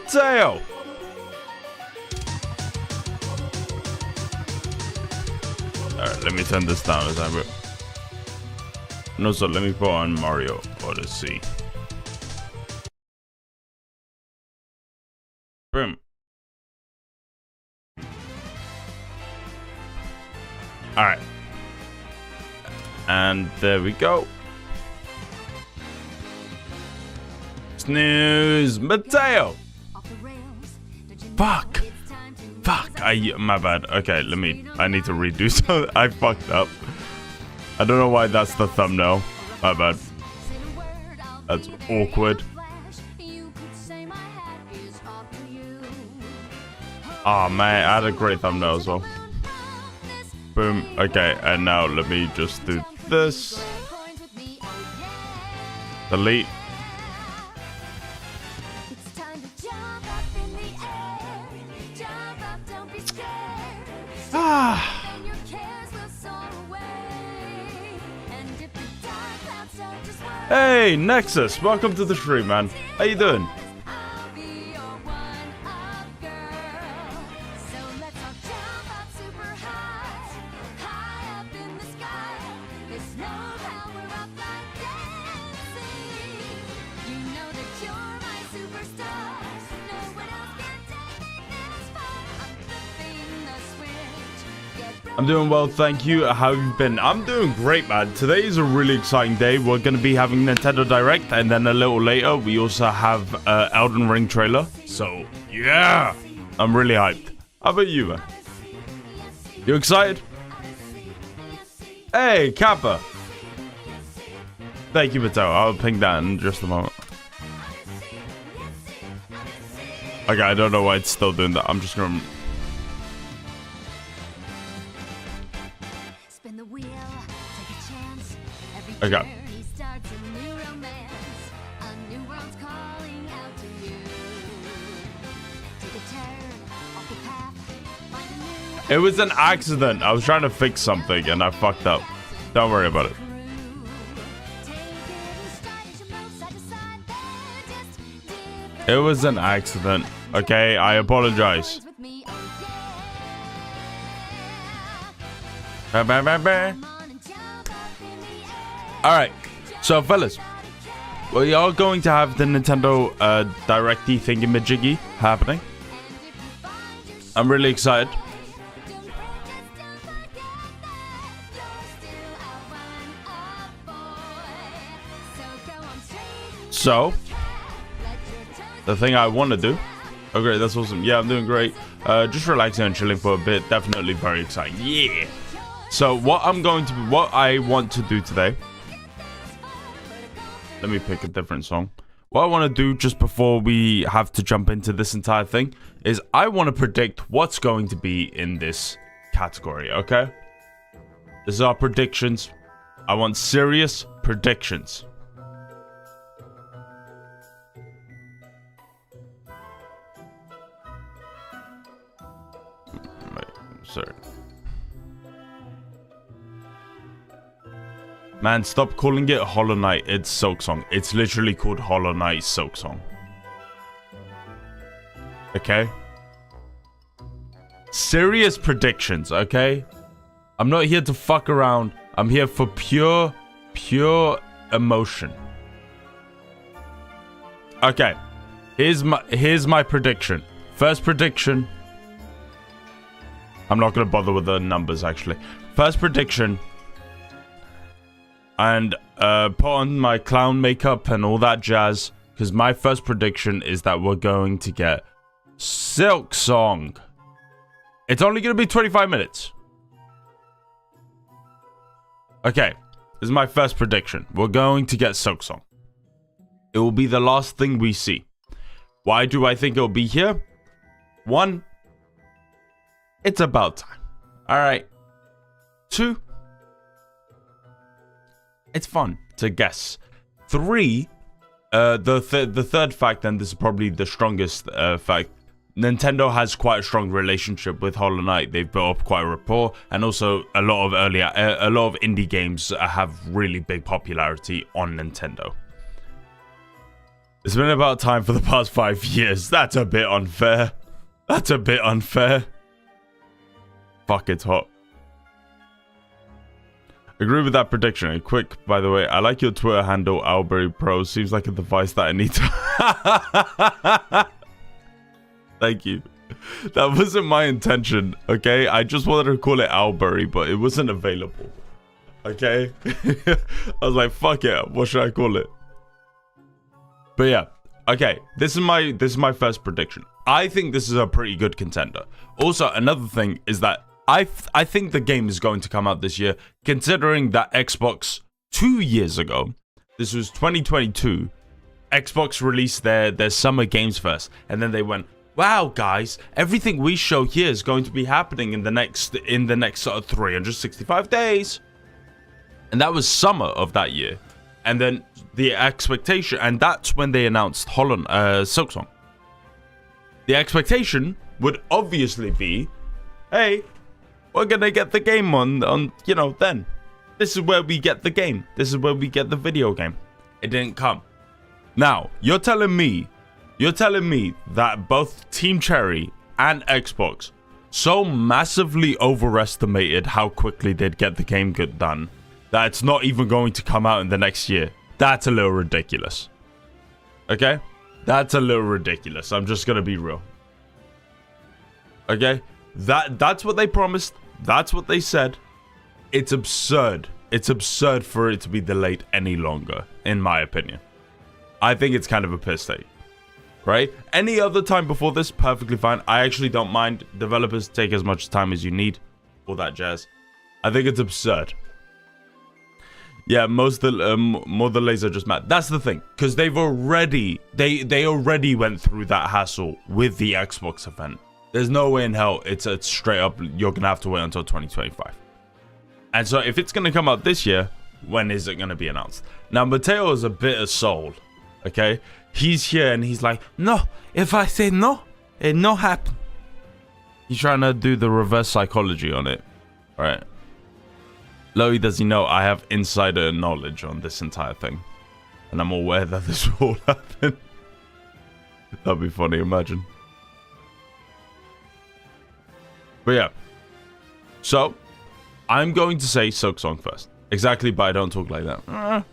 Mateo. Alright, let me turn this down as I will. No, so let me put on Mario Odyssey. Boom. Alright. And there we go. Snooze, Mateo. Fuck. My bad. Okay, I need to redo something. I fucked up. I don't know why that's the thumbnail. My bad. That's awkward. Oh man, I had a great thumbnail as well. Boom. Okay, and now let me just do this. Delete. Hey, Nexus, welcome to the stream, man. How you doing? I'm doing well, thank you. How have you been? I'm doing great, man. Today is a really exciting day. We're going to be having Nintendo Direct, and then a little later, we also have Elden Ring trailer. So, yeah, I'm really hyped. How about you, man? You excited? Hey, Kappa. Thank you, Mateo. I'll ping that in just a moment. Okay, I don't know why it's still doing that. I'm just going to... Okay. It was an accident. I was trying to fix something and I fucked up. Don't worry about it. It was an accident. Okay, I apologize. Alright, so fellas, we are going to have the Nintendo Directy thingy-majiggy happening. I'm really excited. So, the thing I want to do... Oh great, that's awesome. Yeah, I'm doing great. Just relaxing and chilling for a bit. Definitely very exciting. Yeah! So, what I want to do today... Let me pick a different song. What I want to do just before we have to jump into this entire thing is I want to predict what's going to be in this category, okay? This is our predictions. I want serious predictions. Wait, sorry. Man, stop calling it Hollow Knight. It's Silksong. It's literally called Hollow Knight Silksong. Okay? Serious predictions, okay? I'm not here to fuck around. I'm here for pure emotion. Okay. Here's my prediction. First prediction. I'm not gonna bother with the numbers, actually. First prediction. And put on my clown makeup and all that jazz. Because my first prediction is that we're going to get Silksong. It's only going to be 25 minutes. Okay. This is my first prediction. We're going to get Silksong. It will be the last thing we see. Why do I think it'll be here? One. It's about time. Alright. Two. It's fun to guess. Three, the third fact, and this is probably the strongest fact, Nintendo has quite a strong relationship with Hollow Knight. They've built up quite a rapport, and also a lot of indie games have really big popularity on Nintendo. It's been about time for the past 5 years. That's a bit unfair. That's a bit unfair. Fuck, it's hot. Agree with that prediction. And quick, by the way, I like your Twitter handle, Albury Pro. Seems like a device that I need to... Thank you. That wasn't my intention, okay? I just wanted to call it Albury, but it wasn't available. Okay? I was like, fuck it. What should I call it? But yeah. Okay, this is my first prediction. I think this is a pretty good contender. Also, another thing is that I think the game is going to come out this year, considering that Xbox 2 years ago, this was 2022, Xbox released their summer games first, and then they went, wow, guys, everything we show here is going to be happening in the next sort of 365 days. And that was summer of that year. And then the expectation, and that's when they announced Silksong. The expectation would obviously be, hey, we're gonna get the game on you know, then. This is where we get the game. This is where we get the video game. It didn't come. Now, you're telling me that both Team Cherry and Xbox so massively overestimated how quickly they'd get the game done that it's not even going to come out in the next year. That's a little ridiculous. Okay? That's a little ridiculous. I'm just gonna be real. Okay? That's what they promised. That's what they said. It's absurd. It's absurd for it to be delayed any longer, in my opinion. I think it's kind of a piss take. Right? Any other time before this, perfectly fine. I actually don't mind. Developers take as much time as you need. All that jazz. I think it's absurd. Yeah, more delays are just mad. That's the thing, because they've already they already went through that hassle with the Xbox event. There's no way in hell it's straight up you're gonna have to wait until 2025. And so if it's gonna come out this year, when is it gonna be announced? Now Mateo is a bit of soul, okay? He's here and he's like, no, if I say no, it no happen. He's trying to do the reverse psychology on it, right? Loey, does he know I have insider knowledge on this entire thing? And I'm aware that this will happen. That'd be funny, imagine. But yeah. So, I'm going to say Silksong first. Exactly, but I don't talk like that.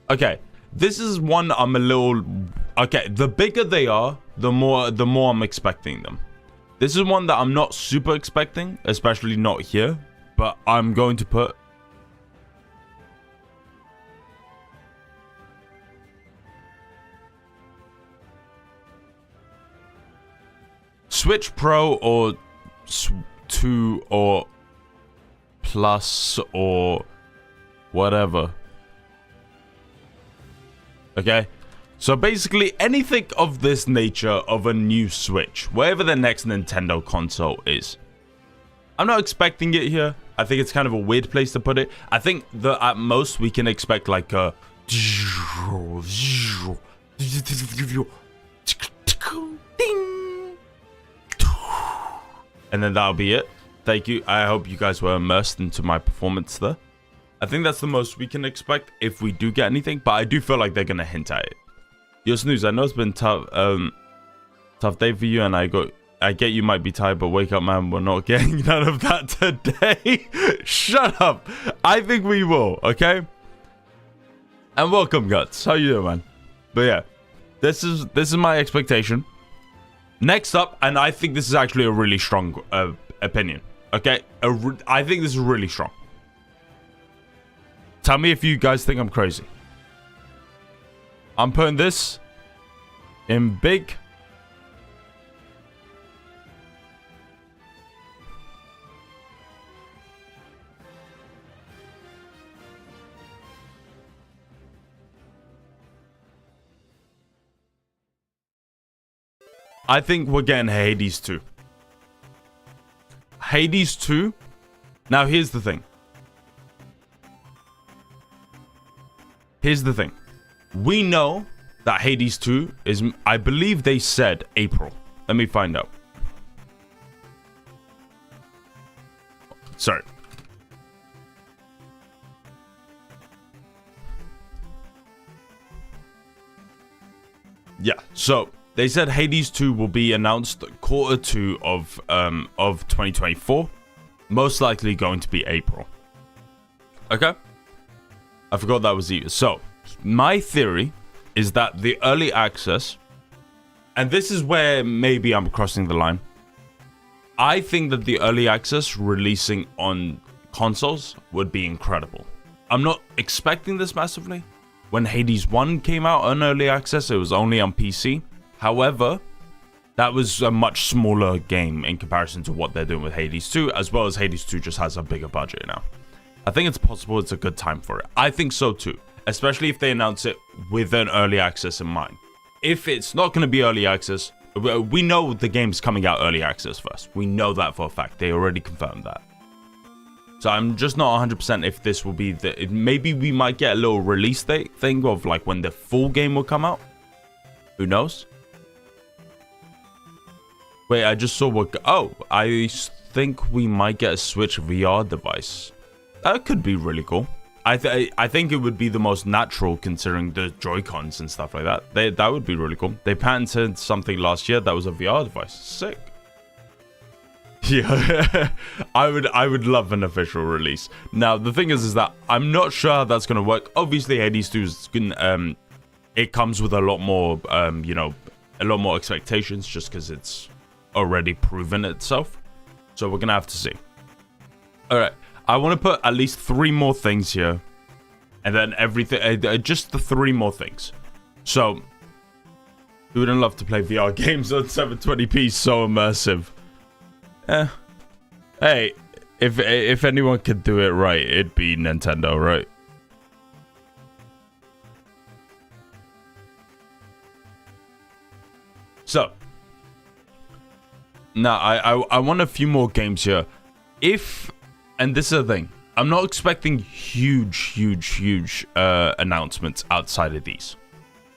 Okay, this is one I'm a little... Okay, the bigger they are, the more I'm expecting them. This is one that I'm not super expecting, especially not here. But I'm going to put... Switch Pro or 2 or Plus or whatever. Okay? So basically anything of this nature of a new Switch, wherever the next Nintendo console is. I'm not expecting it here. I think it's kind of a weird place to put it. I think that at most we can expect like a... And then that'll be it. Thank you. I hope you guys were immersed into my performance there. I think that's the most we can expect if we do get anything, but I do feel like they're gonna hint at it. Yo, Snooze, I know it's been tough day for you, and I get you might be tired, but wake up, man. We're not getting none of that today. Shut up. I think we will, okay? And welcome, Guts. How you doing, man? But yeah, this is my expectation. Next up, and I think this is actually a really strong opinion. Okay, I think this is really strong. Tell me if you guys think I'm crazy. I'm putting this in big. I think we're getting Hades 2. Hades 2. Now, here's the thing. Here's the thing. We know that Hades 2 is, I believe they said April. Let me find out. Sorry. Yeah, so they said Hades 2 will be announced Q2 of 2024. Most likely going to be April. Okay? I forgot that was the... So, my theory is that the early access... And this is where maybe I'm crossing the line. I think that the early access releasing on consoles would be incredible. I'm not expecting this massively. When Hades 1 came out on early access, it was only on PC. However, that was a much smaller game in comparison to what they're doing with Hades 2, as well as Hades 2 just has a bigger budget now. I think it's possible it's a good time for it. I think so too, especially if they announce it with an early access in mind. If it's not going to be early access, we know the game's coming out early access first. We know that for a fact. They already confirmed that. So I'm just not 100% if this will be the... Maybe we might get a little release date thing of like when the full game will come out. Who knows? Wait, I just saw what... Oh, I think we might get a Switch VR device. That could be really cool. I think it would be the most natural considering the Joy-Cons and stuff like that. That would be really cool. They patented something last year that was a VR device. Sick. Yeah, I would love an official release. Now, the thing is that I'm not sure how that's going to work. Obviously, Hades 2 is it comes with a lot more, you know, a lot more expectations just because it's already proven itself. So we're going to have to see. All right. I want to put at least 3 more things here. And then everything, just the 3 more things. So, who wouldn't love to play VR games on 720p? So immersive. Hey, if anyone could do it right, it'd be Nintendo, right? So, now I want a few more games here. And this is the thing, I'm not expecting huge announcements outside of these,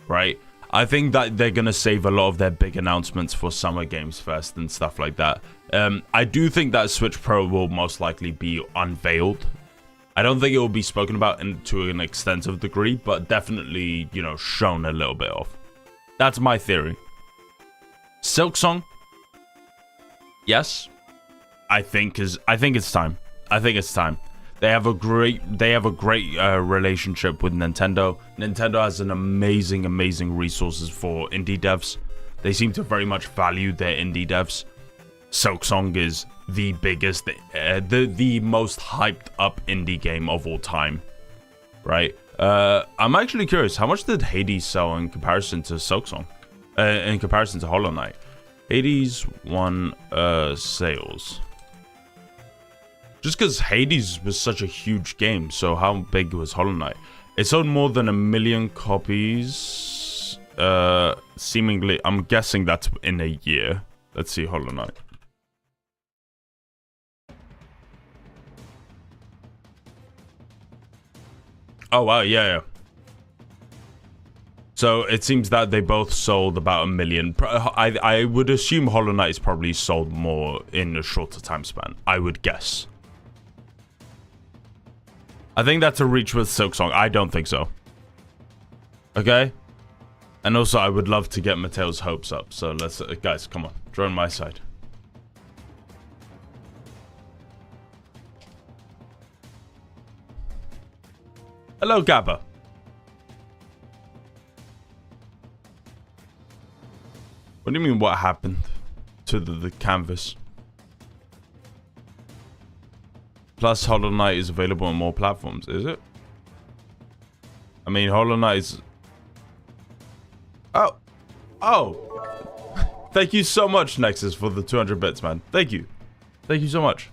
right? I think that they're going to save a lot of their big announcements for summer games first and stuff like that. I do think that Switch Pro will most likely be unveiled. I don't think it will be spoken about to an extensive degree, but definitely, you know, shown a little bit of. That's my theory. Silksong, yes, I think it's time. I think it's time. They have a great relationship with Nintendo. Nintendo has an amazing resources for indie devs. They seem to very much value their indie devs. Silksong is the biggest, the most hyped up indie game of all time, right? I'm actually curious, how much did Hades sell in comparison to Silksong? In comparison to Hollow Knight? Hades won sales. Just because Hades was such a huge game, so how big was Hollow Knight? It sold more than 1 million copies. Seemingly, I'm guessing that's in a year. Let's see, Hollow Knight. Oh wow, yeah. So it seems that they both sold about 1 million. I would assume Hollow Knight is probably sold more in a shorter time span. I would guess. I think that's a reach with Silksong. I don't think so. Okay? And also, I would love to get Mateo's hopes up. So let's... guys, come on. Join my side. Hello, Gabba. What do you mean, what happened to the canvas? Plus, Hollow Knight is available on more platforms, is it? I mean, Hollow Knight is... Oh! Thank you so much, Nexus, for the 200 bits, man. Thank you. Thank you so much.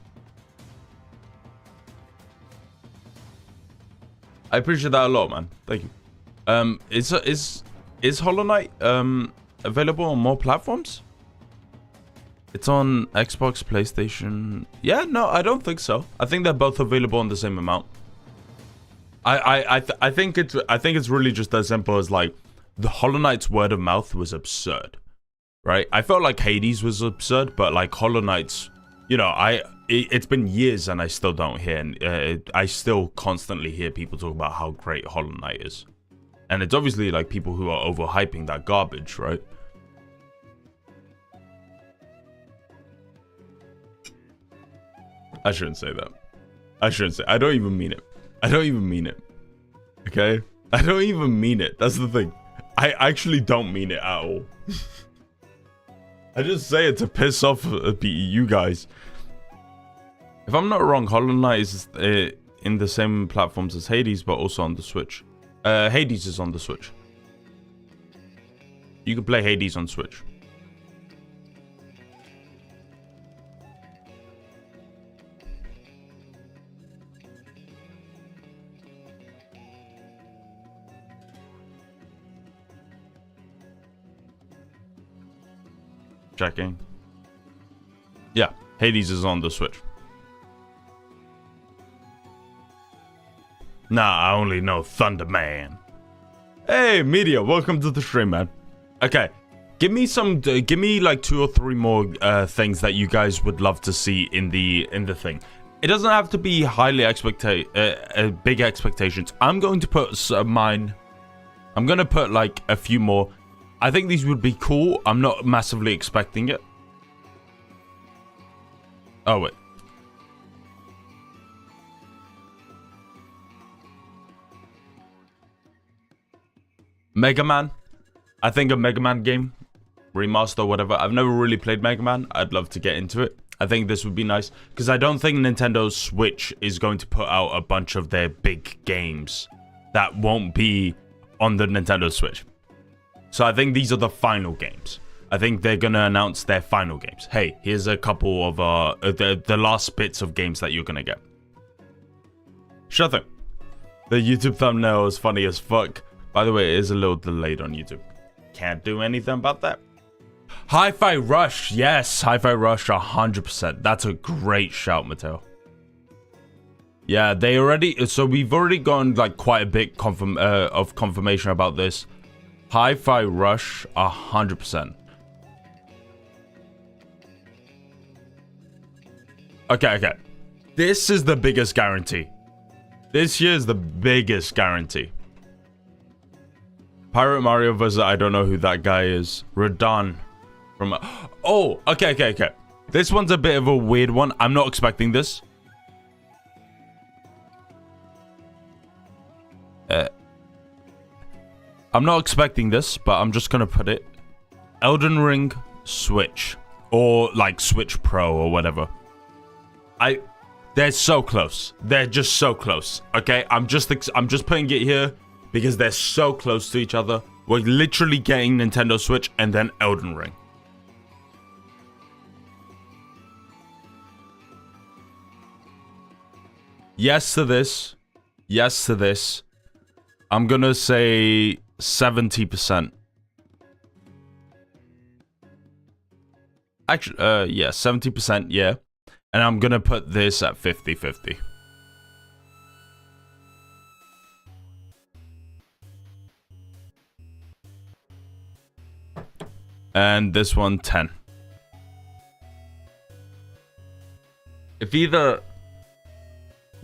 I appreciate that a lot, man. Thank you. Is Hollow Knight available on more platforms? It's on Xbox, PlayStation. Yeah, no, I don't think so. I think they're both available on the same amount. I think it's really just as simple as like the Hollow Knight's word of mouth was absurd, right? I felt like Hades was absurd, but like Hollow Knight's, you know, it's been years and I still don't hear, I still constantly hear people talk about how great Hollow Knight is. And it's obviously like people who are overhyping that garbage, right? I shouldn't say that. I don't even mean it. I don't even mean it. Okay? I don't even mean it. That's the thing. I actually don't mean it at all. I just say it to piss off you guys. If I'm not wrong, Hollow Knight is in the same platforms as Hades, but also on the Switch. Hades is on the Switch. You can play Hades on Switch. Checking. Yeah, Hades is on the Switch. Nah, I only know Thunder Man. Hey, Media, welcome to the stream, man. Okay, give me like 2 or 3 more things that you guys would love to see in the thing. It doesn't have to be highly big expectations. I'm going to put mine. I'm gonna put like a few more. I think these would be cool. I'm not massively expecting it. Oh, wait. Mega Man. I think a Mega Man game. Remaster or whatever. I've never really played Mega Man. I'd love to get into it. I think this would be nice. Because I don't think Nintendo Switch is going to put out a bunch of their big games that won't be on the Nintendo Switch. So I think these are the final games. I think they're going to announce their final games. Hey, here's a couple of the last bits of games that you're going to get. Sure thing. The YouTube thumbnail is funny as fuck. By the way, it is a little delayed on YouTube. Can't do anything about that. Hi-Fi Rush. Yes, Hi-Fi Rush 100%. That's a great shout, Mateo. Yeah, they already... So we've already gotten like quite a bit of confirmation about this. Hi-Fi Rush 100%. Okay. This is the biggest guarantee. This year is the biggest guarantee. Pirate Mario vs. I don't know who that guy is. Radon. From... Oh, okay. This one's a bit of a weird one. I'm not expecting this. I'm not expecting this, but I'm just gonna put it. Elden Ring Switch. Or like Switch Pro or whatever. They're so close. They're just so close. Okay, I'm just putting it here because they're so close to each other. We're literally getting Nintendo Switch and then Elden Ring. Yes to this. Yes to this. I'm gonna say 70%. Actually, yeah, 70%, yeah. And I'm gonna put this at 50-50. And this one, 10. If either...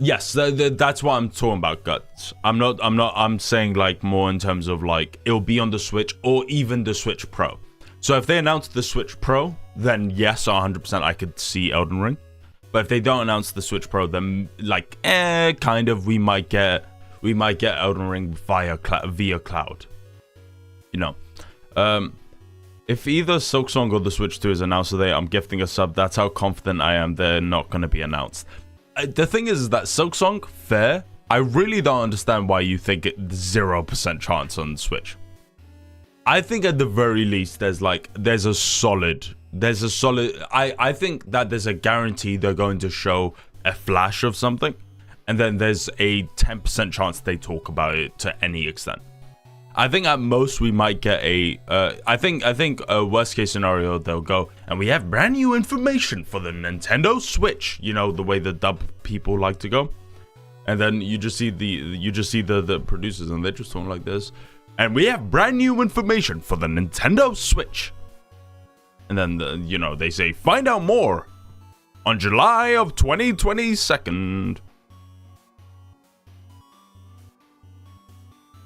Yes, that's what I'm talking about, Guts. I'm saying like more in terms of like, it'll be on the Switch or even the Switch Pro. So if they announce the Switch Pro, then yes, 100% I could see Elden Ring. But if they don't announce the Switch Pro, then like, kind of, we might get Elden Ring via cloud. You know, if either Silksong or the Switch 2 is announced today, I'm gifting a sub. That's how confident I am they're not going to be announced. The thing is that Silksong, fair. I really don't understand why you think it's 0% chance on Switch. I think at the very least there's a solid. I think that there's a guarantee they're going to show a flash of something, and then there's a 10% chance they talk about it to any extent. I think at most we might get a. I think a worst case scenario they'll go and we have brand new information for the Nintendo Switch. You know, the way the dub people like to go, and then you just see the producers and they're just talking like this, and we have brand new information for the Nintendo Switch, and then they say find out more on July of 2022.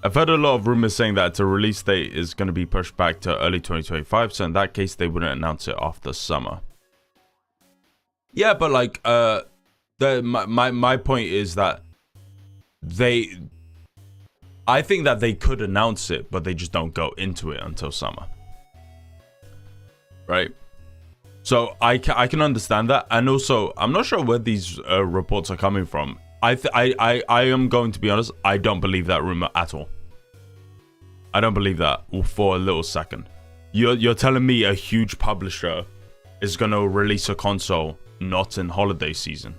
I've heard a lot of rumors saying that its release date is going to be pushed back to early 2025, so in that case, they wouldn't announce it after summer. Yeah, but like, my point is that I think that they could announce it, but they just don't go into it until summer. Right? So I can understand that. And also, I'm not sure where these reports are coming from. I am going to be honest, I don't believe that rumor at all. I don't believe that for a little second. You're telling me a huge publisher is going to release a console not in holiday season?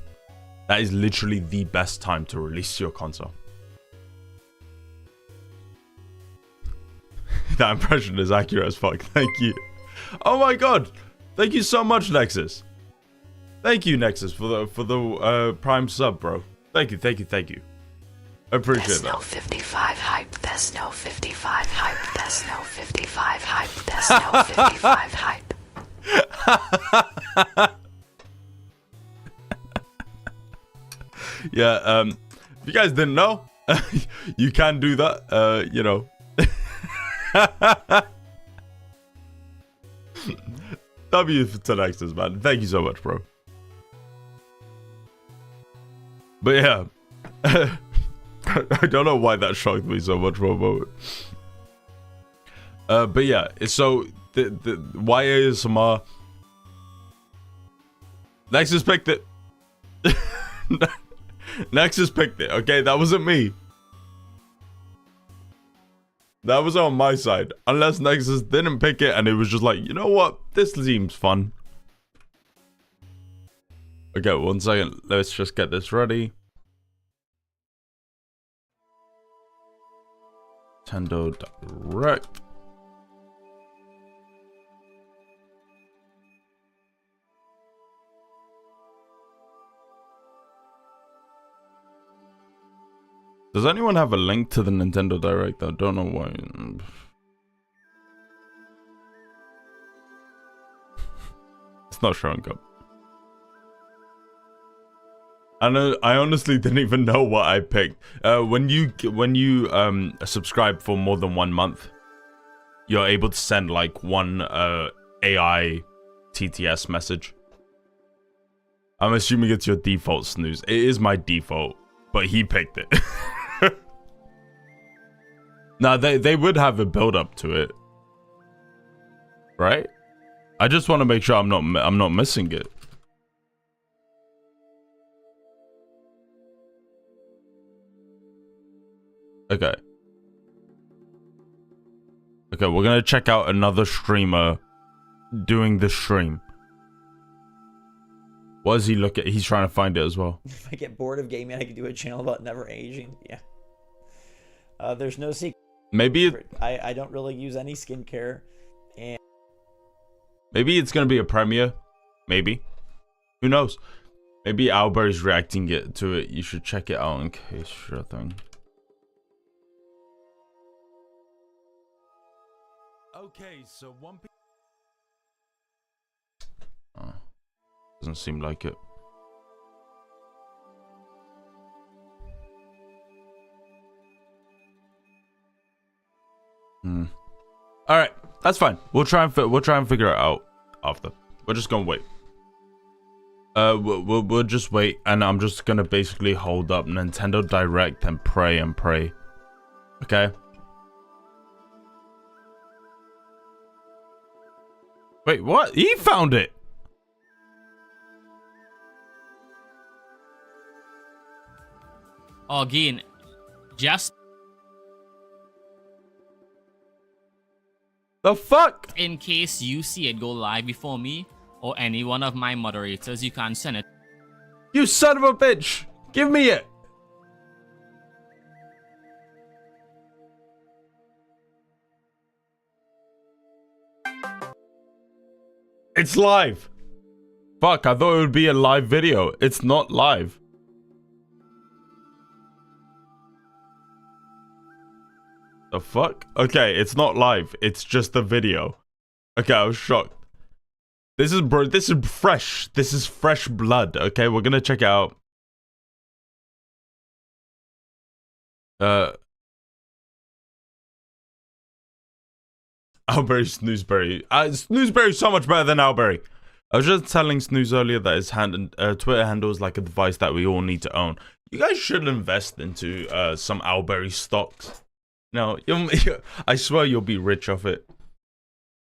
That is literally the best time to release your console. That impression is accurate as fuck. Thank you. Oh my god. Thank you so much, Nexus. Thank you, Nexus, for the Prime sub, bro. Thank you. I appreciate that. There's no 55 hype. There's no 55 hype. There's no 55 hype. There's no 55 hype. Yeah, if you guys didn't know, you can do that, you know. W to Nexus, man. Thank you so much, bro. But yeah, I don't know why that shocked me so much for a moment. But yeah, so why ASMR? Nexus picked it. Nexus picked it. Okay, that wasn't me. That was on my side. Unless Nexus didn't pick it and it was just like, you know what? This seems fun. Okay, 1 second. Let's just get this ready. Nintendo Direct. Does anyone have a link to the Nintendo Direct? I don't know why. It's not showing up. I honestly didn't even know what I picked. When you subscribe for more than 1 month, you're able to send like one AI TTS message. I'm assuming it's your default snooze. It is my default, but he picked it. Now they would have a build up to it, right? I just want to make sure I'm not missing it. Okay. Okay, we're gonna check out another streamer doing the stream. What does he look at? He's trying to find it as well. If I get bored of gaming, I can do a channel about never aging. Yeah. There's no secret. Maybe I don't really use any skincare, and maybe it's gonna be a premiere. Maybe. Who knows? Maybe Albert's reacting to it. You should check it out in case. Sure thing. Okay, so oh, doesn't seem like it. All right, that's fine. We'll try and figure it out after. We're just gonna wait. We'll just wait, and I'm just gonna basically hold up Nintendo Direct and pray. Okay. Wait, what? He found it. Again, just the fuck? in case you see it go live before me or any one of my moderators, you can send it. You son of a bitch! Give me it! It's live! Fuck, I thought it would be a live video. It's not live. The fuck? Okay, it's not live. It's just a video. Okay, I was shocked. This is fresh. This is fresh blood. Okay, we're gonna check it out. Owlberry, Snoozeberry. Snoozeberry's so much better than Owlberry. I was just telling Snooze earlier that his Twitter handle is like a device that we all need to own. You guys should invest into some Owlberry stocks. No, I swear you'll be rich off it.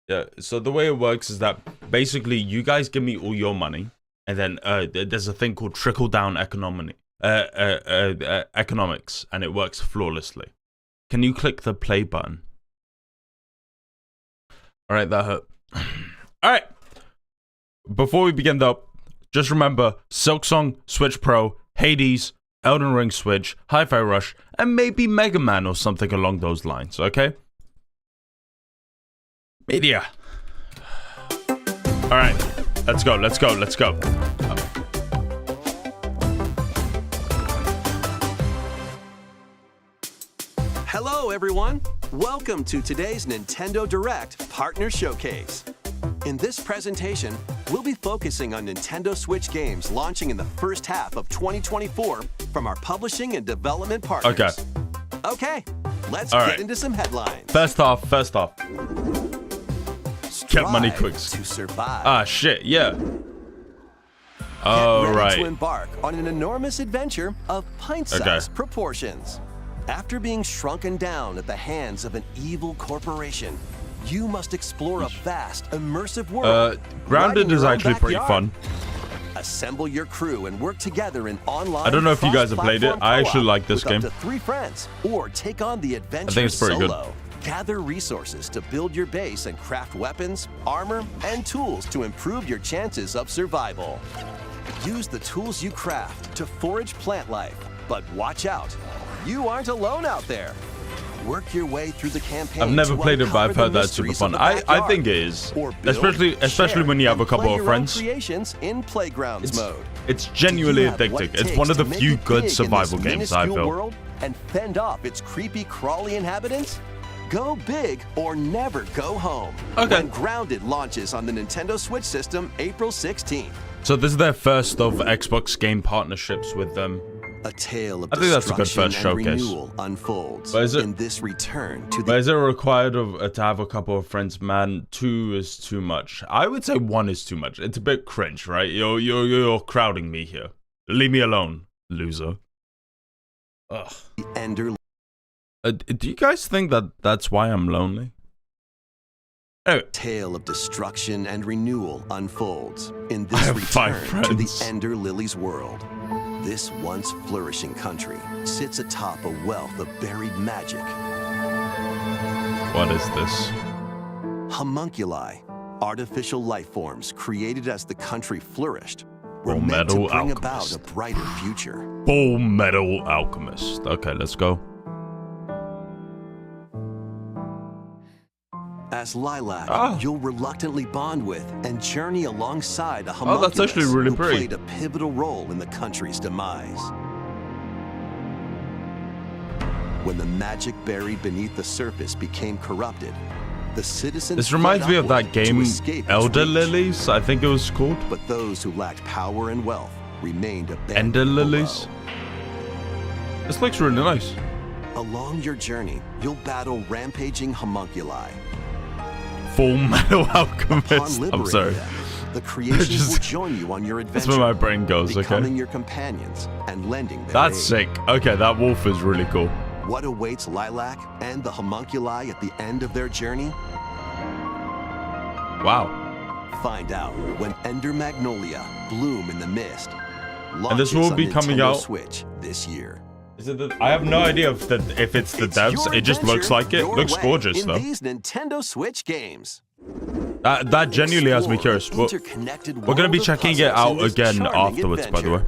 Yeah, so the way it works is that basically you guys give me all your money, and then there's a thing called trickle-down economics, and it works flawlessly. Can you click the play button? All right, that hurt. All right. Before we begin though, just remember Silksong, Switch Pro, Hades, Elden Ring Switch, Hi-Fi Rush, and maybe Mega Man or something along those lines, okay? Media. All right, let's go. Hello, everyone. Welcome to today's Nintendo Direct Partner Showcase. In this presentation, we'll be focusing on Nintendo Switch games launching in the first half of 2024 from our publishing and development partners. Okay, let's get into some headlines. First off. Get money quick. To survive. Ah, shit, yeah. Get ready to embark on an enormous adventure of pint-sized proportions. After being shrunken down at the hands of an evil corporation, you must explore a vast, immersive world. Grounded is actually pretty fun. Assemble your crew and work together in online. I don't know if you guys have played it. I actually like this game. Up to 3 friends, or take on the adventure I think it's pretty solo. good. Gather resources to build your base and craft weapons, armor, and tools to improve your chances of survival. Use the tools you craft to forage plant life, but watch out, you aren't alone out there. Work your way through the campaign. I've never played it, but I've heard that's super fun. I think it is, especially when you have a couple of friends. Creations in playgrounds mode. It's genuinely addicting. It's one of the few good survival games I feel. World and fend off its creepy, crawly inhabitants. Go big or never go home. When Grounded launches on the Nintendo Switch system April 16th. So this is their first of Xbox game partnerships with them. A tale of I think that's a good first showcase. renewal unfolds in this return to the. But is it required to have a couple of friends? Man, 2 is too much. I would say 1 is too much. It's a bit cringe, right? You're crowding me here. Leave me alone, loser. Ugh. Ender. Do you guys think that that's why I'm lonely? Anyway. Tale of destruction and renewal unfolds in this return to the Ender Lilies world. This once flourishing country sits atop a wealth of buried magic. What is this? Homunculi, artificial life forms created as the country flourished, were Full meant to Metal bring about Alchemist. a brighter future. Full Metal Alchemist. Okay, let's go. As Lilac, you'll reluctantly bond with and journey alongside a homunculus that's actually really who pretty. played a pivotal role in the country's demise. When the magic buried beneath the surface became corrupted, the citizens This reminds me of that game, Elden Lilies, I think it was called. But those who lacked power and wealth remained abandoned Ender Lilies. below. This looks really nice. Along your journey, you'll battle rampaging homunculi. Full Metal Alchemist. Upon I'm liberating sorry. them, the creations will join you on your adventure. That's where my brain goes, becoming okay? your companions and lending their That's aid. sick. Okay, that wolf is really cool. What awaits Lilac and the homunculi at the end of their journey? Wow. Find out when Ender Magnolia bloom in the mist. And this will be coming Nintendo out Switch this year. Is it I have no idea if it's the devs. your It just looks adventure, like it. your Looks way gorgeous in though. These Nintendo Switch games. That genuinely has me curious. We're gonna be checking it out again afterwards, by the way.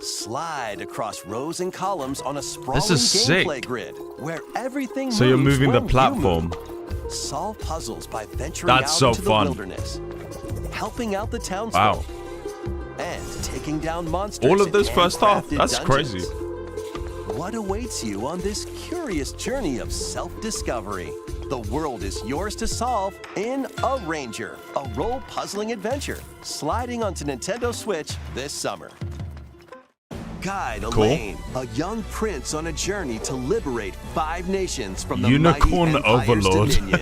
Slide across rows and columns on a sprawling This is sick. gameplay grid where everything So you're moves moving the when you platform. move. Solve puzzles by venturing That's out so into fun. the wilderness, helping out the townsfolk, and taking down monsters. All of in this first half. handcrafted That's dungeons. crazy. What awaits you on this curious journey of self-discovery? The world is yours to solve in A Ranger, a role puzzling adventure, sliding onto Nintendo Switch this summer. Guide Cool. Elaine, a young prince on a journey to liberate 5 nations from the Unicorn mighty Empire's Overlord. dominion.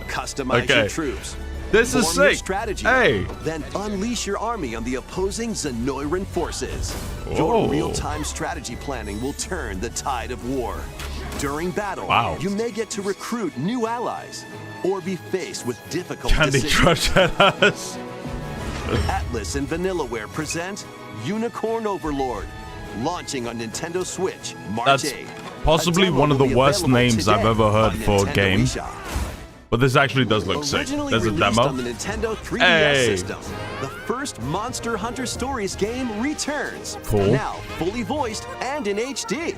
Customize Okay. your troops. This is Form your sick. strategy. Hey. Then unleash your army on the opposing Zenoiran forces. Whoa. Your real-time strategy planning will turn the tide of war. During battle, Wow. you may get to recruit new allies or be faced with difficult Candy decisions. Crush at us. Atlas and Vanillaware present Unicorn Overlord, launching on Nintendo Switch March That's 8th. possibly A demo one of the will be worst available names I've today ever heard on for a Nintendo game. eShop. But this actually does look sick. Originally There's a released demo. on the Nintendo 3DS Hey. system, the first Monster Hunter Stories game returns. Cool. Now fully voiced and in HD.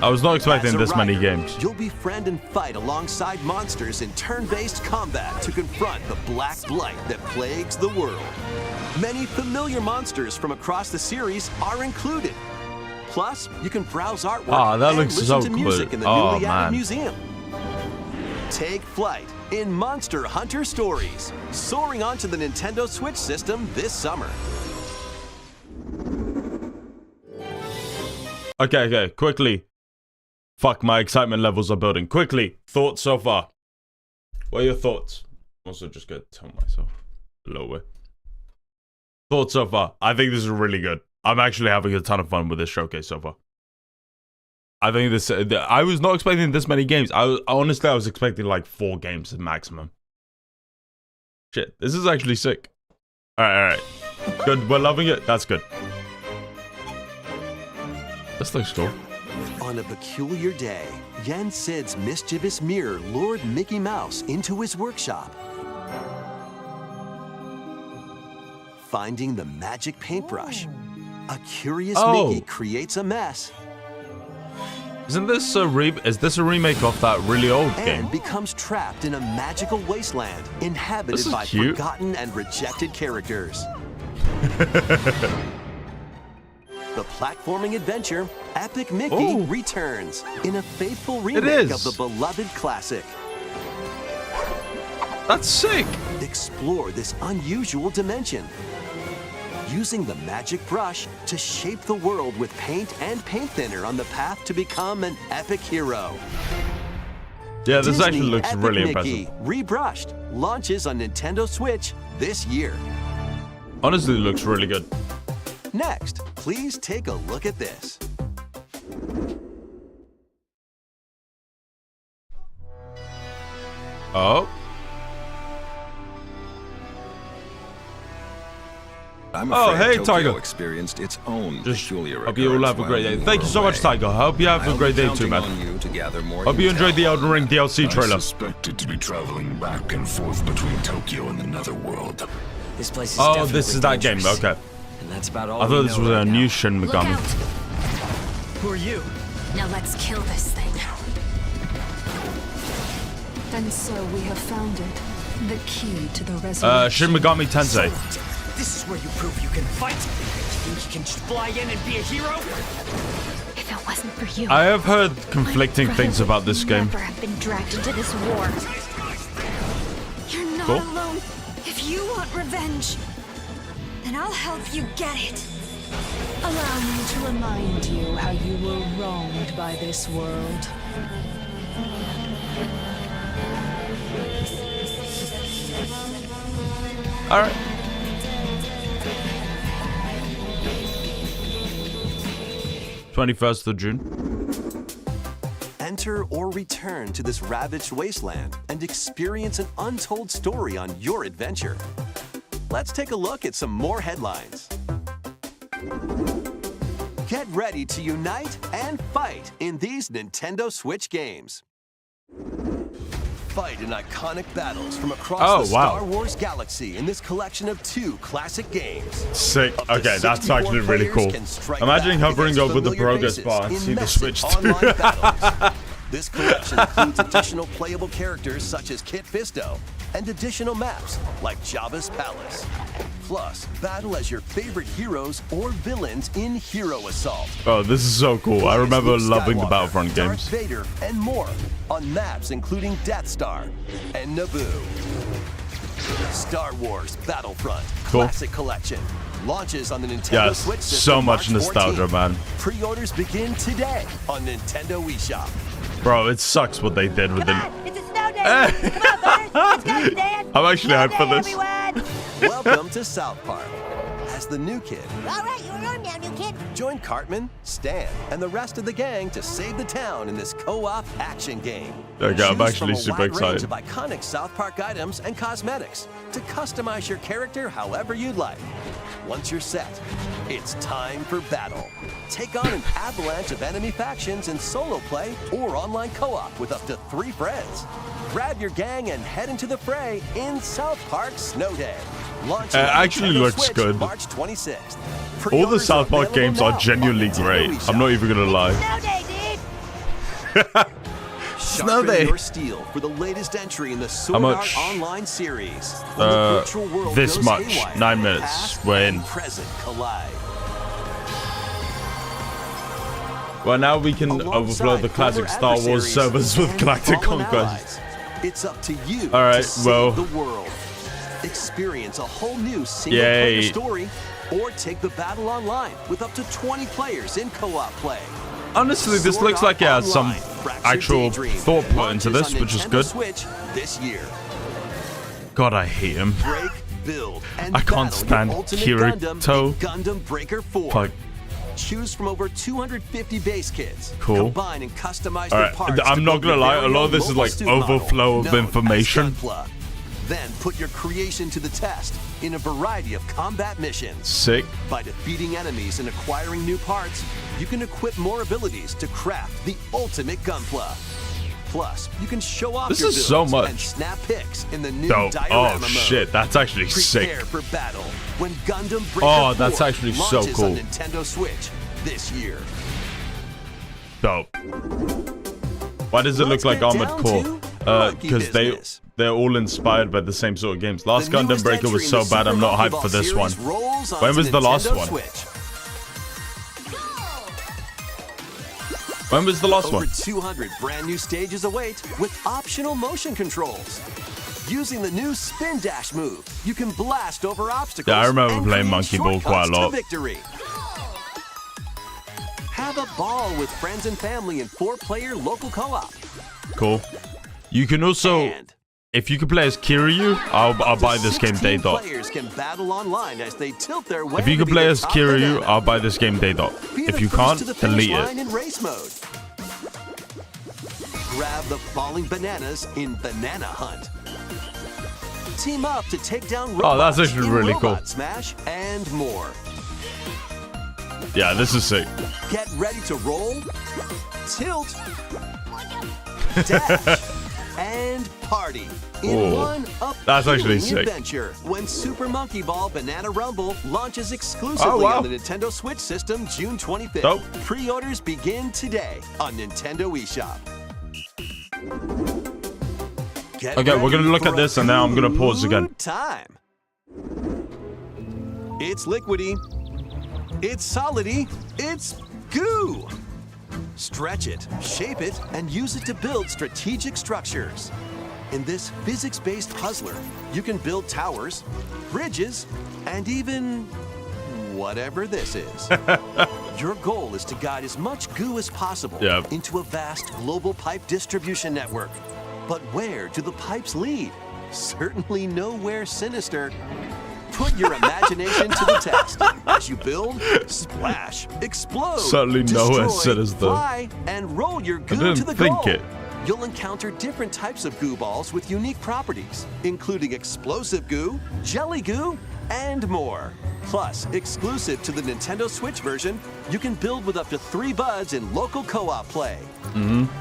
I was not expecting As a this many rider, games. You'll befriend and fight alongside monsters in turn-based combat to confront the Black Blight that plagues the world. Many familiar monsters from across the series are included. Plus, you can browse artwork Ah, that and looks listen so to cool. music in the Oh, newly added man. museum. Take flight in Monster Hunter Stories, soaring onto the Nintendo Switch system this summer. Okay, quickly. Fuck, my excitement levels are building. Quickly, thoughts so far. What are your thoughts? I'm also just gonna tell myself a little bit. Thoughts so far. I think this is really good. I'm actually having a ton of fun with this showcase so far. I think this. I was not expecting this many games. Honestly, I was expecting like 4 games at maximum. Shit, this is actually sick. All right. Good. We're loving it. That's good. This looks cool. On a peculiar day, Yen Sid's mischievous mirror lured Mickey Mouse into his workshop. Finding the magic paintbrush, a curious Mickey creates a mess Isn't this a is this a remake of that really old game? and becomes trapped in a magical wasteland This inhabited is by cute. forgotten and rejected characters. The platforming adventure, Epic Mickey, Ooh. returns in a faithful remake is. of the beloved classic. That's sick. Explore this unusual dimension, using the magic brush to shape the world with paint and paint thinner on the path to become an epic hero. Yeah, this Disney actually looks Epic really Mickey, impressive. rebrushed, launches on Nintendo Switch this year. Honestly, it looks really good. Next, please take a look at this. Oh, I'm Oh, afraid hey, Tokyo Tiger. experienced its own just peculiar hope you all have a great day. occurrence Thank you so while much, you were Tiger. away. Hope you have a I'll great be day too, counting man. on you to gather more Hope you enjoyed the intel. Elden Ring DLC trailer. I suspected to be traveling back and forth between Tokyo and the Netherworld. This place is Oh, definitely this is that game. dangerous. Okay. And that's about all I we thought this know was right a now. new Shin Look Megami. out! Who are you? Now let's kill this thing. And so we have found it. The key to the resurrection. Shin Megami Tensei. This is where you prove you can fight. You think you can just fly in and be a hero? If it wasn't for you, I have heard my conflicting brother things about this would game. never have been dragged into this war. You're not Cool. alone. If you want revenge, then I'll help you get it. Allow me to remind you how you were wronged by this world. All right. (21st of June). Enter or return to this ravaged wasteland and experience an untold story on your adventure. Let's take a look at some more headlines. Get ready to unite and fight in these Nintendo Switch games. Fight in iconic battles from across Oh, the wow. Star Wars galaxy in this collection of 2 classic games. Sick. Up to Okay, that's 64 actually really players cool. can strike Imagine back hovering against over the familiar progress bases bar and in see the massive Switch too. online battles. This collection includes additional playable characters such as Kit Fisto and additional maps like Jabba's Palace. Plus, battle as your favorite heroes or villains in Hero Assault. Oh, this is so cool. I Play as remember Luke loving the Skywalker, Battlefront Darth games. Vader, and more on maps including Death Star and Naboo. Star Wars Battlefront Cool. Classic Collection launches on the Nintendo Yes, Switch system so much March nostalgia, 14th. man. Pre-orders begin today on Nintendo eShop. Bro, it sucks what they did with it. It's a snow day! Come on, Butters! Let's go, Stan! I'm actually hyped for this. Welcome to South Park. As the new kid, All right, you're on now, new kid. join Cartman, Stan, and the rest of the gang to save the town in this co-op action game. Okay, I'm Choose actually from a super wide range excited. of iconic South Park items and cosmetics to customize your character however you'd like. Once you're set, it's time for battle. Take on an avalanche of enemy factions in solo play or online co-op with up to 3 friends. Grab your gang and head into the fray in South Park Snow Day. Launching on actually Nintendo looks Switch good. March 26th. All the Pre-orders South Park available games are now genuinely on Nintendo great. eShop. I'm not even gonna lie. Snow day, dude! Snow Sharpen Day. your steel for the latest entry in the Sword much? Art Online series. When the virtual world This goes much. haywire, 9 minutes. past We're and in. present collide. Well, now we can Alongside overflow the classic former Star Wars adversaries servers with and Galactic fallen Conquest. allies. It's up to you All right, to save well. the world. Experience a whole new Yay. single-player story, or take the battle online with up to 20 players in co-op play. Honestly, this Sword looks like it Art has some Online, Fractured actual Daydream thought put into launches this, on which is Nintendo good. Switch this year. God, I hate him. Break, build, and I can't battle stand your ultimate Kirito. Gundam in Gundam Breaker 4. Fuck. Choose from over 250 base kits. Cool. Combine and customize All their right, parts. I'm to not build gonna your lie, a very lot own of this is mobile like suit model, overflow of known as information. Gunpla. Then put your creation to the test in a variety of combat missions. Sick. By defeating enemies and acquiring new parts, you can equip more abilities to craft the ultimate Gunpla. Plus, you can show off This your is so builds much. and snap pics in the new Dope. diorama Oh mode. shit, that's actually sick. Prepare for battle when Gundam Breaker Oh, that's 4 actually so launches cool. on Nintendo Switch this year. Dope. Why does it Let's look like get Armored down Core? to monkey Because business. they're all inspired by the same sort of games. Last The Gundam newest Breaker entry was in so the bad, Super I'm not Monkey hyped Ball for this one. series rolls When onto was the last Nintendo one? Switch. When was the last Over one? 200 brand new stages await with optional motion controls. Using the new spin dash move, you can blast over obstacles. Yeah, I remember and playing create Monkey Ball quite a shortcuts to lot. Victory. Have a ball with friends and family in 4-player local co-op. Cool. You can also, And if you can play as Kiryu, I'll buy this game day 16 dot. players can battle online as they tilt their way If you to can be play the as top Kiryu, banana. I'll buy this game day dot. Be If the you first can't, to the finish delete line it. in race mode. Grab the falling bananas in Banana Hunt. Team up to take down robots Oh, that's actually in really Robot cool. Smash and more. Yeah, this is sick. Get ready to roll, tilt, dash, and party in Ooh, one that's actually appealing sick. adventure when Super Monkey Ball Banana Rumble launches exclusively Oh, wow. on the Nintendo Switch system June 25th. Dope. Pre-orders begin today on Nintendo eShop. Get Okay, we're gonna ready look for at this and then I'm gonna pause again. good time. It's liquidy. It's solidy. It's goo. Stretch it, shape it, and use it to build strategic structures. In this physics-based puzzler, you can build towers, bridges, and even whatever this is. Your goal is to guide as much goo as possible Yep. into a vast global pipe distribution network. But where do the pipes lead? Certainly nowhere sinister. Put your imagination to the test as you build, splash, explode, Certainly nowhere destroy, sinister. fly, and roll your goo didn't to the think goal. it. You'll encounter different types of goo balls with unique properties, including explosive goo, jelly goo, and more. Plus, exclusive to the Nintendo Switch version, you can build with up to 3 buds in local co-op play.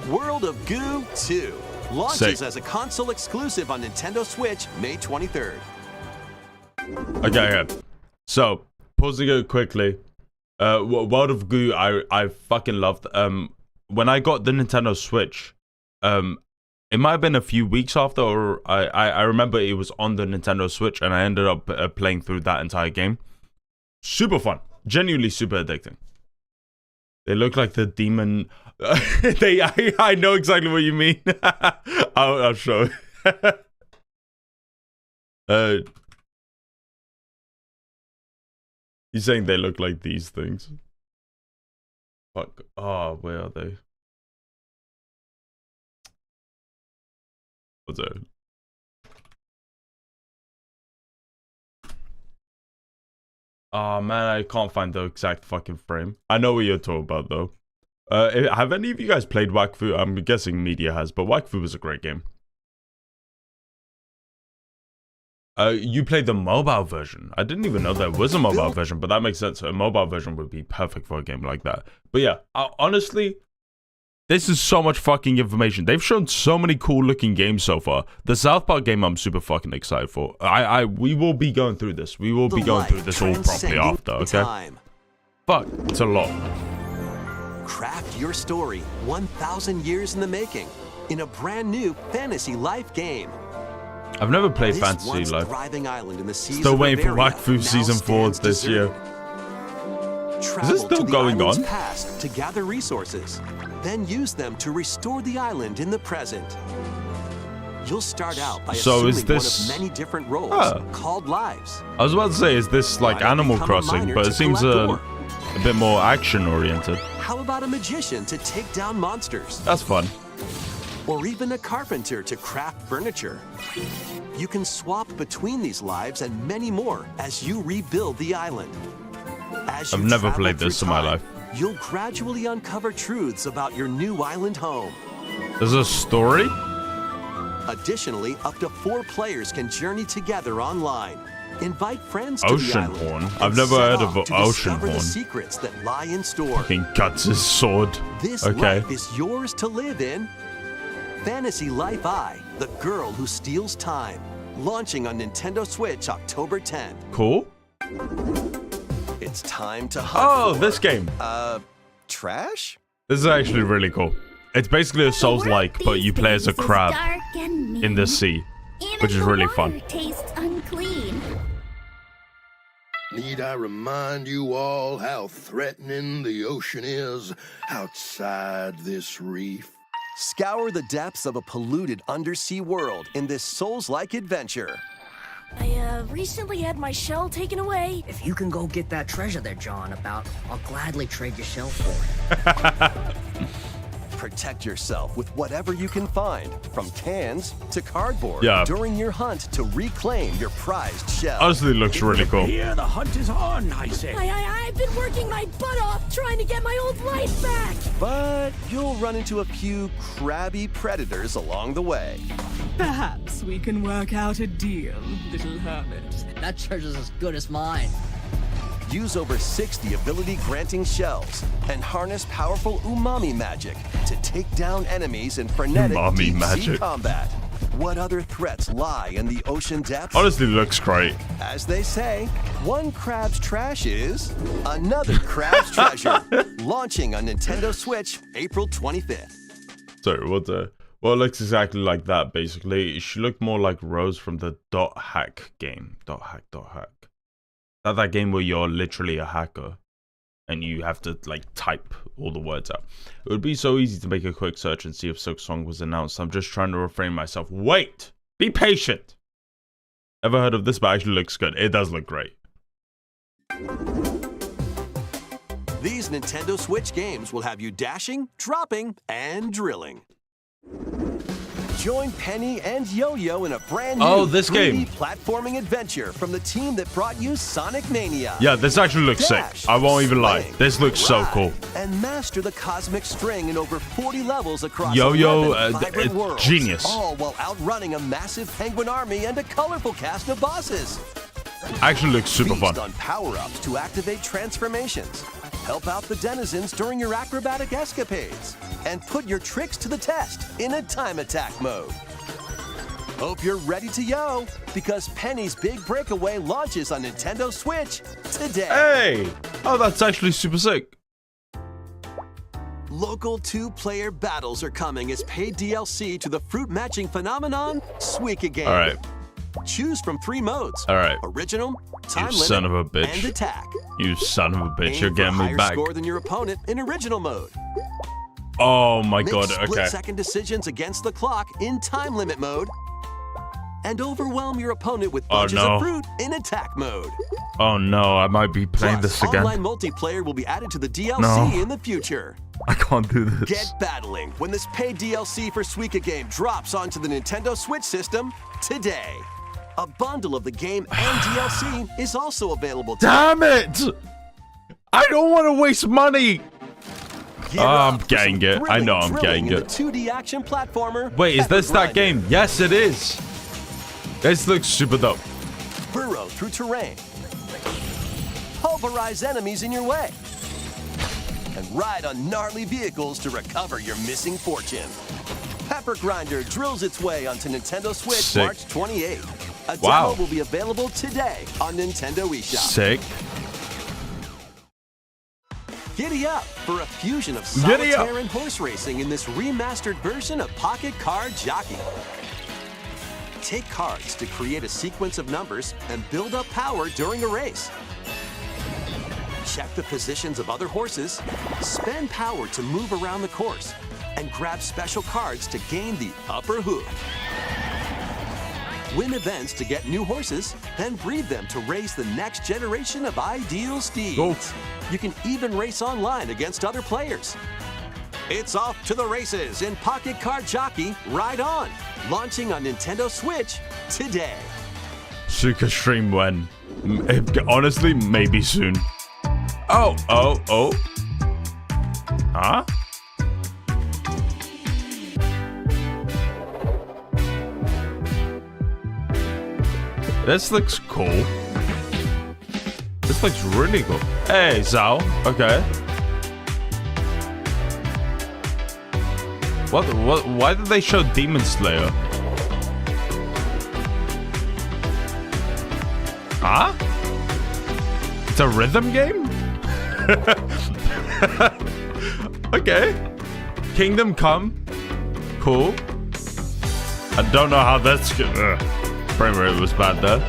World of Goo 2 launches Sick. as a console exclusive on Nintendo Switch May 23rd. Okay. So, pausing it quickly. World of Goo, I fucking loved. When I got the Nintendo Switch, it might have been a few weeks after, or I remember it was on the Nintendo Switch, and I ended up playing through that entire game. Super fun, genuinely super addicting. They look like the demon. I know exactly what you mean. I'll show. He's saying they look like these things. Fuck. Oh, where are they? What's that? Oh man, I can't find the exact fucking frame. I know what you're talking about though. Have any of you guys played Wakfu? I'm guessing Media has, but Wakfu was a great game. You played the mobile version. I didn't even know there was a mobile version, but that makes sense. A mobile version would be perfect for a game like that. But yeah, honestly, this is so much fucking information. They've shown so many cool looking games so far. The South Park game I'm super fucking excited for. We will be going through this. We will be going through this all properly after, okay? Fuck, it's a lot. Craft your story 1,000 years in the making in a brand new Fantasy Life game. I've never played This Fantasy once Life. thriving island in the seas Still of waiting for Bavaria Wakfu now Season 4 stands this year. Travel Is this still to the going island's on? past to gather resources, then use them to restore the island in the present. You'll start out by So assuming is this- one of many different roles called lives. I was about to say, is this like Animal become a Crossing? miner But to it seems collect a bit more action oriented. How about a magician to take down monsters? That's fun. Or even a carpenter to craft furniture. You can swap between these lives and many more as you rebuild the island. As I've you never travel played this through in my time, life. You'll gradually uncover truths about your new island home. There's a story? Additionally, up to 4 players can journey together online. Invite friends to the Ocean island. Horn? and I've never set heard off of to Ocean discover the Horn. secrets that lie in store. Fucking cuts his sword. This Okay. life is yours to live in. Fantasy Life I, the girl who steals time. Launching on Nintendo Switch October 10th. Cool. It's time to hunt Oh, for, this game. trash? This is actually really cool. It's basically a Souls-like, but you play as a crab in the sea, which is really fun. Tastes unclean. Need I remind you all how threatening the ocean is outside this reef? Scour the depths of a polluted undersea world in this Souls-like adventure. I recently had my shell taken away. If you can go get that treasure there, John, I'll gladly trade your shell for it. Protect yourself with whatever you can find, from cans to cardboard, Yeah. during your hunt to reclaim your prized shell. Honestly, it looks really cool. Here, the hunt is on, I say. I've been working my butt off trying to get my old life back. But you'll run into a few crabby predators along the way. Perhaps we can work out a deal, little hermit. That treasure's as good as mine. Use over 60 ability-granting shells and harness powerful umami magic to take down enemies in frenetic Umami deep-sea magic. combat. What other threats lie in the ocean depths? Honestly, it looks great. As they say, one crab's trash is another crab's treasure. Launching on Nintendo Switch April 25th. Sorry, well, it looks exactly like that, basically. She looked more like Rose from the Dot Hack game. Dot Hack. That game where you're literally a hacker and you have to like type all the words out. It would be so easy to make a quick search and see if Silk Song was announced. I'm just trying to refrain myself. Wait! Be patient! Ever heard of this? But actually looks good. It does look great. These Nintendo Switch games will have you dashing, dropping, and drilling. Join Penny and Yo-Yo in a brand new this 3D game. platforming adventure from the team that brought you Sonic Mania. Yeah, this actually looks Dash, sick. I won't even lie. swing, This looks so ride, cool. And master the cosmic string in over 40 levels across Yo-Yo, 11 vibrant worlds, genius. all while outrunning a massive penguin army and a colorful cast of bosses. Actually looks super Feast fun. on power-ups to activate transformations. Help out the denizens during your acrobatic escapades. And put your tricks to the test in a time attack mode. Hope you're ready to yo, because Penny's Big Breakaway launches on Nintendo Switch today. Hey! Oh, that's actually super sick. Local 2-player battles are coming as paid DLC to the fruit matching phenomenon, Suika Game. All right. Choose from 3 modes. All right. Original, time You limit, son of a bitch. and attack. You son of a bitch. Aim You're for getting a me higher back. score than your opponent in original mode. Oh my Make god, okay. split-second decisions against the clock in time limit mode. and overwhelm your opponent with bunches of fruit in attack mode. Oh no, I might be playing Plus, this again. online multiplayer will be added to the DLC in the future. I can't do this. Get battling when this paid DLC for Suika game drops onto the Nintendo Switch system today. A bundle of the game and DLC is also available today. Damn it! I don't want to waste money. I'm getting it. I know I'm getting it. 2D action platformer. Wait, is this that game? Yes, it is. This looks super dope. Burrow through terrain. Pulverize enemies in your way. And ride on gnarly vehicles to recover your missing fortune. Pepper Grinder drills its way onto Nintendo Switch Sick. March 28th. A Wow. demo will be available today on Nintendo eShop. Sick. Giddy up for a fusion of Giddy up. solitaire and horse racing in this remastered version of Pocket Card Jockey. Take cards to create a sequence of numbers and build up power during a race. Check the positions of other horses, spend power to move around the course, and grab special cards to gain the upper hoof. Win events to get new horses, then breed them to raise the next generation of ideal steeds. Go. You can even race online against other players. It's off to the races in Pocket Card Jockey Ride On, launching on Nintendo Switch today. Suka stream when? Honestly, maybe soon. Oh. Huh? This looks cool. This looks really cool. Hey, Zao. Okay. What? Why did they show Demon Slayer? Huh? It's a rhythm game? Okay. Kingdom Come. Cool. I don't know how that's gonna... Frame rate was bad there.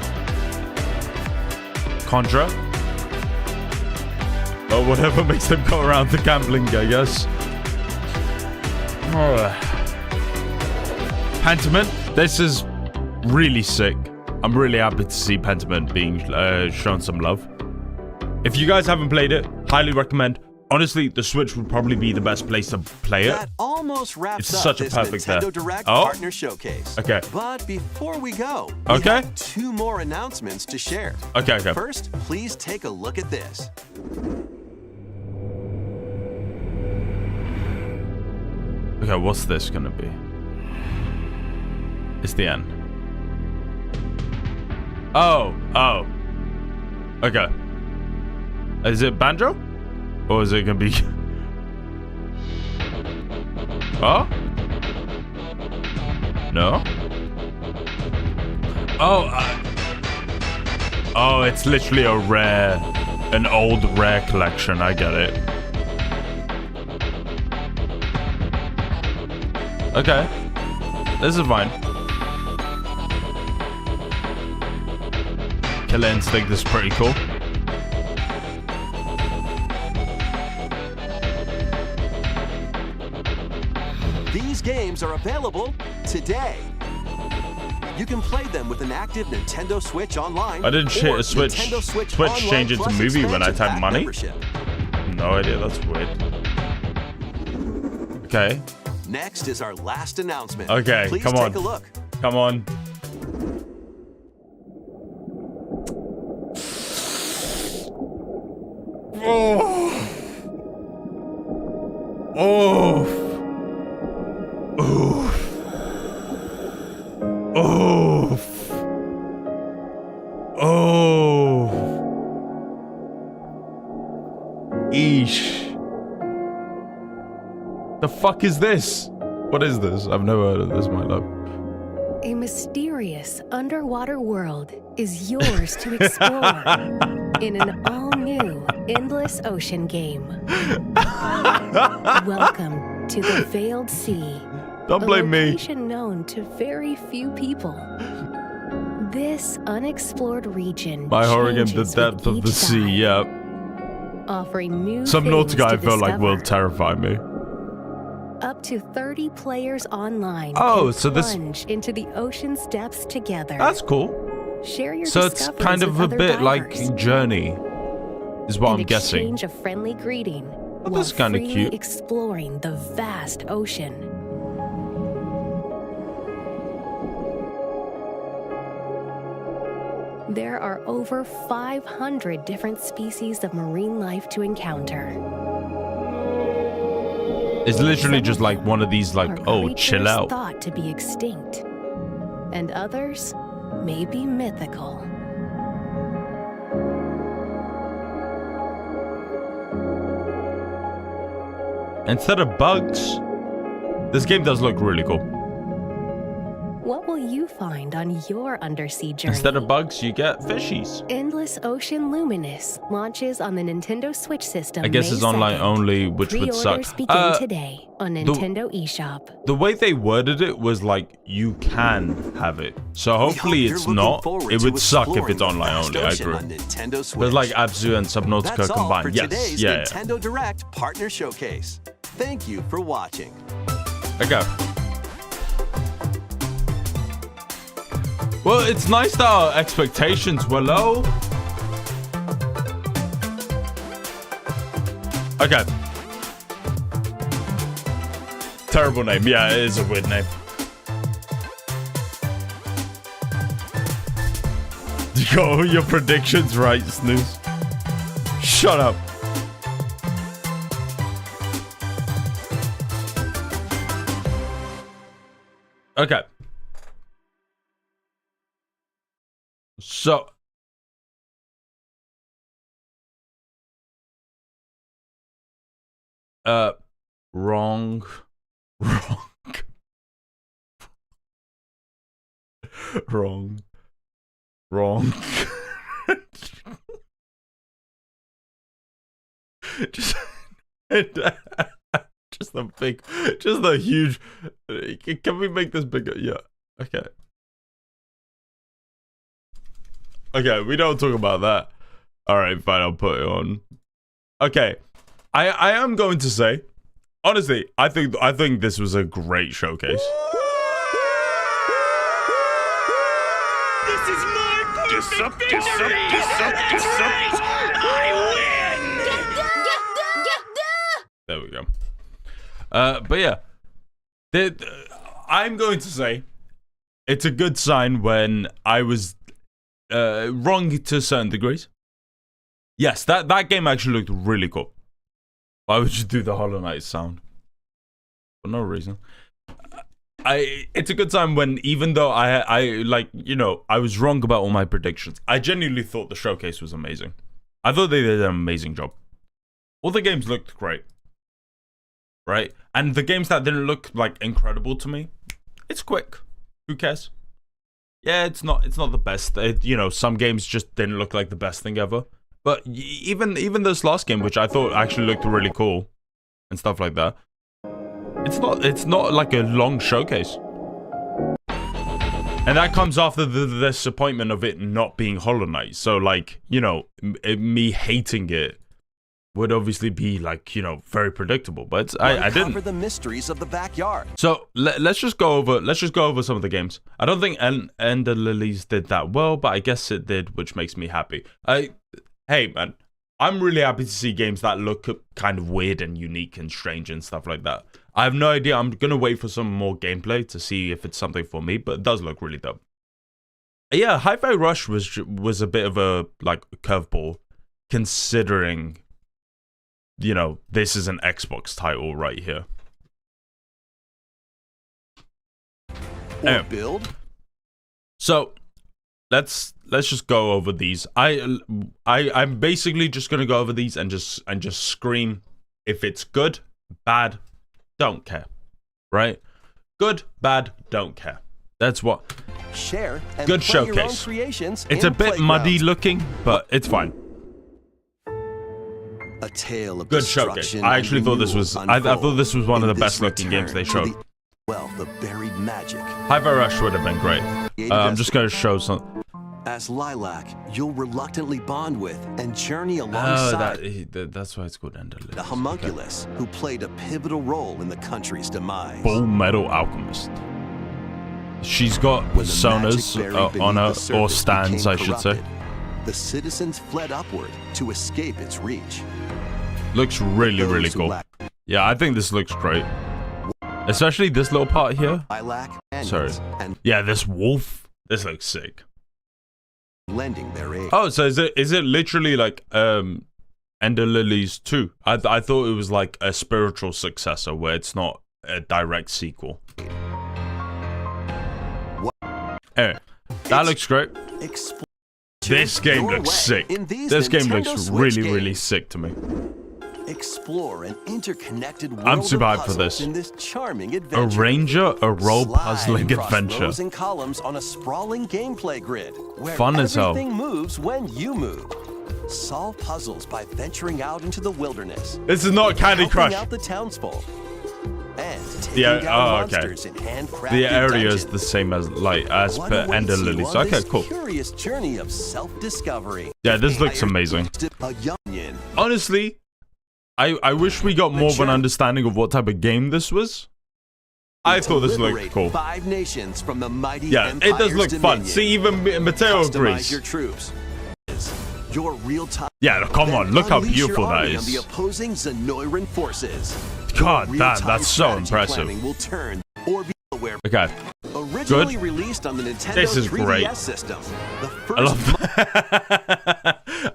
Contra. Oh, whatever makes them go around the gambling, I guess. Pentiment. This is really sick. I'm really happy to see Pentiment being shown some love. If you guys haven't played it, highly recommend. Honestly, the Switch would probably be the best place to play it. That almost wraps It's up such a this perfect Nintendo Direct Oh. Partner Showcase. Okay. But before we go, we Okay. have 2 more announcements to share. Okay. First, please take a look at this. Okay, what's this gonna be? It's the end. Oh. Okay. Is it Banjo? Or is it gonna be... Oh? No? Oh, it's literally a rare... An old rare collection, I get it. Okay. This is fine. Killer Instinct is pretty cool. These games are available today. You can play them with an active Nintendo Switch Online. I didn't or Switch Nintendo Switch change it to Plus movie when I expansion type pack money? membership. No idea, that's weird. Okay. Next is our last announcement. Okay, Please come on. take a look. Come on. Oh. Eesh. The fuck is this? What is this? I've never heard of this in my life. A mysterious underwater world is yours to explore in an all-new Endless Ocean game. Welcome to the Veiled Sea. Don't blame me. A location known to very few people. This unexplored region My Horrigan, the changes depth with of the each sea, dive, yep. offering new Some things Nautica I to feel like will discover. terrify me. up to 30 players online Oh, can so this- plunge into the ocean's depths together. That's cool. Share your So it's discoveries kind of with a other bit like divers. Journey, is what and I'm guessing. exchange a friendly greeting while that's kinda freely cute. exploring the vast ocean. There are over 500 different species of marine life to encounter. It's literally just like one of these, like, Are oh, creatures chill out. thought to be extinct, and others may be mythical. Instead of bugs, this game does look really cool. What will you find on your undersea journey? Instead of bugs, you get fishies. Endless Ocean Luminous launches on the Nintendo Switch system. I guess May it's online 2nd. only, which would suck. Pre-orders begin today on Nintendo eShop. The way they worded it was like, you can have it. So hopefully hope it's you're not. looking forward It to would suck if exploring it's the online vast only, I ocean agree. on Nintendo But Switch. like Abzu and Subnautica That's all combined. for Yes, today's yeah. Nintendo Direct Partner Showcase. Thank you for watching. Okay. Well, it's nice that our expectations were low. Okay. Terrible name. Yeah, it is a weird name. You got all your predictions right, Snooze. Shut up. Okay. So. Wrong. Wrong. Wrong. just the huge. Can we make this bigger? Yeah. Okay. Okay, we don't talk about that. All right, fine. I'll put it on. Okay, I am going to say, honestly, I think this was a great showcase. This is my perfect victory! I win! There we go. But yeah, I'm going to say it's a good sign when I was wrong to certain degrees. Yes, that game actually looked really cool. Why would you do the Hollow Knight sound? For no reason. It's a good time when, even though I was wrong about all my predictions, I genuinely thought the showcase was amazing. I thought they did an amazing job. All the games looked great. Right? And the games that didn't look like incredible to me, it's quick. Who cares? Yeah, it's not the best. Some games just didn't look like the best thing ever. But even this last game, which I thought actually looked really cool and stuff like that, it's not like a long showcase. And that comes after the disappointment of it not being Hollow Knight. So like, me hating it would obviously be like, very predictable, but I didn't. Uncover the mysteries of the backyard. So let's just go over some of the games. I don't think Ender Lilies did that well, but I guess it did, which makes me happy. Hey man, I'm really happy to see games that look kind of weird and unique and strange and stuff like that. I have no idea. I'm gonna wait for some more gameplay to see if it's something for me, but it does look really dope. Yeah, Hi-Fi Rush was a bit of a like curveball, considering this is an Xbox title right here. Or build. So let's just go over these. I'm basically just gonna go over these and just scream if it's good, bad, don't care. Right? Good, bad, don't care. That's what. Share and good play your own showcase. creations It's in a bit muddy looking, but it's fine. A tale of Good showcase. I actually thought this was. I thought this was one of the best looking games they showed. Well, the buried magic. Hi-Fi Rush would have been great. I'm just gonna show some. As Lilac, you'll reluctantly bond with and journey Oh, alongside that's why it's called Ender Lilies. the homunculus who played a pivotal role in the country's demise. Full Metal Alchemist. She's got When the sonas magic buried beneath on her, the or surface stands, I became should say. corrupted, the citizens fled upward to escape its reach. Looks really, really Those who cool. lack Yeah, I think this looks great. Especially this little part here. lilac Sorry. and Yeah, this wolf. This looks sick. lending their aid. Oh, so is it literally like Ender Lilies 2? I thought it was like a spiritual successor where it's not a direct sequel. Anyway, that looks great. Explore This game your looks way sick. in these This game Nintendo looks Switch really, really games. sick to me. Explore an interconnected world I'm super of hyped for puzzles this. in this charming A adventure. ranger, a role Slide puzzling across adventure. rows and columns on a sprawling gameplay grid where Fun as hell. everything moves when you move. Solve puzzles by venturing out into the wilderness. This is not Candy helping Crush. out the townsfolk. And taking Yeah, down okay. monsters in handcrafted The area is dungeons. the same as What per awaits Ender you Lilies. on Okay, this cool. Curious journey of self-discovery. Yeah, this looks amazing. A youngin. Honestly, I wish we got more of an understanding of what type of game this was. I thought this looked Liberate cool. 5 nations from the mighty Yeah, it does Empire's look fun. dominion. See, even Mateo Customize agrees. your troops. Your real-time. Yeah, come on, look how Unleash your beautiful that army on the is. opposing Zenoiran forces. God, Your that's real-time so strategy impressive. planning will turn or be aware. Okay, Originally good. released on the Nintendo This is 3DS great. system. The I first love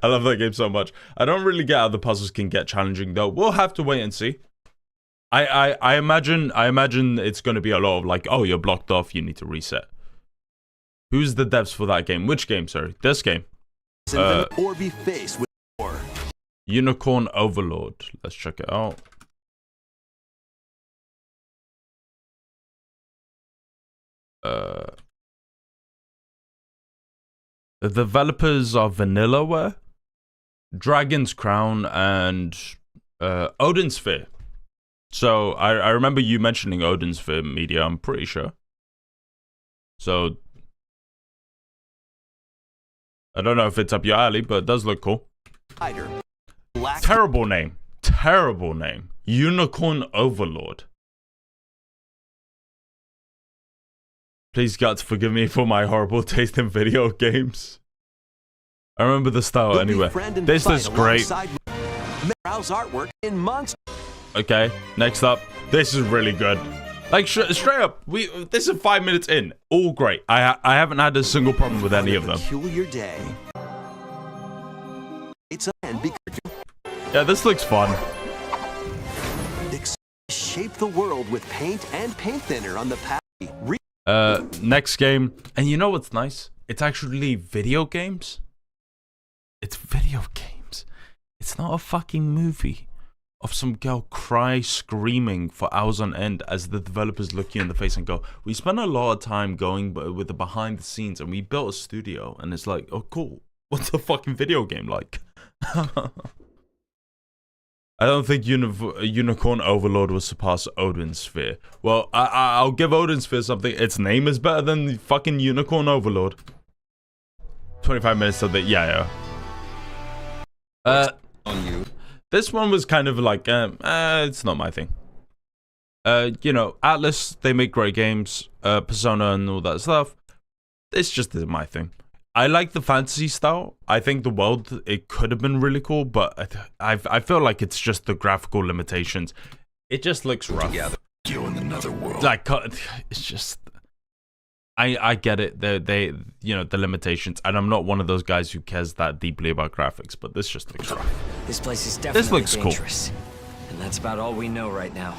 I love that game so much. I don't really get how the puzzles can get challenging though. We'll have to wait and see. I imagine it's going to be a lot of like, oh, you're blocked off, you need to reset. Who's the devs for that game? Which game? Sorry, this game. or be faced with war. Unicorn Overlord. Let's check it out. The developers are Vanillaware, Dragon's Crown, and Odin Sphere. So I remember you mentioning Odin Sphere Media, I'm pretty sure. So I don't know if it's up your alley, but it does look cool. Terrible name. Terrible name. Unicorn Overlord. Please, God, forgive me for my horrible taste in video games. I remember the style anyway. This looks great. Browse artwork in months. Okay, next up. This is really good. Like, straight up, this is 5 minutes in. All great. I haven't had a single problem with any of them. Peculiar day. It's and Yeah, this looks fun. shape the world with paint and paint thinner on the path. Next game. And you know what's nice? It's actually video games. It's video games. It's not a fucking movie of some girl cry screaming for hours on end as the developers look you in the face and go, we spent a lot of time going with the behind the scenes and we built a studio, and it's like, oh cool, what's a fucking video game like? I don't think Unicorn Overlord will surpass Odin Sphere. Well, I'll give Odin Sphere something. Its name is better than the fucking Unicorn Overlord. 25 minutes of the yeah. On you. This one was kind of like, it's not my thing. You know, Atlas, they make great games. Persona and all that stuff. It's just isn't my thing. I like the fantasy style. I think the world, it could have been really cool, but I feel like it's just the graphical limitations. It just looks rough. Yeah, you in another world. Like, it's just... I get it. They you know, the limitations, and I'm not one of those guys who cares that deeply about graphics, but this just looks rough. This place is definitely looks cool. dangerous. And that's about all we know right now.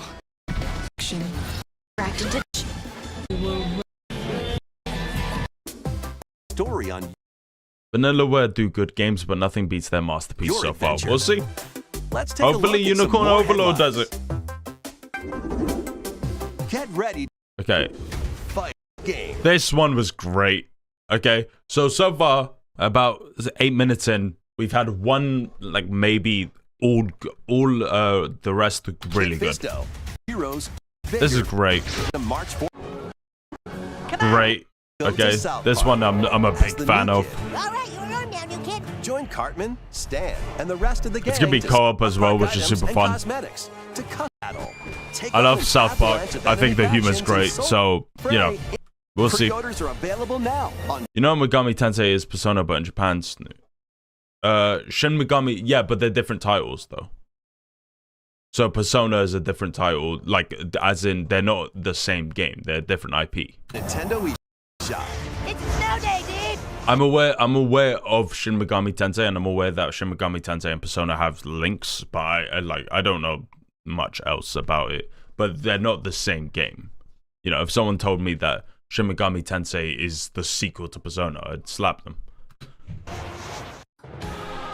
Story on Vanillaware do good games, but nothing beats their masterpiece Your so far. adventure. We'll see. Let's take a Hopefully look at some Unicorn more Overlord does headlines. it. Get ready. Okay. Fight game. This one was great. Okay. So far, about 8 minutes in, we've had one, like, maybe all the rest really good. Fisto. Heroes. This is great. March 4th. Great. Okay, this one I'm a big fan of. All right, you're on now, new kid. Join Cartman, Stan, and the rest of the gang. It's gonna be co-op as well, which is super fun. I love South Park. I think the humor's great, so you know, we'll see. You know, Megami Tensei is Persona, but in Japan's new. Shin Megami, yeah, but they're different titles though. So Persona is a different title, like as in they're not the same game. They're a different IP. Nintendo eShop. It's snow day, dude. I'm aware of Shin Megami Tensei, and I'm aware that Shin Megami Tensei and Persona have links, but I don't know much else about it. But they're not the same game. You know, if someone told me that Shin Megami Tensei is the sequel to Persona, I'd slap them.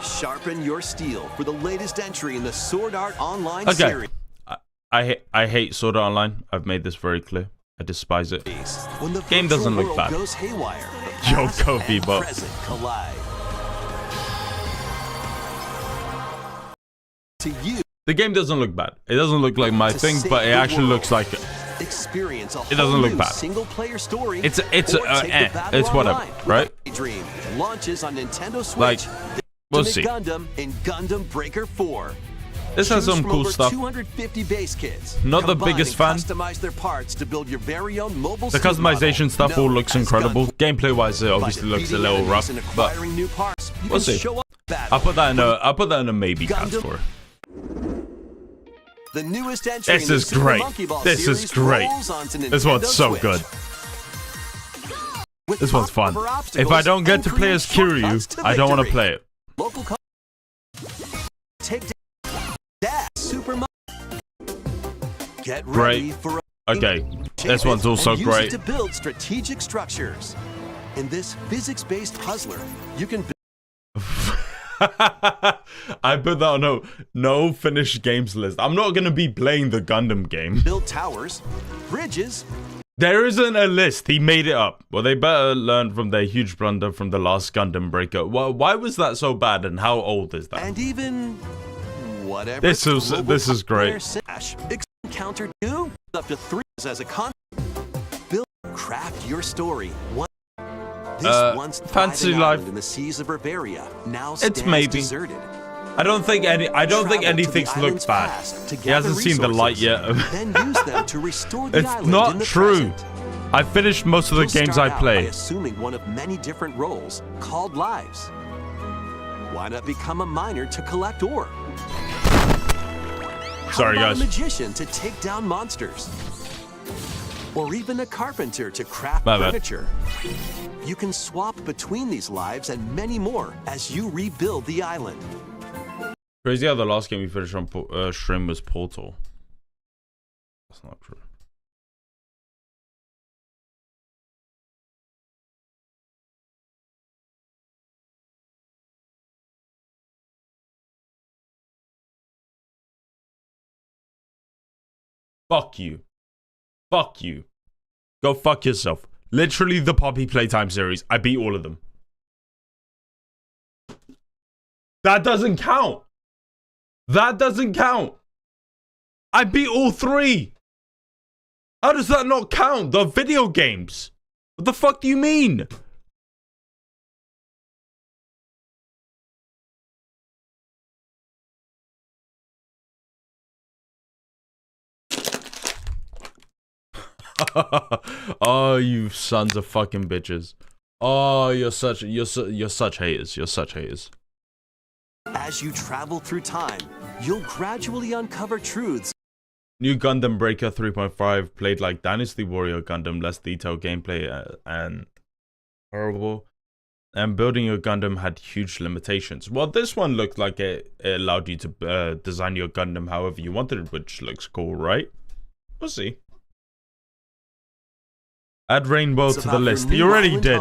Sharpen your steel for the latest entry in the Sword Art Online series. I hate Sword Art Online. I've made this very clear. I despise it. When the game doesn't look bad. Goes haywire, Yo, Kobe, but collide. To you, the game doesn't look bad. It doesn't look like my thing, but it actually looks like it. Experience It doesn't look bad. Single-player story. It's whatever, right? Dream launches on Nintendo Switch. Like, we'll see. Gundam and Gundam Breaker 4. This has some cool stuff. 250 base kits. Not the biggest fan. Customize their parts to build your very own mobile the customization stuff all looks incredible. Gameplay-wise, it obviously looks a little rough, but we'll see. I'll put that in a maybe category. The newest entry this is great. This is great. This one's so good. This one's fun. If I don't get to play as Kiryu, I don't want to play it. Local take that Super Get ready for okay. This one's also great. To build strategic structures. In this physics-based puzzler, you can I put that on no finished games list. I'm not gonna be playing the Gundam game. Build towers, bridges. There isn't a list. He made it up. Well, they better learn from their huge blunder from the last Gundam Breaker. Well, why was that so bad, and how old is that? And even whatever. This is great. Encounter 2 up to 3 as a con. Build, craft your story. This once Fantasy Life in the seas of Bavaria now it's maybe deserted. I don't think anything's looked bad. He hasn't seen the light yet. Then use them to restore the it's not true. I finished most of the games I play. Assuming one of many different roles called lives. Why not become a miner to collect ore? Sorry, guys. A magician to take down monsters, or even a carpenter to craft furniture. You can swap between these lives and many more as you rebuild the island. Crazy how the last game we finished on stream was Portal. That's not true. Fuck you. Fuck you. Go fuck yourself. Literally the Poppy Playtime series. I beat all of them. That doesn't count. That doesn't count. I beat all 3. How does that not count? The video games. What the fuck do you mean? Oh, you sons of fucking bitches. Oh, you're such haters. You're such haters. As you travel through time, you'll gradually uncover truths. New Gundam Breaker 3.5 played like Dynasty Warrior Gundam, less detailed gameplay and horrible. And building your Gundam had huge limitations. Well, this one looked like it allowed you to design your Gundam however you wanted, which looks cool, right? We'll see. Add Rainbow to the list. You already did.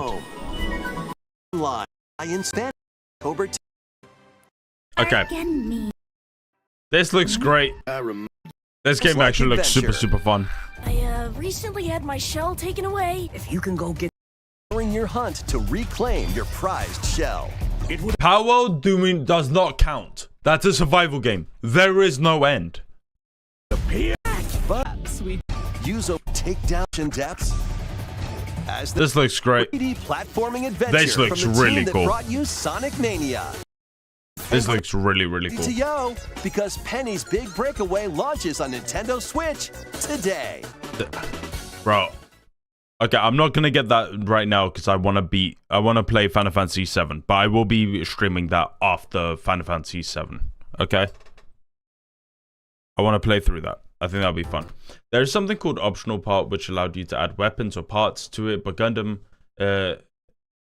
Okay. This looks great. This game actually looks super fun. I recently had my shell taken away. If you can go get during your hunt to reclaim your prized shell. Power Dooming does not count. That's a survival game. There is no end. But sweet. Use take down in depths. as the This looks great. 3D platforming adventure This looks from the really team that cool. brought you Sonic Mania. This looks really, really cool. To yo, because Penny's Big Breakaway launches on Nintendo Switch today. Bro. Okay, I'm not gonna get that right now because I want to play Final Fantasy VII, but I will be streaming that after Final Fantasy VII. Okay. I want to play through that. I think that'll be fun. There's something called optional part which allowed you to add weapons or parts to it, but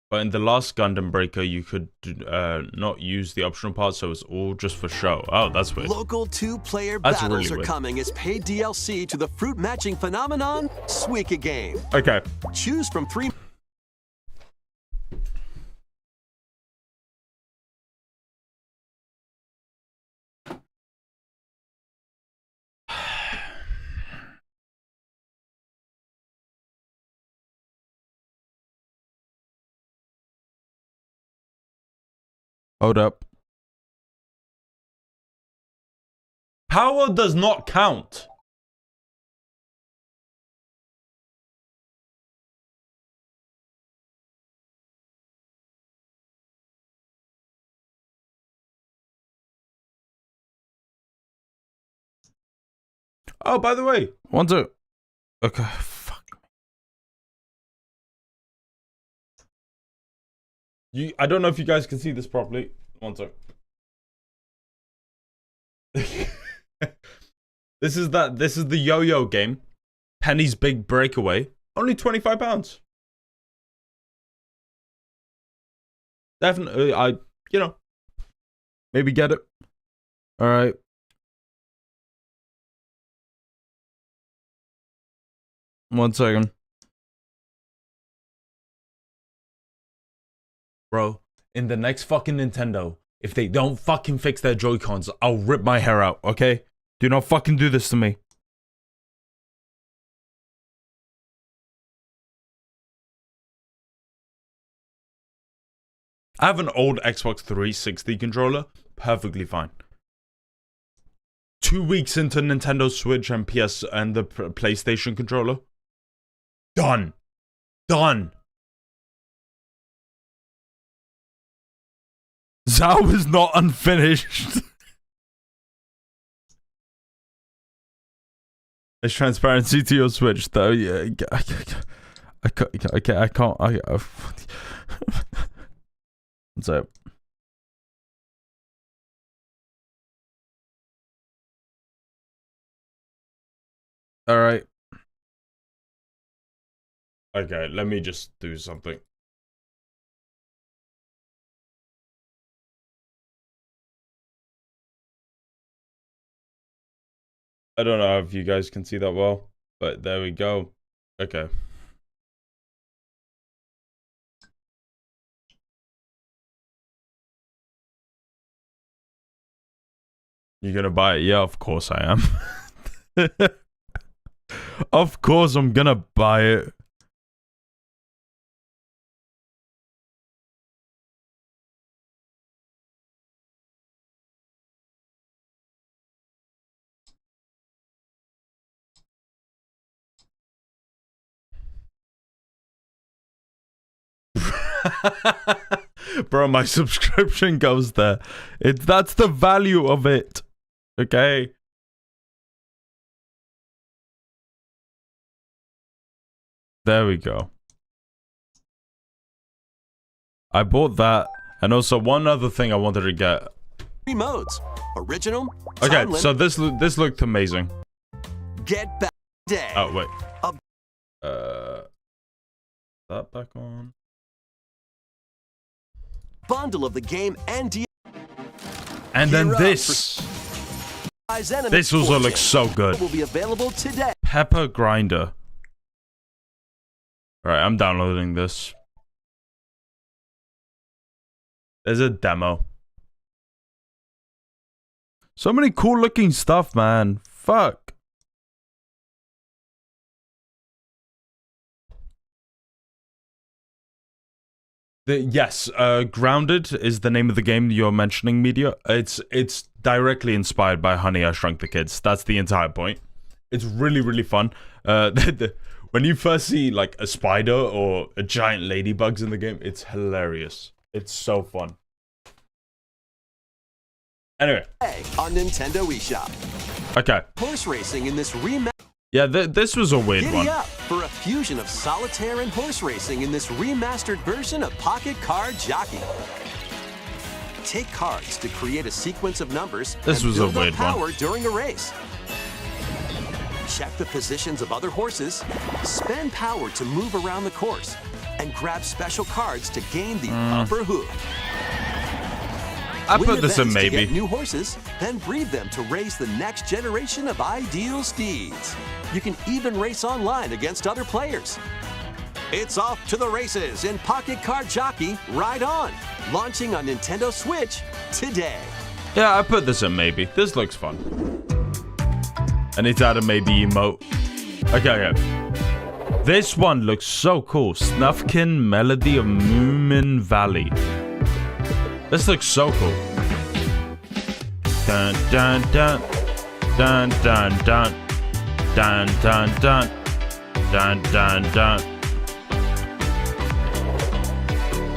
but in the last Gundam Breaker, you could not use the optional parts, so it's all just for show. Oh, that's weird. Local 2-player That's battles really are weird. coming as paid DLC to the fruit matching phenomenon, Suika Game. Okay. Choose from 3. Hold up. Power does not count. Oh, by the way, one, two. Okay, fuck. I don't know if you guys can see this properly. One sec. This is the yo-yo game. Penny's Big Breakaway. Only £25. Definitely, maybe get it. All right. One second. Bro, in the next fucking Nintendo, if they don't fucking fix their Joy-Cons, I'll rip my hair out, okay? Do not fucking do this to me. I have an old Xbox 360 controller. Perfectly fine. 2 weeks into Nintendo Switch and PS and the PlayStation controller. Done. Done. Zhao is not unfinished. There's transparency to your Switch, though. Yeah, I can't. What's up? All right. Okay, let me just do something. I don't know if you guys can see that well, but there we go. Okay. You gonna buy it? Yeah, of course I am. Of course I'm gonna buy it. Bro, my subscription goes there. That's the value of it. Okay. There we go. I bought that, and also one other thing I wanted to get. 3 modes. Original. Okay, so this looked amazing. Get back day. Oh wait. That back on. Bundle of the game and And then this. This also looks so good. Will be available today. Pepper Grinder. Alright, I'm downloading this. There's a demo. So many cool looking stuff, man. Fuck. Yes, Grounded is the name of the game you're mentioning, Media. It's directly inspired by Honey, I Shrunk the Kids. That's the entire point. It's really, really fun. When you first see like a spider or a giant ladybugs in the game, it's hilarious. It's so fun. Anyway. On Nintendo eShop. Okay. Horse racing in this remastered. Yeah, this was a weird one. Giddy up for a fusion of solitaire and horse racing in this remastered version of Pocket Card Jockey. Take cards to create a sequence of numbers This and was a build up weird power one. during a race. Check the positions of other horses, spend power to move around the course, and grab special cards to gain the upper hoof. I Win put this in events to maybe. get new horses, then breed them to raise the next generation of ideal steeds. You can even race online against other players. It's off to the races in Pocket Card Jockey Ride On, launching on Nintendo Switch today. Yeah, I put this in maybe. This looks fun. I need to add a maybe emote. Okay. This one looks so cool. Snufkin Melody of Moomin Valley. This looks so cool. Dun dun dun dun dun dun dun dun dun dun dun dun.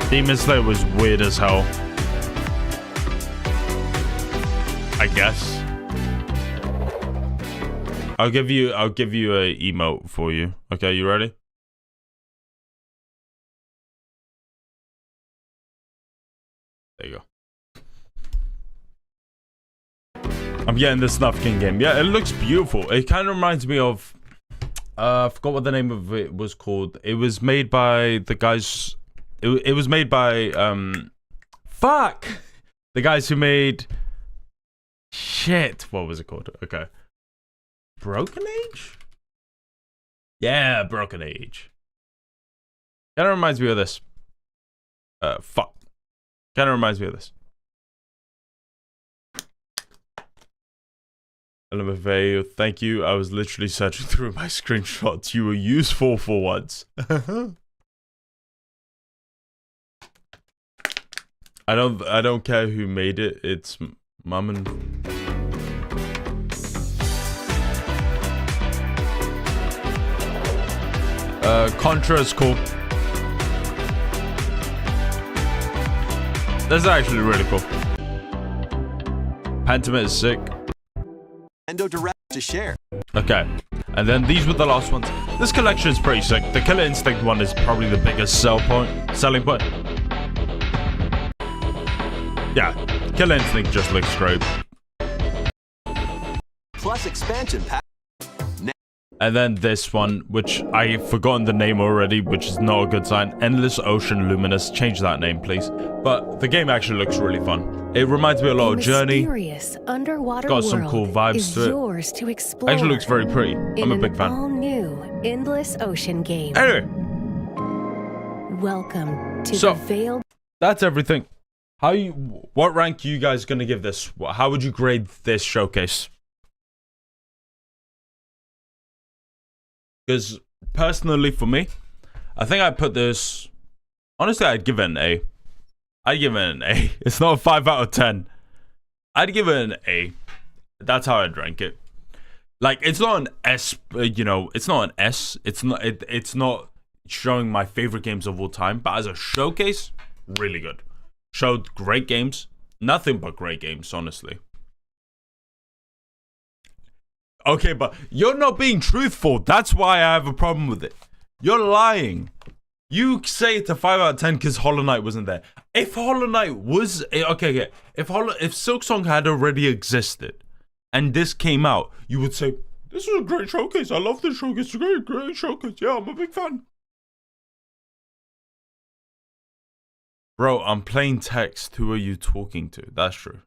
Demon Slayer was weird as hell. I guess. I'll give you a emote for you. Okay, you ready? There you go. I'm getting the Snufkin game. Yeah, it looks beautiful. It kind of reminds me of I forgot what the name of it was called. It was made by the guys it was made by fuck. The guys who made shit. What was it called? Okay. Broken Age? Yeah, Broken Age. Kind of reminds me of this. Fuck. Kind of reminds me of this. LMFA, thank you. I was literally searching through my screenshots. You were useful for once. I don't care who made it. It's mum and Contra is cool. That's actually really cool. Pentiment is sick. Nintendo Direct to share. Okay, and then these were the last ones. This collection is pretty sick. The Killer Instinct one is probably the biggest selling point. Yeah, Killer Instinct just looks great. Plus expansion pack. And then this one, which I've forgotten the name already, which is not a good sign. Endless Ocean Luminous. Change that name, please. But the game actually looks really fun. It reminds me a lot of Journey. Mysterious underwater Got some world cool vibes is to it. yours to explore. Actually looks very pretty. I'm a big fan. All-new Endless Ocean game. Anyway. Welcome to the Veiled. That's everything. What rank are you guys gonna give this? How would you grade this showcase? Because personally, for me, I think I'd put this. Honestly, I'd give it an A. I'd give it an A. It's not a 5 out of 10. I'd give it an A. That's how I'd rank it. Like, it's not an S. You know, it's not an S. It's not. It's not showing my favorite games of all time. But as a showcase, really good. Showed great games. Nothing but great games, honestly. Okay, but you're not being truthful. That's why I have a problem with it. You're lying. You say it's a 5 out of 10 because Hollow Knight wasn't there. If Hollow Knight was... Okay. If Silksong had already existed and this came out, you would say, this is a great showcase. I love this showcase. It's a great showcase. Yeah, I'm a big fan. Bro, I'm playing text. Who are you talking to? That's true.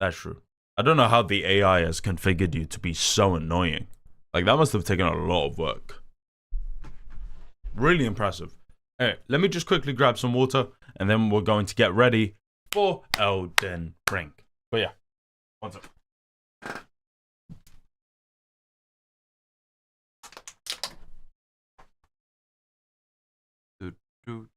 That's true. I don't know how the AI has configured you to be so annoying. Like, that must have taken a lot of work. Really impressive. Hey, let me just quickly grab some water, and then we're going to get ready for Elden Ring. But yeah, one second. Do.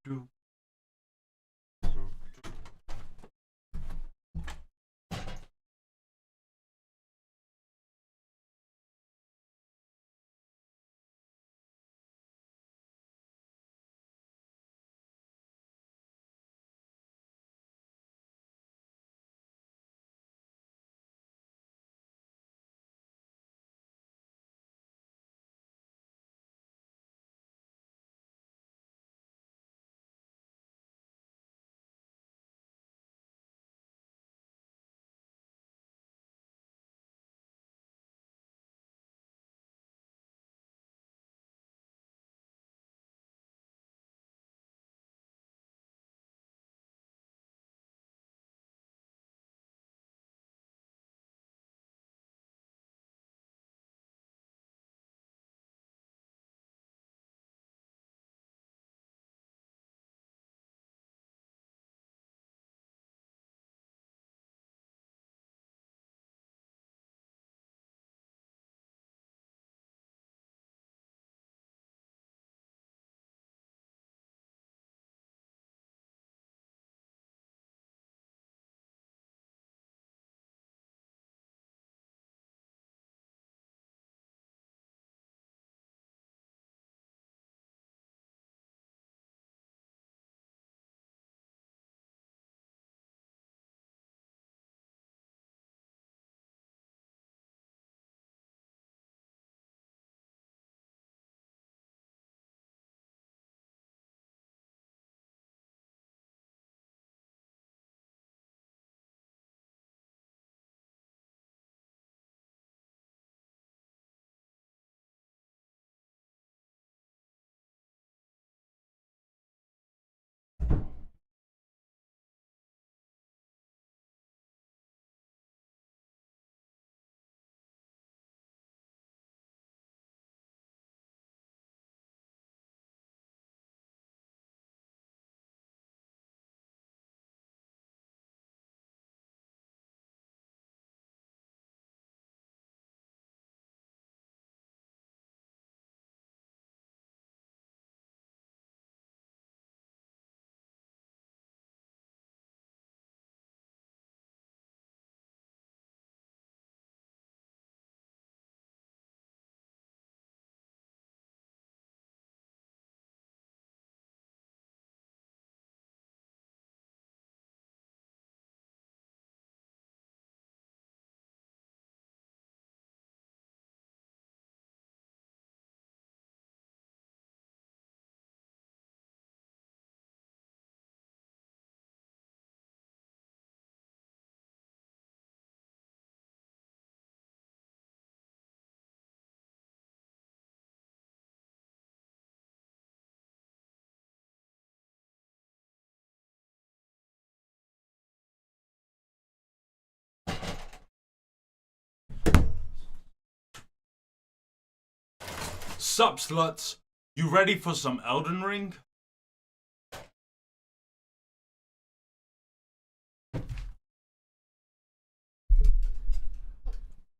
Sup, sluts? You ready for some Elden Ring?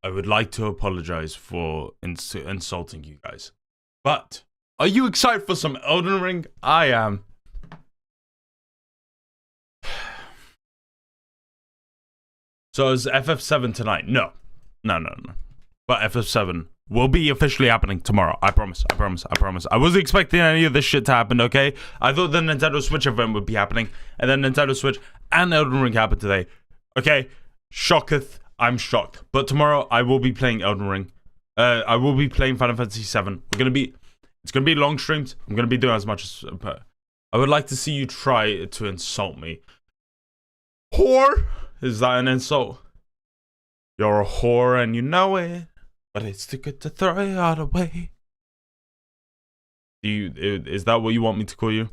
I would like to apologize for insulting you guys. But, are you excited for some Elden Ring? I am. So is FF7 tonight? No. No. But FF7 will be officially happening tomorrow. I promise. I wasn't expecting any of this shit to happen, okay? I thought the Nintendo Switch event would be happening. And then Nintendo Switch and Elden Ring happened today. Okay? Shocketh. I'm shocked. But tomorrow I will be playing Elden Ring. I will be playing Final Fantasy 7. It's gonna be long streams. I'm gonna be doing as much as I would like to see you try to insult me. Whore? Is that an insult? You're a whore and you know it, but it's too good to throw it all away. Is that what you want me to call you?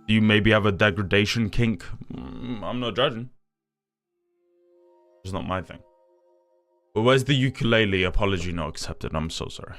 Do you maybe have a degradation kink? I'm not judging. It's not my thing. But where's the ukulele? Apology not accepted. I'm so sorry.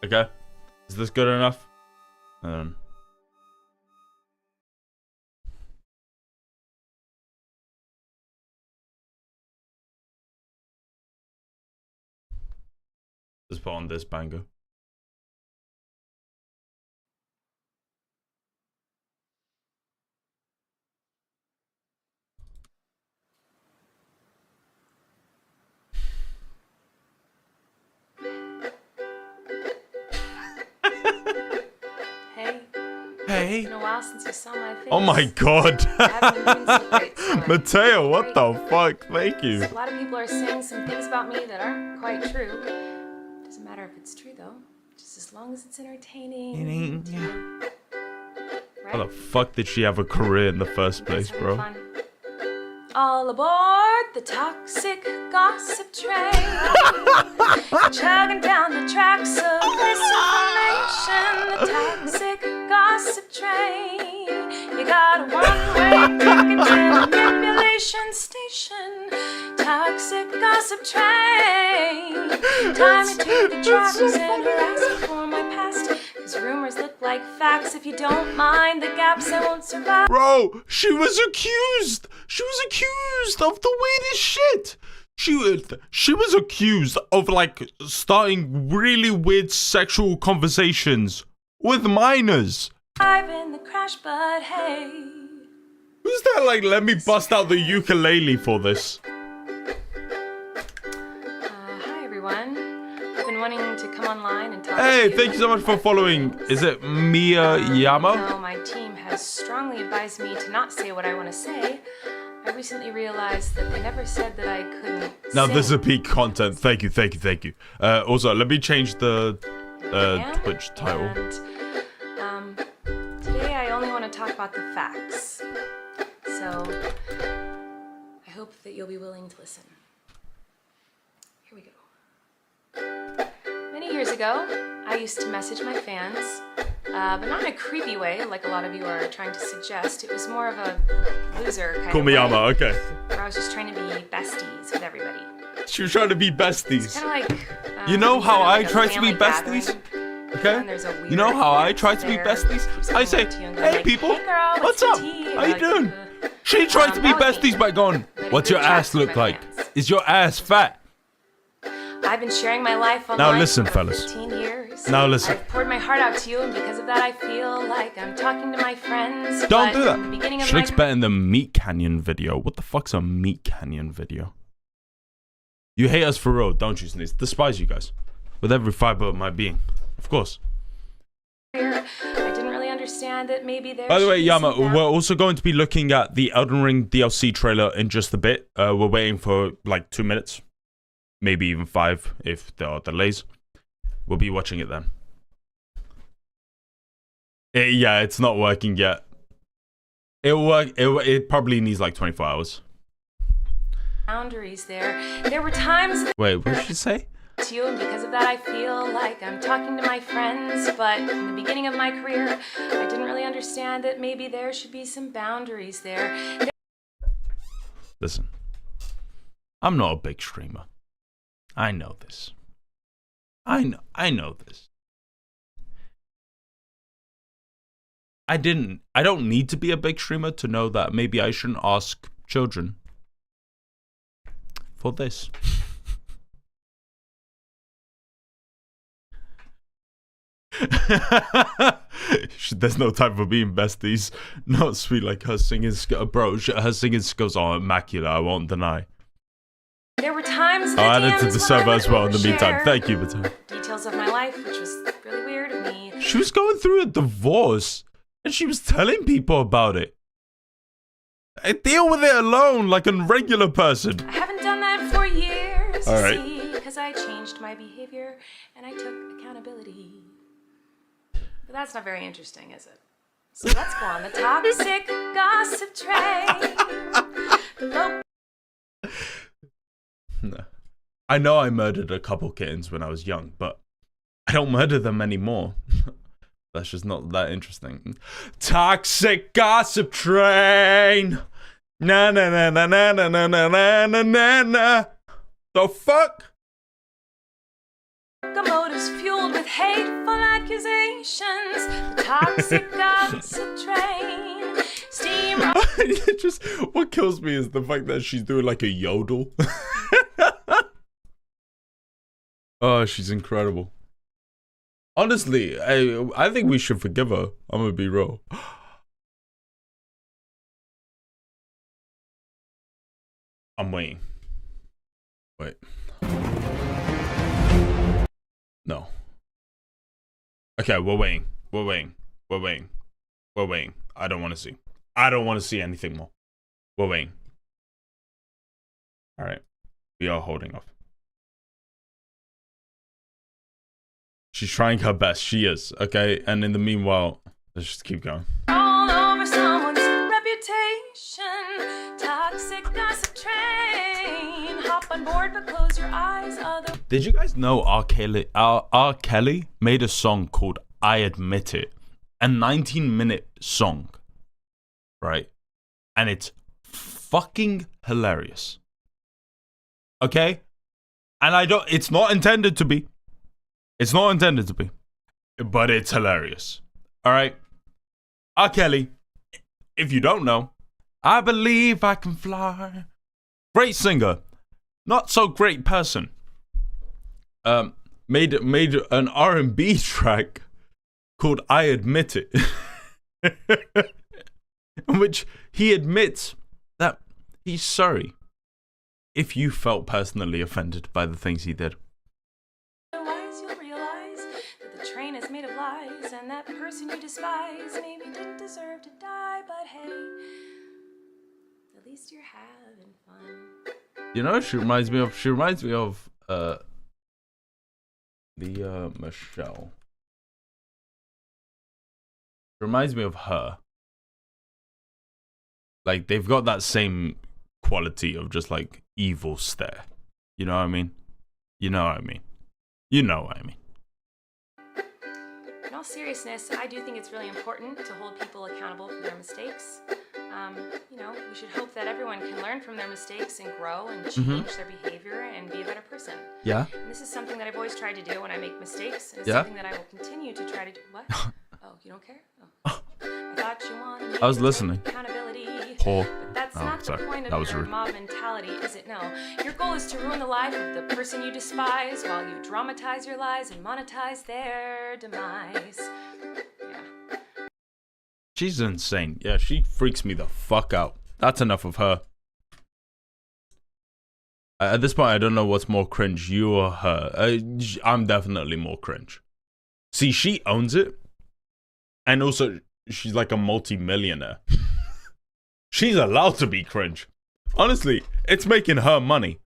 Okay. Is this good enough? Let's put on this banger. Hey. It's been a while since you saw my face. Oh my god. Mateo, what Great. the fuck? Thank you. A lot of people are saying some things about me that aren't quite true. Doesn't matter if it's true though. Just as long as it's entertaining. How the fuck did she have a career in the first place, bro? Fun. All aboard the toxic gossip train. Chugging down the tracks of misinformation. The toxic gossip train. You got a one-way ticket to the manipulation station. Toxic gossip train. Tie me to the tracks and harass me for my past. Cause rumors look like facts. If you don't mind the gaps, I won't survive. Bro, she was accused. She was accused of the weirdest shit. She was accused of like starting really weird sexual conversations with minors. I've in the crash, but hey. Who's that like, let me bust out the ukulele for this? Hi everyone. I've been wanting to come online and talk Hey, to you. thank you so much for following. Is it Mia Yama? No, my team has strongly advised me to not say what I want to say. I recently realized that they never said that I couldn't Now sing. this is peak content. Thank you. Also, let me change the Twitch title. And, today I only want to talk about the facts. So, I hope that you'll be willing to listen. Here we go. Many years ago, I used to message my fans, but not in a creepy way like a lot of you are trying to suggest. It was more of a loser kind Call of me way, Yama, okay. where I was just trying to be besties with everybody. She was trying to be besties. Kind of like, You know how I like a try to be family besties? gathering. Okay? And there's a You know weird how I aunt try to be there besties? who's I coming say, up to you and going hey like, people, "Hey girl, what's your up? tea?" How you Like, doing? She tried to be that was me. besties by going, what's your ass look like? Is your ass fat? I've been sharing my life Now online listen, for fellas. 15 years. Now listen. I've poured my heart out to you, and because of that, I feel like I'm talking to my friends. Don't but do in the beginning that. of She my looks better in the Meat Canyon video. What the fuck's a Meat Canyon video? You hate us for real, don't you, Sneeze? Despise you guys. With every fiber of my being. Of course. career, I didn't really understand that maybe there. By the way, should be Yama, some we're also going to be looking at the Elden Ring DLC trailer in just a bit. We're waiting for like 2 minutes. Maybe even 5 if there are delays. We'll be watching it then. Yeah, it's not working yet. It'll work. It probably needs like 24 hours. Boundaries there. There were times that Wait, what did she say? to you, and because of that I feel like I'm talking to my friends, but in the beginning of my career I didn't really understand that maybe there should be some boundaries there. Listen, I'm not a big streamer. I know this. I know this. I don't need to be a big streamer to know that maybe I shouldn't ask children for this. There's no time for being besties. Not sweet like her singing bro. Her singing skills are immaculate. I won't deny. There were times I'll add it to the server as well in the meantime. overshare Thank you, Vita. details of my life, which was really weird of me. She was going through a divorce and she was telling people about it. I deal with it alone like a regular person. I haven't done that for years, All right. you see, because I changed my behavior and I took accountability. But that's not very interesting, is it? So let's go on the toxic gossip train. No. I know I murdered a couple kittens when I was young, but I don't murder them anymore. That's just not that interesting. Toxic gossip train. Na na na na na na na na na na na. The fuck? Motives fueled with hateful accusations. The toxic gossip train. Steam. Just what kills me is the fact that she's doing like a yodel. Oh, she's incredible. Honestly, I think we should forgive her. I'm gonna be real. I'm waiting. Wait. No. Okay, we're waiting. We're waiting. We're waiting. We're waiting. I don't want to see. I don't want to see anything more. We're waiting. All right. We are holding off. She's trying her best. She is. Okay. And in the meanwhile, let's just keep going. All over someone's reputation. Toxic gossip train. Hop on board, but close your eyes. Did you guys know R. Kelly made a song called I Admit It? A 19-minute song. Right? And it's fucking hilarious. Okay? And it's not intended to be. It's not intended to be. But it's hilarious. Alright? R. Kelly, if you don't know, I believe I can fly. Great singer. Not so great person. Made an R&B track called I Admit It. In which he admits that he's sorry if you felt personally offended by the things he did. Otherwise, you'll realize that the train is made of lies, and that person you despise maybe didn't deserve to die, but hey, at least you're having fun. You know, she reminds me of the Michelle. Reminds me of her. Like, they've got that same quality of just like evil stare. You know what I mean? You know what I mean? You know what I mean? In all seriousness, I do think it's really important to hold people accountable for their mistakes. You know, we should hope that everyone can learn from their mistakes and grow and change their behavior and be a better person. Yeah. And this is something that I've always tried to do when I make mistakes, and it's Yeah. something that I will continue to try to do. What? Oh, you don't care? Oh. I thought you wanted me I was to listening. take accountability. Paul. But that's Oh, not sorry. the point That of was your rude. mob mentality, is it? No. Your goal is to ruin the life of the person you despise while you dramatize your lies and monetize their demise. Yeah. She's insane. Yeah, she freaks me the fuck out. That's enough of her. At this point, I don't know what's more cringe, you or her. I'm definitely more cringe. See, she owns it. And also, she's like a multi-millionaire. She's allowed to be cringe. Honestly, it's making her money.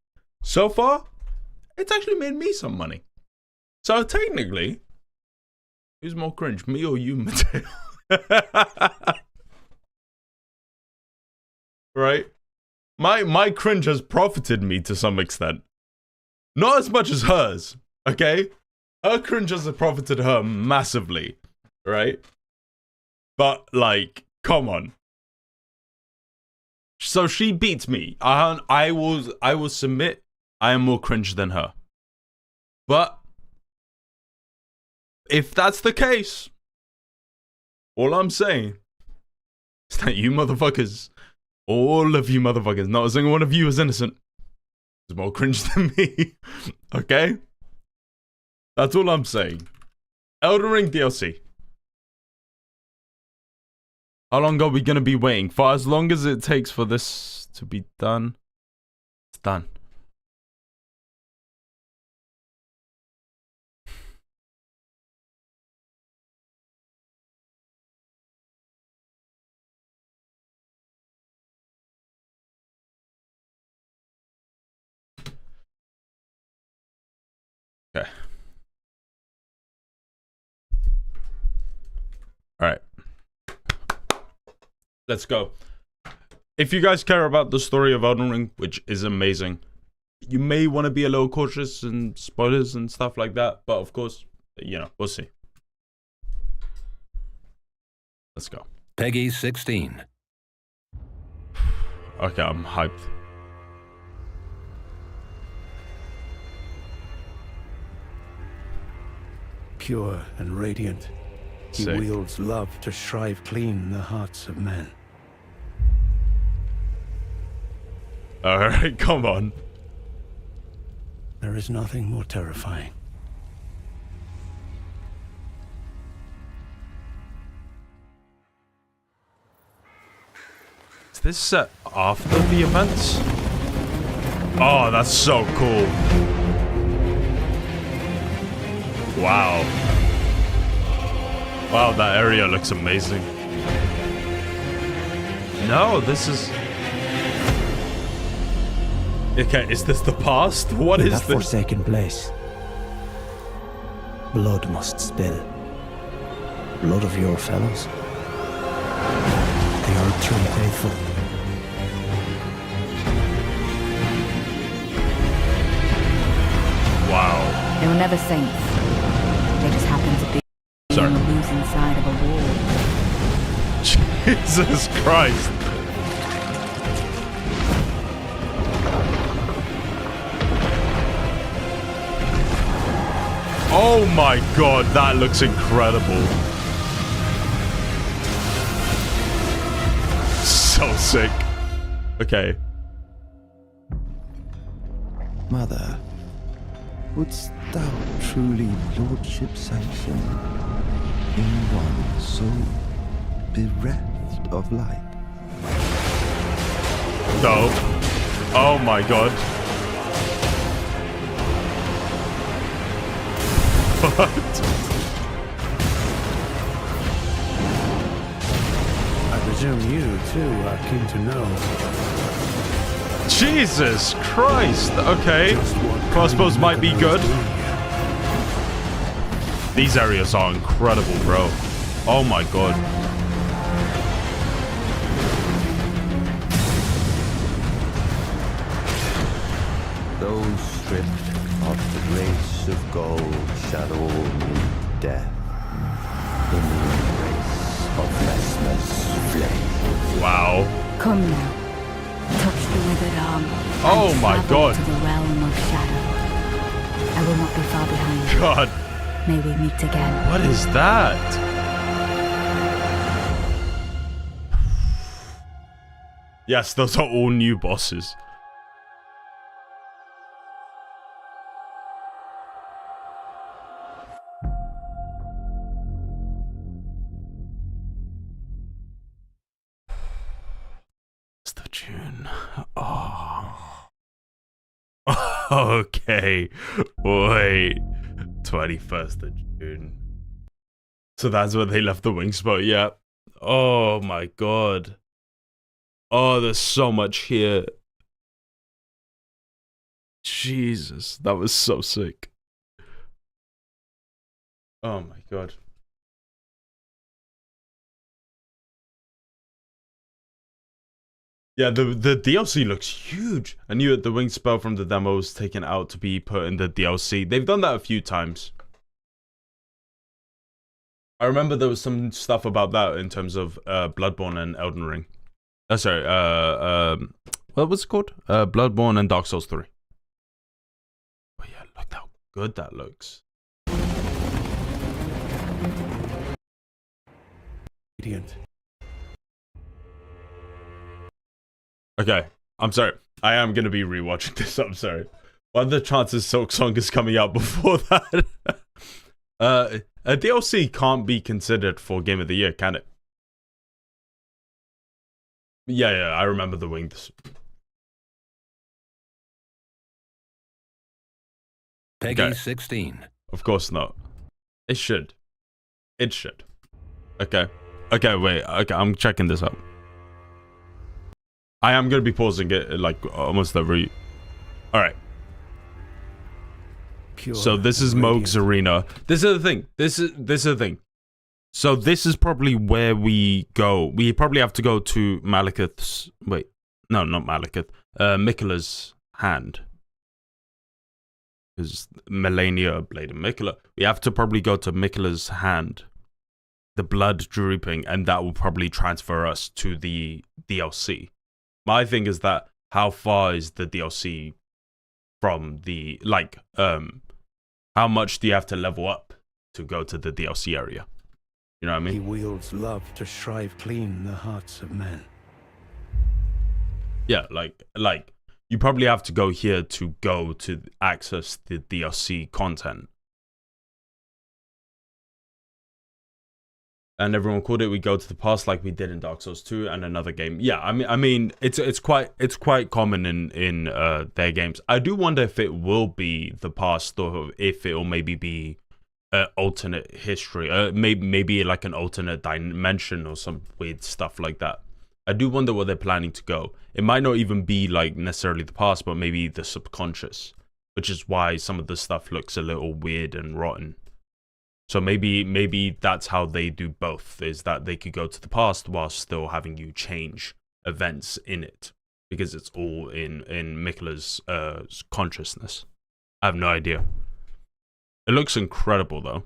So far, it's actually made me some money. So technically, who's more cringe, me or you, Mateo? right? My cringe has profited me to some extent. Not as much as hers, okay? Her cringe has profited her massively, right? But, like, come on. So she beats me. I will submit I am more cringe than her. But if that's the case, all I'm saying is that you motherfuckers, all of you motherfuckers, not a single one of you is innocent, is more cringe than me. Okay? That's all I'm saying. Elden Ring DLC. How long are we going to be waiting? For as long as it takes for this to be done, it's done. Okay. Alright. Let's go. If you guys care about the story of Elden Ring, which is amazing, you may want to be a little cautious and spoilers and stuff like that. But of course, you know, we'll see. Let's go. Peggy 16. Okay, I'm hyped. Pure and radiant, he Sick. wields love to shrive clean the hearts of men. Alright, come on. There is nothing more terrifying. Is this set after the events? Oh, that's so cool. Wow. Wow, that area looks amazing. No, this is... Okay, is this the past? What In is that this? forsaken place, blood must spill. Blood of your fellows. They are too faithful. Wow. They were never saints. They just happened to be on the losing side of a war. Jesus Christ. Oh my god, that looks incredible. So sick. Okay. Mother, wouldst thou truly lordship sanction in one so bereft of light? No. Oh my god. What? I presume you, too, are keen to know. Jesus Christ. Okay. Well, I suppose might be good. These areas are incredible, bro. Oh my god. Those stripped of the grace of gold shall all meet death in the embrace of Vesper's flame. Wow. Come now. Touch the withered arm. Oh and my travel god. To the realm of shadow. I will not be far behind. God. May we meet again. What is that? Yes, those are all new bosses. It's the tune. Oh. Okay. Wait. 21st of June. So that's where they left the wing spot, yeah. Oh my god. Oh, there's so much here. Jesus, that was so sick. Oh my god. Yeah, the DLC looks huge. I knew it. The wing spell from the demo was taken out to be put in the DLC. They've done that a few times. I remember there was some stuff about that in terms of Bloodborne and Elden Ring. Sorry, what was it called? Bloodborne and Dark Souls 3. Oh yeah, look how good that looks. Idiot. Okay, I'm sorry. I am going to be rewatching this. I'm sorry. What are the chances Silk Song is coming out before that? A DLC can't be considered for Game of the Year, can it? Yeah, I remember the wings. Peggy 16. Of course not. It should. It should. Okay. Okay, wait. Okay, I'm checking this out. I am going to be pausing it like almost every... Alright. So this is Moog's arena. This is the thing. This is the thing. So this is probably where we go. We probably have to go to Malekith's... Wait. No, not Malekith. Miquella's hand. Because Melania, Blade and Miquella. We have to probably go to Miquella's hand. The blood drooping. And that will probably transfer us to the DLC. My thing is that how far is the DLC from the, like, how much do you have to level up to go to the DLC area? You know what I mean? He wields love to shrive clean the hearts of men. Yeah, like you probably have to go here to go to access the DLC content. And everyone called it. We go to the past like we did in Dark Souls 2 and another game. Yeah, I mean, it's quite common in their games. I do wonder if it will be the past or if it will maybe be alternate history. Maybe like an alternate dimension or some weird stuff like that. I do wonder where they're planning to go. It might not even be like necessarily the past, but maybe the subconscious, which is why some of the stuff looks a little weird and rotten. So maybe that's how they do both, is that they could go to the past while still having you change events in it, because it's all in Miquella's consciousness. I have no idea. It looks incredible though.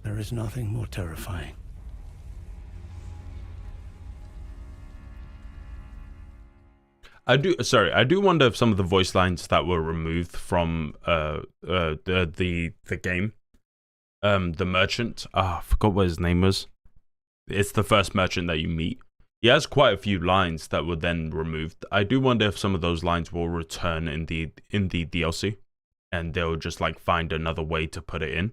There is nothing more terrifying. I do wonder if some of the voice lines that were removed from the game, the merchant, I forgot what his name was. It's the first merchant that you meet. He has quite a few lines that were then removed. I do wonder if some of those lines will return in the DLC, and they'll just like find another way to put it in.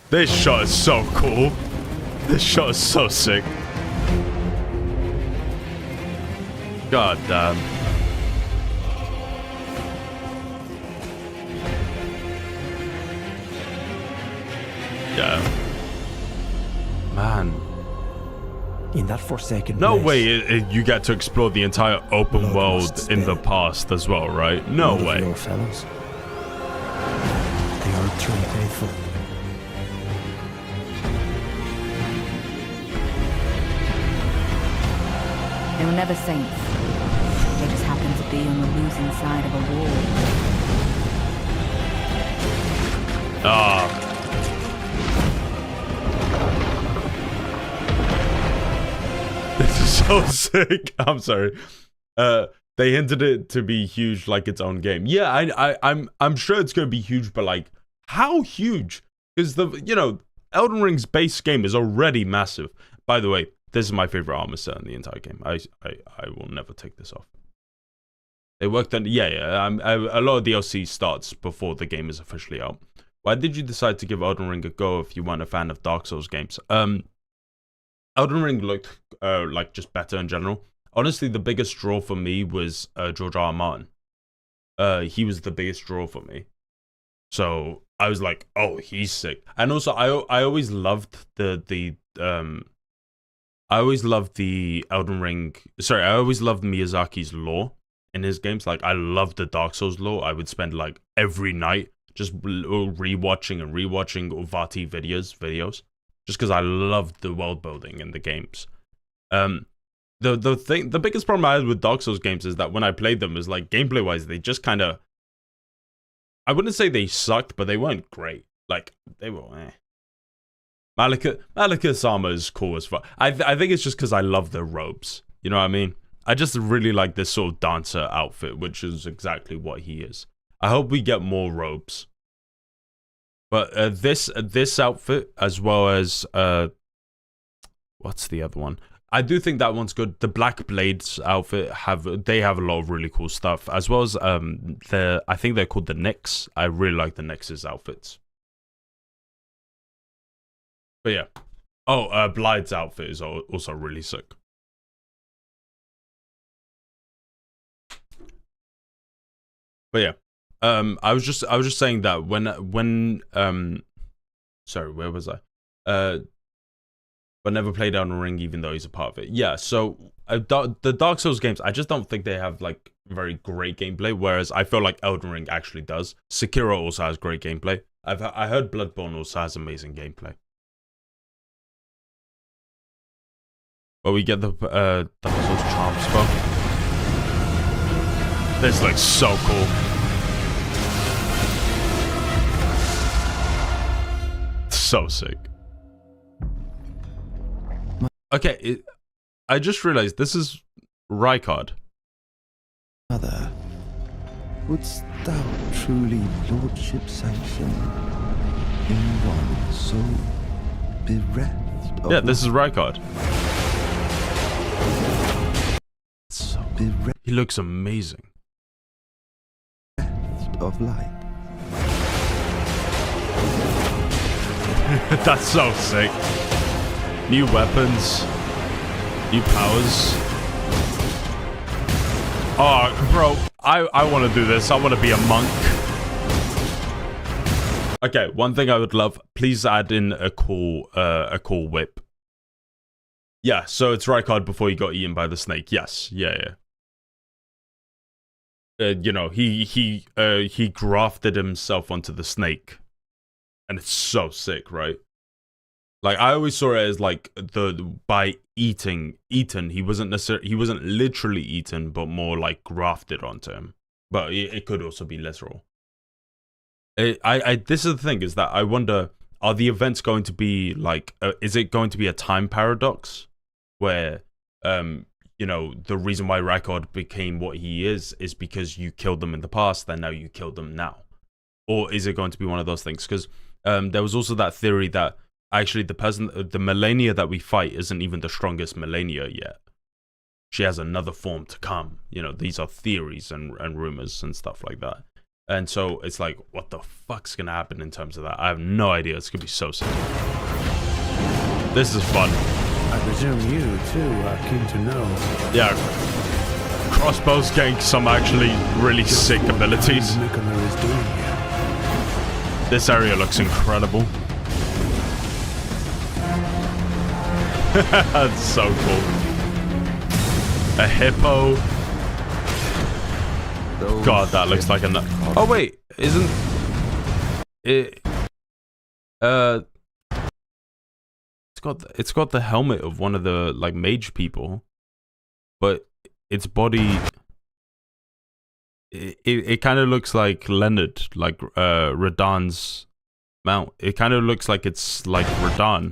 This shot is so cool. This shot is so sick. God damn. Yeah. Man. In that forsaken No place, way you get to explore the entire open world in the past as well, right? No way. Your fellows. They are truly faithful. They were never saints. They just happened to be on the losing side of a war. Ah. This is so sick. I'm sorry. They hinted it to be huge, like its own game. Yeah, I'm sure it's gonna be huge, but like, how huge? Because Elden Ring's base game is already massive. By the way, this is my favorite armor set in the entire game. I will never take this off. They worked on... Yeah. A lot of DLC starts before the game is officially out. Why did you decide to give Elden Ring a go if you weren't a fan of Dark Souls games? Elden Ring looked like just better in general. Honestly, the biggest draw for me was George R. R. Martin. He was the biggest draw for me. So I was like, oh, he's sick. And also, I always loved the Elden Ring. Sorry, I always loved Miyazaki's lore in his games. Like, I loved the Dark Souls lore. I would spend like every night just rewatching and rewatching Vati videos, just because I loved the world building in the games. The biggest problem I had with Dark Souls games is that when I played them, is like gameplay wise, they just kind of, I wouldn't say they sucked, but they weren't great. Like they were. Malekith's armor is cool as fuck. I think it's just because I love their robes. You know what I mean? I just really like this sort of dancer outfit, which is exactly what he is. I hope we get more robes. But this outfit, as well as what's the other one? I do think that one's good. The Black Blades outfit have a lot of really cool stuff, as well as I think they're called the Nyx. I really like the Nyx's outfits. But yeah. Oh, Blythe's outfit is also really sick. But yeah. I was just saying that when sorry, where was I? But never played Elden Ring, even though he's a part of it. Yeah, so the Dark Souls games, I just don't think they have like very great gameplay, whereas I feel like Elden Ring actually does. Sekiro also has great gameplay. I heard Bloodborne also has amazing gameplay. But we get the Dark Souls charm spell. This looks so cool. So sick. Okay, I just realized this is Rykard. Mother, wouldst thou truly lordship sanction in one so bereft of... Yeah, this is Rykard. So he looks amazing. Of light. That's so sick. New weapons, new powers. Oh, bro, I want to do this. I want to be a monk. Okay, one thing I would love, please add in a cool whip. Yeah, so it's Rykard before he got eaten by the snake. Yes, yeah. You know, he grafted himself onto the snake, and it's so sick, right? Like, I always saw it as like by eaten, he wasn't literally eaten, but more like grafted onto him. But it could also be literal. This is the thing, is that I wonder, are the events going to be like, is it going to be a time paradox where, you know, the reason why Rykard became what he is because you killed them in the past, and now you killed them now? Or is it going to be one of those things? Because there was also that theory that actually the Melania that we fight isn't even the strongest Melania yet. She has another form to come. You know, these are theories and rumors and stuff like that. And so it's like, what the fuck's gonna happen in terms of that? I have no idea. It's gonna be so sick. This is fun. I presume you, too, are keen to know. Yeah. Crossbow's getting some actually really sick abilities. This area looks incredible. That's so cool. A hippo. God, that looks like a nut. Oh wait, isn't it? It's got the helmet of one of the like mage people, but its body. It kind of looks like Leonard, like Radahn's mount. It kind of looks like it's like Radahn.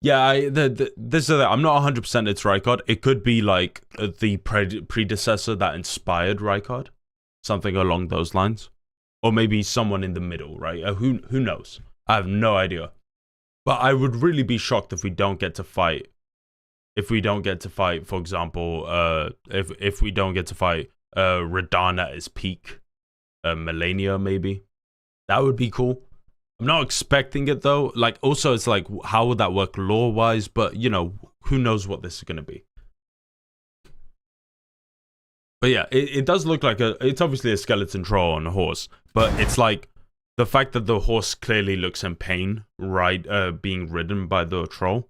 Yeah, this is I'm not 100% it's Rykard. It could be like the predecessor that inspired Rykard, something along those lines, or maybe someone in the middle, right? Who knows? I have no idea. But I would really be shocked if we don't get to fight. If we don't get to fight, for example, if we don't get to fight Radahn at his peak, Melania maybe, that would be cool. I'm not expecting it though. Like, also, it's like, how would that work lore-wise? But, you know, who knows what this is going to be. But yeah, it does look like it's obviously a skeleton troll on a horse. But it's like, the fact that the horse clearly looks in pain, right, being ridden by the troll.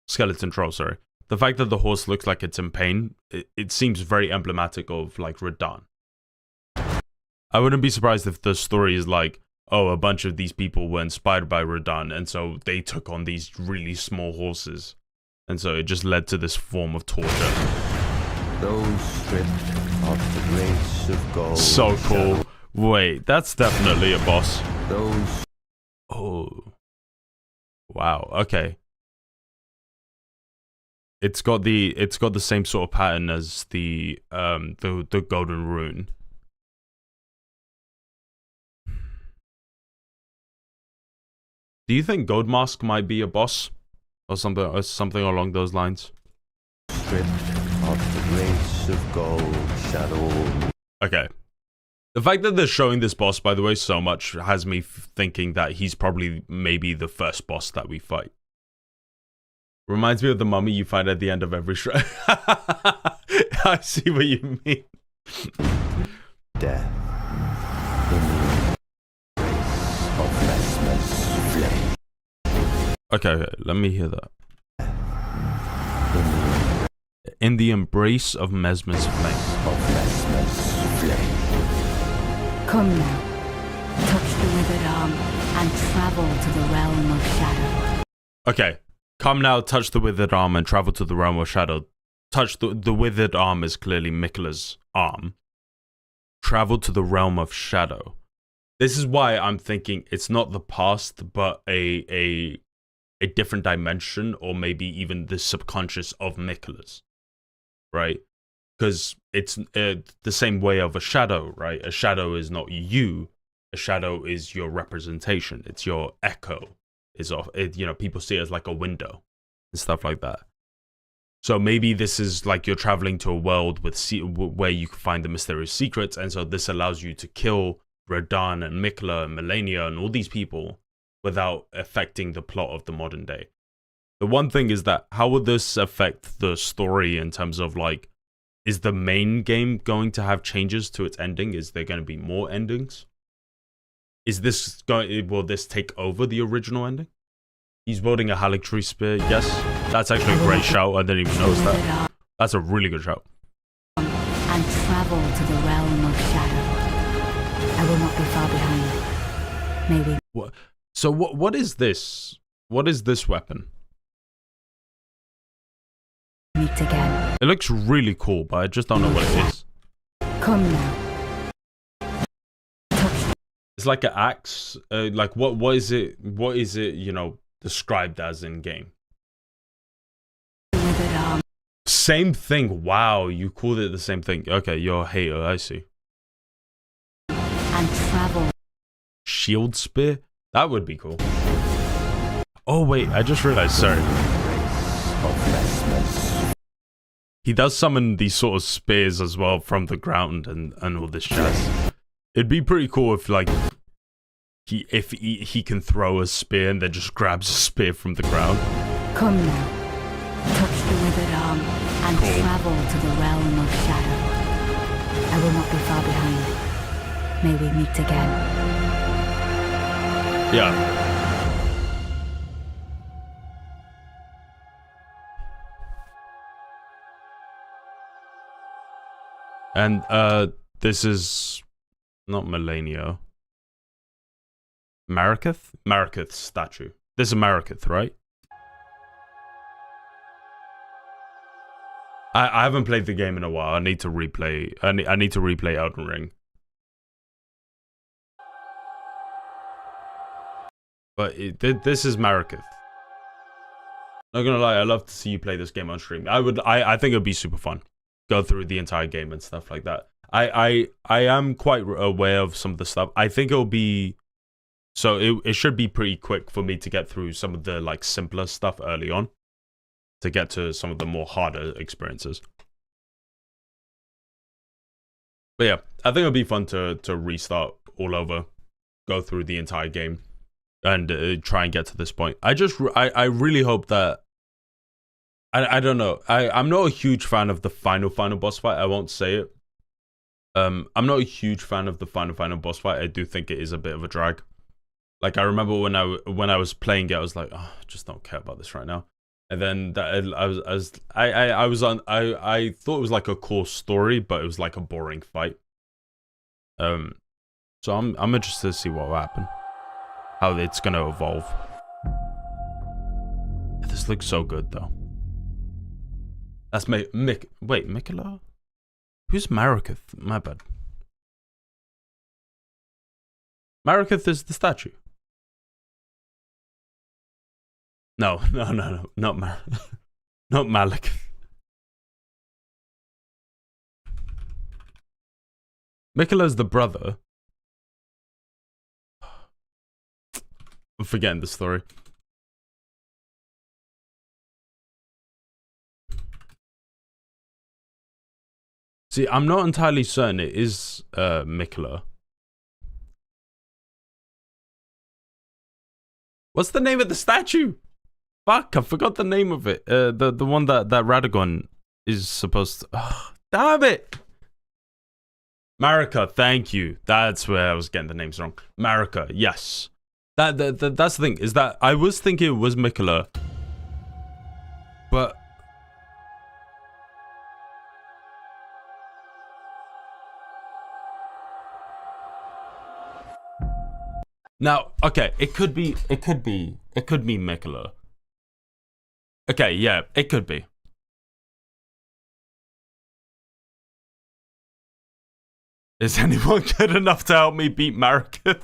Skeleton troll, sorry. the fact that the horse looks like it's in pain, it seems very emblematic of like Radahn. I wouldn't be surprised if the story is like, oh, a bunch of these people were inspired by Radahn, and so they took on these really small horses, and so it just led to this form of torture. Those stripped of the grace of gold. So cool. Wait, that's definitely a boss. Those. Oh. Wow. Okay. It's got the same sort of pattern as the golden rune. Do you think Goldmask might be a boss, or something along those lines? Stripped of the grace of gold shadow. Okay. The fact that they're showing this boss, by the way, so much has me thinking that he's probably maybe the first boss that we fight. Reminds me of the mummy you find at the end of every shrine. I see what you mean. Death. Okay, let me hear that. In the embrace of Mesmer's flame. Come now, touch the withered arm and travel to the realm of shadow. Okay, come now, touch the withered arm and travel to the realm of shadow. Touch the withered arm is clearly Miquella's arm. Travel to the realm of shadow. This is why I'm thinking it's not the past, but a different dimension, or maybe even the subconscious of Miquella's, right? Because it's the same way of a shadow, right? A shadow is not you. A shadow is your representation. It's your echo. People see it as like a window and stuff like that. So maybe this is like you're traveling to a world where you can find the mysterious secrets, and so this allows you to kill Radahn and Miquella and Melania and all these people without affecting the plot of the modern day. The one thing is that how would this affect the story in terms of like, is the main game going to have changes to its ending? Is there going to be more endings? Will this take over the original ending? He's wielding a Haligtree spear. Yes, that's actually a great shout. I didn't even notice that. That's a really good shout. And travel to the realm of shadow. I will not be far behind. Maybe. What? So what is this? What is this weapon? Meet again. It looks really cool, but I just don't know what it is. Come now. It's like an axe. Like what is it? What is it? Described as in game. Same thing. Wow, you called it the same thing. Okay, you're a hater. I see. And travel. Shield spear. That would be cool. Oh wait, I just realized. Sorry. He does summon these sort of spears as well from the ground and all this jazz. It'd be pretty cool if like he can throw a spear and then just grabs a spear from the ground. Come now, touch the withered arm and travel to the realm of shadow. I will not be far behind. May we meet again. Yeah. And this is not Melania. Mariketh? Mariketh's statue. This is Mariketh, right? I haven't played the game in a while. I need to replay. I need to replay Elden Ring. But this is Mariketh. Not gonna lie, I'd love to see you play this game on stream. I think it'd be super fun. Go through the entire game and stuff like that. I am quite aware of some of the stuff. I think it'll be, so it should be pretty quick for me to get through some of the like simpler stuff early on, to get to some of the more harder experiences. But yeah, I think it'll be fun to restart all over, go through the entire game, and try and get to this point. I really hope that, I don't know. I'm not a huge fan of the final boss fight. I won't say it. I'm not a huge fan of the final boss fight. I do think it is a bit of a drag. Like I remember when I was playing it, I was like, oh, I just don't care about this right now. And then I thought it was like a cool story, but it was like a boring fight. So I'm interested to see what will happen, how it's gonna evolve. This looks so good though. That's wait, Mikola? Who's Marikath? My bad. Marikath is the statue. No, not Malik. Mikola's the brother. I'm forgetting the story. See, I'm not entirely certain it is Mikola. What's the name of the statue? Fuck, I forgot the name of it. The one that Radagon is supposed to... Oh, damn it! Marika, thank you. That's where I was getting the names wrong. Marika, yes. That's the thing, is that I was thinking it was Mikola. But... Now, okay, it could be Mikola. Okay, yeah, it could be. Is anyone good enough to help me beat Marika?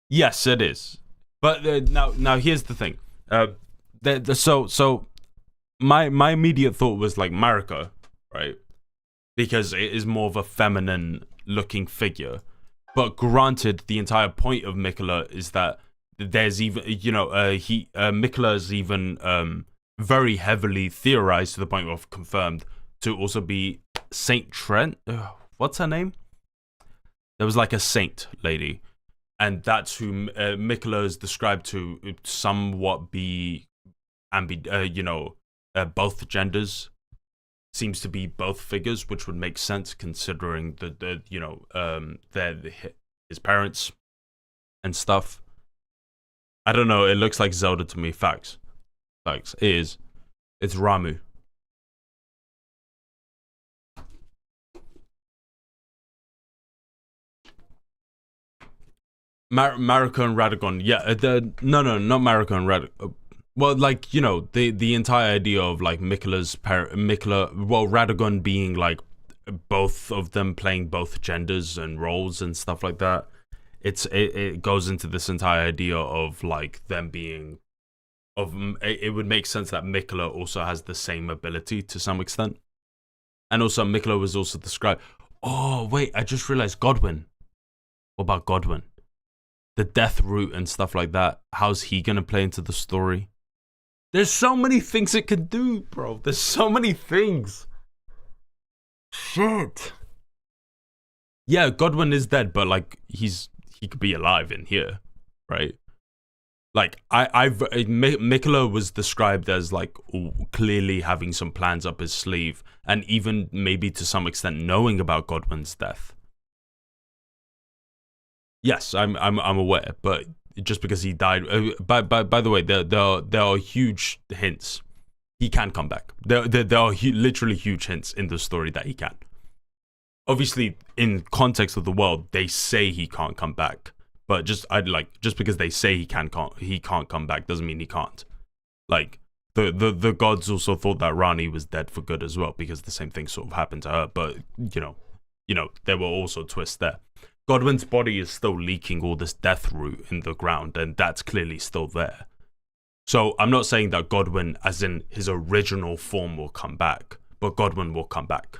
Yes, it is. But now here's the thing. So my immediate thought was like Marika, right? Because it is more of a feminine looking figure. But granted, the entire point of Mikola is that there's even, Mikola is even very heavily theorized to the point of confirmed to also be Saint Trent. What's her name? There was like a saint lady, and that's who Mikola is described to somewhat be, both genders. Seems to be both figures, which would make sense considering his parents and stuff. I don't know. It looks like Zelda to me. Facts. It is. It's Ramu. Marika and Radagon. Yeah. No, not Marika and Radagon. Well, like, the entire idea of like Radagon being like both of them playing both genders and roles and stuff like that. It goes into this entire idea of like them being it would make sense that Mikola also has the same ability to some extent. And also Mikola was also described. Oh, wait, I just realized Godwin. What about Godwin? The death route and stuff like that. How's he gonna play into the story? There's so many things it could do, bro. There's so many things. Shit. Yeah, Godwin is dead, but like he could be alive in here, right? Like Mikola was described as like clearly having some plans up his sleeve, and even maybe to some extent knowing about Godwin's death. Yes, I'm aware, but just because he died. By the way, there are huge hints. He can come back. There are literally huge hints in the story that he can. Obviously, in context of the world, they say he can't come back. But just because they say he can't come back doesn't mean he can't. Like the gods also thought that Rani was dead for good as well, because the same thing sort of happened to her. But there were also twists there. Godwin's body is still leaking all this death root in the ground, and that's clearly still there. So I'm not saying that Godwin, as in his original form, will come back, but Godwin will come back.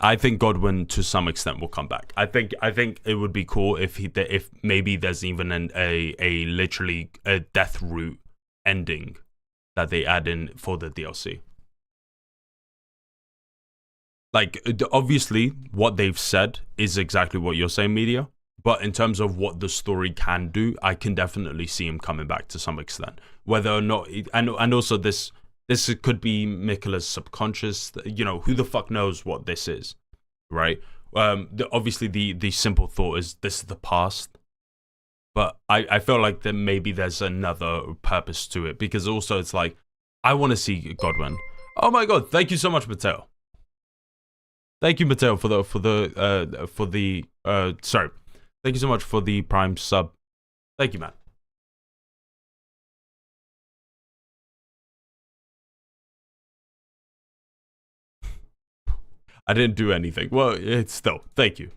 I think Godwin, to some extent, will come back. I think it would be cool if maybe there's even a literally a death root ending that they add in for the DLC. Like, obviously, what they've said is exactly what you're saying, Media. But in terms of what the story can do, I can definitely see him coming back to some extent. Whether or not, and also this could be Mikola's subconscious. Who the fuck knows what this is, right? Obviously the simple thought is this is the past, but I feel like that maybe there's another purpose to it, because also it's like I want to see Godwin. Oh my god! Thank you so much, Mateo. Thank you, Mateo, sorry. Thank you so much for the Prime sub. Thank you, man. I didn't do anything. Well, it's still, thank you.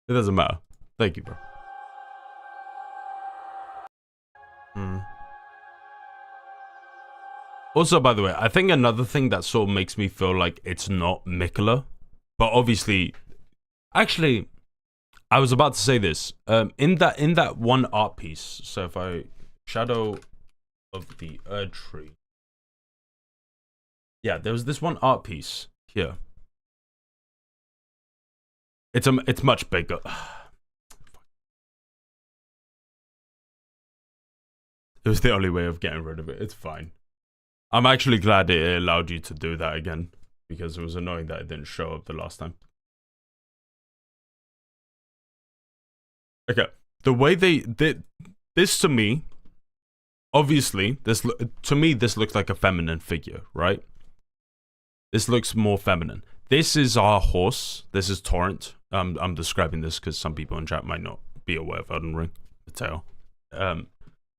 It doesn't matter. Thank you, bro. Also, by the way, I think another thing that sort of makes me feel like it's not Mikola, but obviously, actually, I was about to say this. In that one art piece, so if I Shadow of the Erd Tree, yeah, there was this one art piece here. It's much bigger. It was the only way of getting rid of it. It's fine. I'm actually glad it allowed you to do that again, because it was annoying that it didn't show up the last time. Okay, the way they did this to me, obviously, this looks like a feminine figure, right? This looks more feminine. This is our horse. This is Torrent. I'm describing this because some people in chat might not be aware of Elden Ring. Mateo.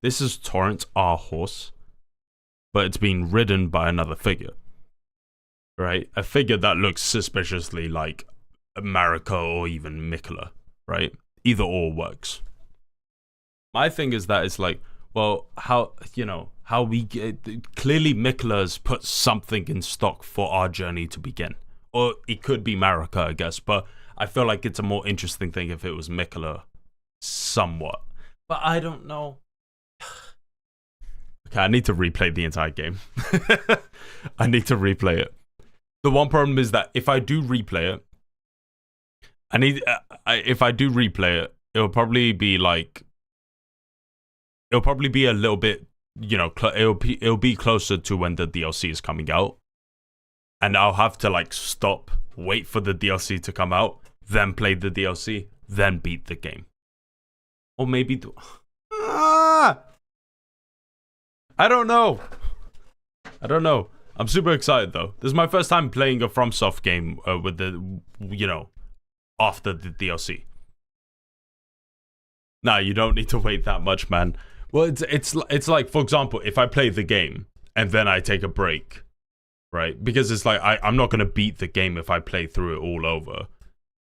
This is Torrent, our horse, but it's being ridden by another figure, right? A figure that looks suspiciously like Marika or even Mikola, right? Either or works. My thing is that it's like, well, how we get, clearly Mikola's put something in stock for our journey to begin. Or it could be Marika, I guess, but I feel like it's a more interesting thing if it was Mikola somewhat. But I don't know. Okay, I need to replay the entire game. I need to replay it. The one problem is that if I do replay it, if I do replay it, it'll probably be like, it'll probably be a little bit, it'll be closer to when the DLC is coming out, and I'll have to like stop, wait for the DLC to come out, then play the DLC, then beat the game, or maybe I don't know. I'm super excited though. This is my first time playing a FromSoft game with the, after the DLC. Nah, you don't need to wait that much, man. Well, it's like, for example, if I play the game and then I take a break, right? Because it's like I'm not gonna beat the game if I play through it all over.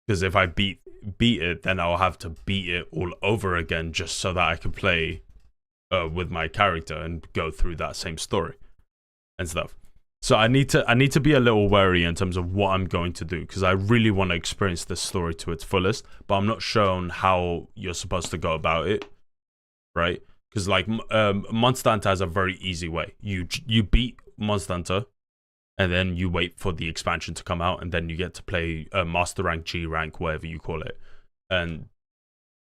Because if I beat it, then I'll have to beat it all over again just so that I can play with my character and go through that same story and stuff. So I need to be a little wary in terms of what I'm going to do, because I really want to experience this story to its fullest, but I'm not shown how you're supposed to go about it, right? Because like Monster Hunter has a very easy way. You beat Monster Hunter, and then you wait for the expansion to come out, and then you get to play Master Rank, G Rank, whatever you call it, and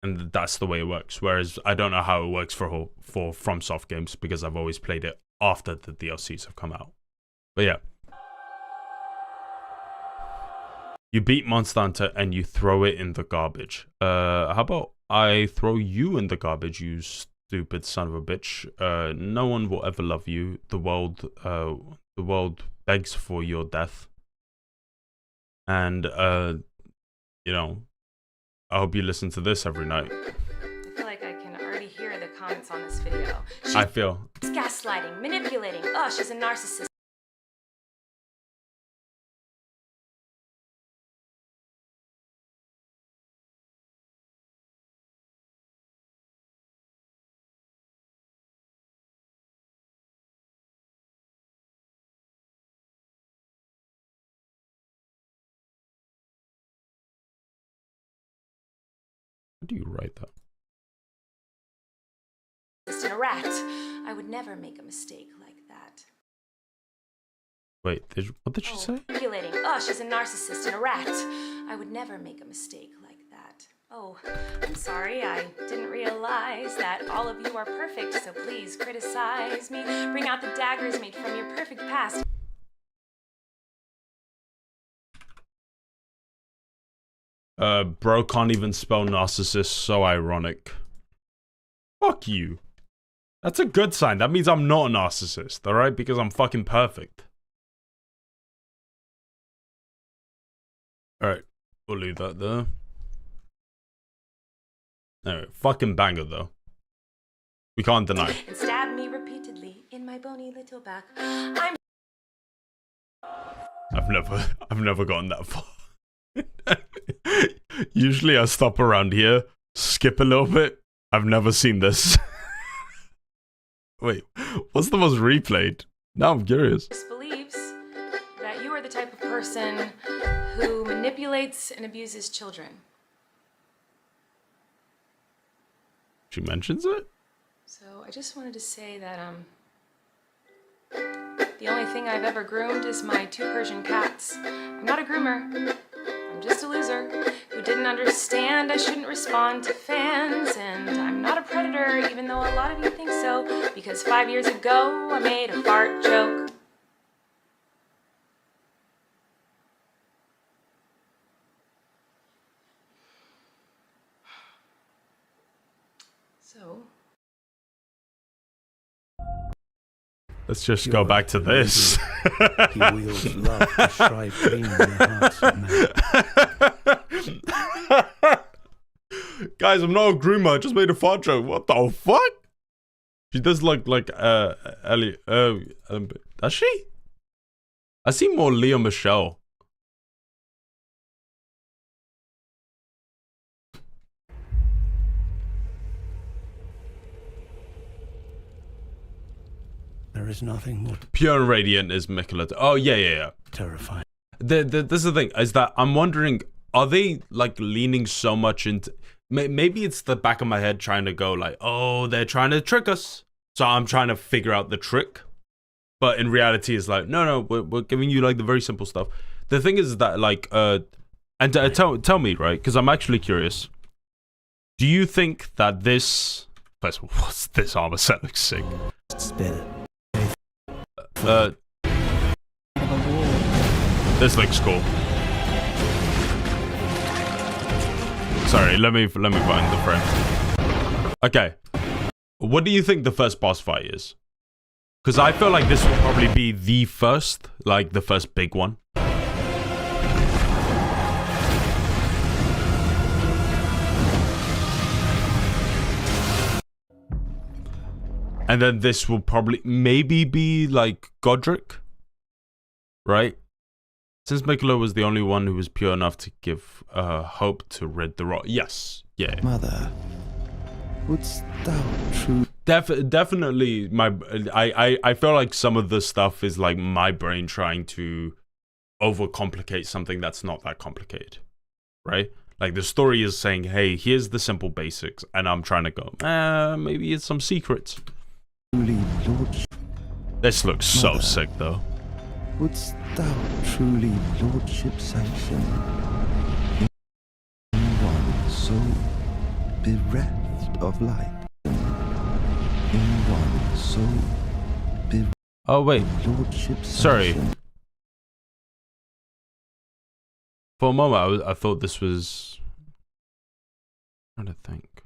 that's the way it works. Whereas I don't know how it works for FromSoft games, because I've always played it after the DLCs have come out. But yeah, you beat Monster Hunter and you throw it in the garbage. How about I throw you in the garbage, you stupid son of a bitch? No one will ever love you. The world begs for your death. And I hope you listen to this every night. I feel like I can already hear the comments on this video. She's gaslighting, manipulating. Oh, she's a narcissist. How do you write that? In a rat. I would never make a mistake like that. Wait, what did she say? Manipulating. Oh, she's a narcissist and a rat. I would never make a mistake like that. Oh, I'm sorry. I didn't realize that all of you are perfect, so please criticize me. Bring out the daggers made from your perfect past. Bro can't even spell narcissist, so ironic. Fuck you. That's a good sign. That means I'm not a narcissist, alright? Because I'm fucking perfect. Alright, we'll leave that there. Alright, fucking banger though. We can't deny. And stabbed me repeatedly in my bony little back. I've never gotten that far. Usually I stop around here, skip a little bit. I've never seen this. Wait, what's the most replayed? Now I'm curious. Believes that you are the type of person who manipulates and abuses children. She mentions it? So I just wanted to say that the only thing I've ever groomed is my 2 Persian cats. I'm not a groomer. I'm just a loser who didn't understand I shouldn't respond to fans. And I'm not a predator, even though a lot of you think so, because 5 years ago I made a fart joke. So... Let's just go back to this. He wields love to strive clean in the hearts of men. Guys, I'm not a groomer. I just made a fart joke. What the fuck? She does look like Ellie. Does she? I see more Leah Michelle. There is nothing more Pure and Radiant is Mikola. Oh, yeah. terrifying. This is the thing, is that I'm wondering, are they, like, leaning so much into... Maybe it's the back of my head trying to go, like, oh, they're trying to trick us. So I'm trying to figure out the trick. But in reality, it's like, no, we're giving you, like, the very simple stuff. The thing is that, like, tell me, right? Because I'm actually curious. Do you think that this... First of all, what's this armor set? Looks sick. Still. This looks cool. Sorry, let me find the frame. Okay. What do you think the first boss fight is? Because I feel like this will probably be the first, like the first big one. And then this will probably maybe be like Godric, right? Since Mikola was the only one who was pure enough to give hope to rid the rot. Yes, yeah. Mother, wouldst thou true? Definitely, I feel like some of the stuff is like my brain trying to overcomplicate something that's not that complicated, right? Like the story is saying, hey, here's the simple basics, and I'm trying to go, maybe it's some secrets. This looks so sick, though. Wouldst thou truly lordship sanction in one so bereft of light? In one so bereft oh wait, lordship sorry. sanction. For a moment, I thought this was... I'm trying to think. It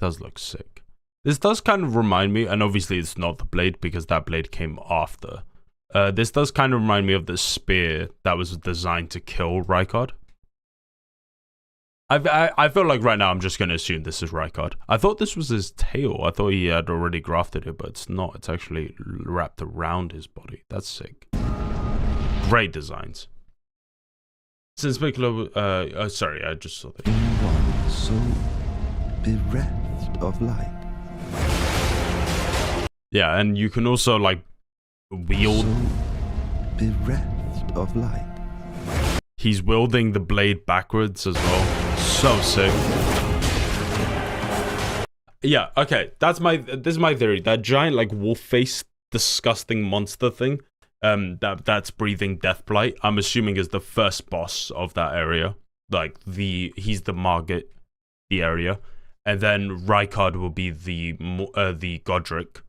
does look sick. This does kind of remind me, and obviously it's not the blade because that blade came after. This does kind of remind me of the spear that was designed to kill Rykard. I feel like right now I'm just going to assume this is Rykard. I thought this was his tail. I thought he had already grafted it, but it's not. It's actually wrapped around his body. That's sick. Great designs. Since Mikola... sorry, I just saw that. In one so bereft of light. Yeah, and you can also, like, wield... So bereft of light. He's wielding the blade backwards as well. So sick. Yeah, okay. This is my theory. That giant, like, wolf-faced, disgusting monster thing, that's breathing death blight, I'm assuming is the first boss of that area. Like, he's the Margit, the area. And then Rykard will be the Godric.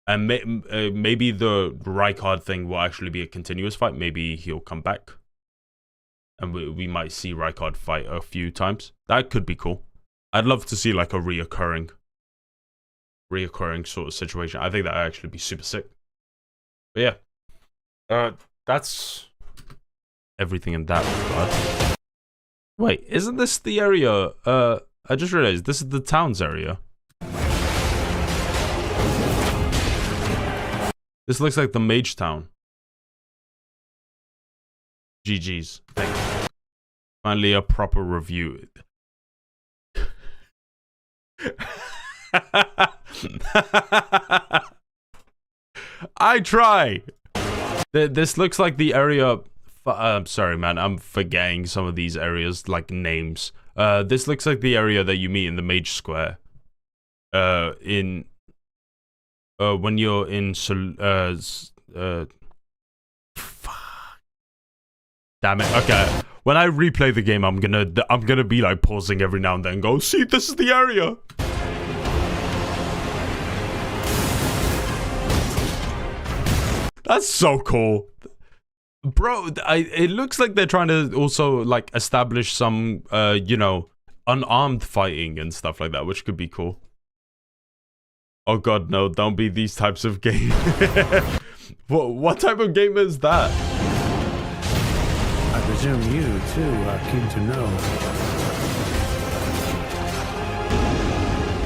And maybe the Rykard thing will actually be a continuous fight. Maybe he'll come back. and we might see Rykard fight a few times. That could be cool. I'd love to see like a reoccurring sort of situation. I think that'd actually be super sick. But yeah, that's everything in that regard. Wait, isn't this the area? I just realized this is the town's area. This looks like the Mage Town. GG's. Thank you. Finally, a proper review. I try. This looks like the area. I'm sorry, man. I'm forgetting some of these areas, like names. This looks like the area that you meet in the Mage Square. When you're in damn it. Okay. When I replay the game, I'm gonna be like pausing every now and then and go, see, this is the area. That's so cool. Bro, it looks like they're trying to also like establish some you know, unarmed fighting and stuff like that, which could be cool. Oh god, no, don't be these types of games. What type of game is that? I presume you, too, are keen to know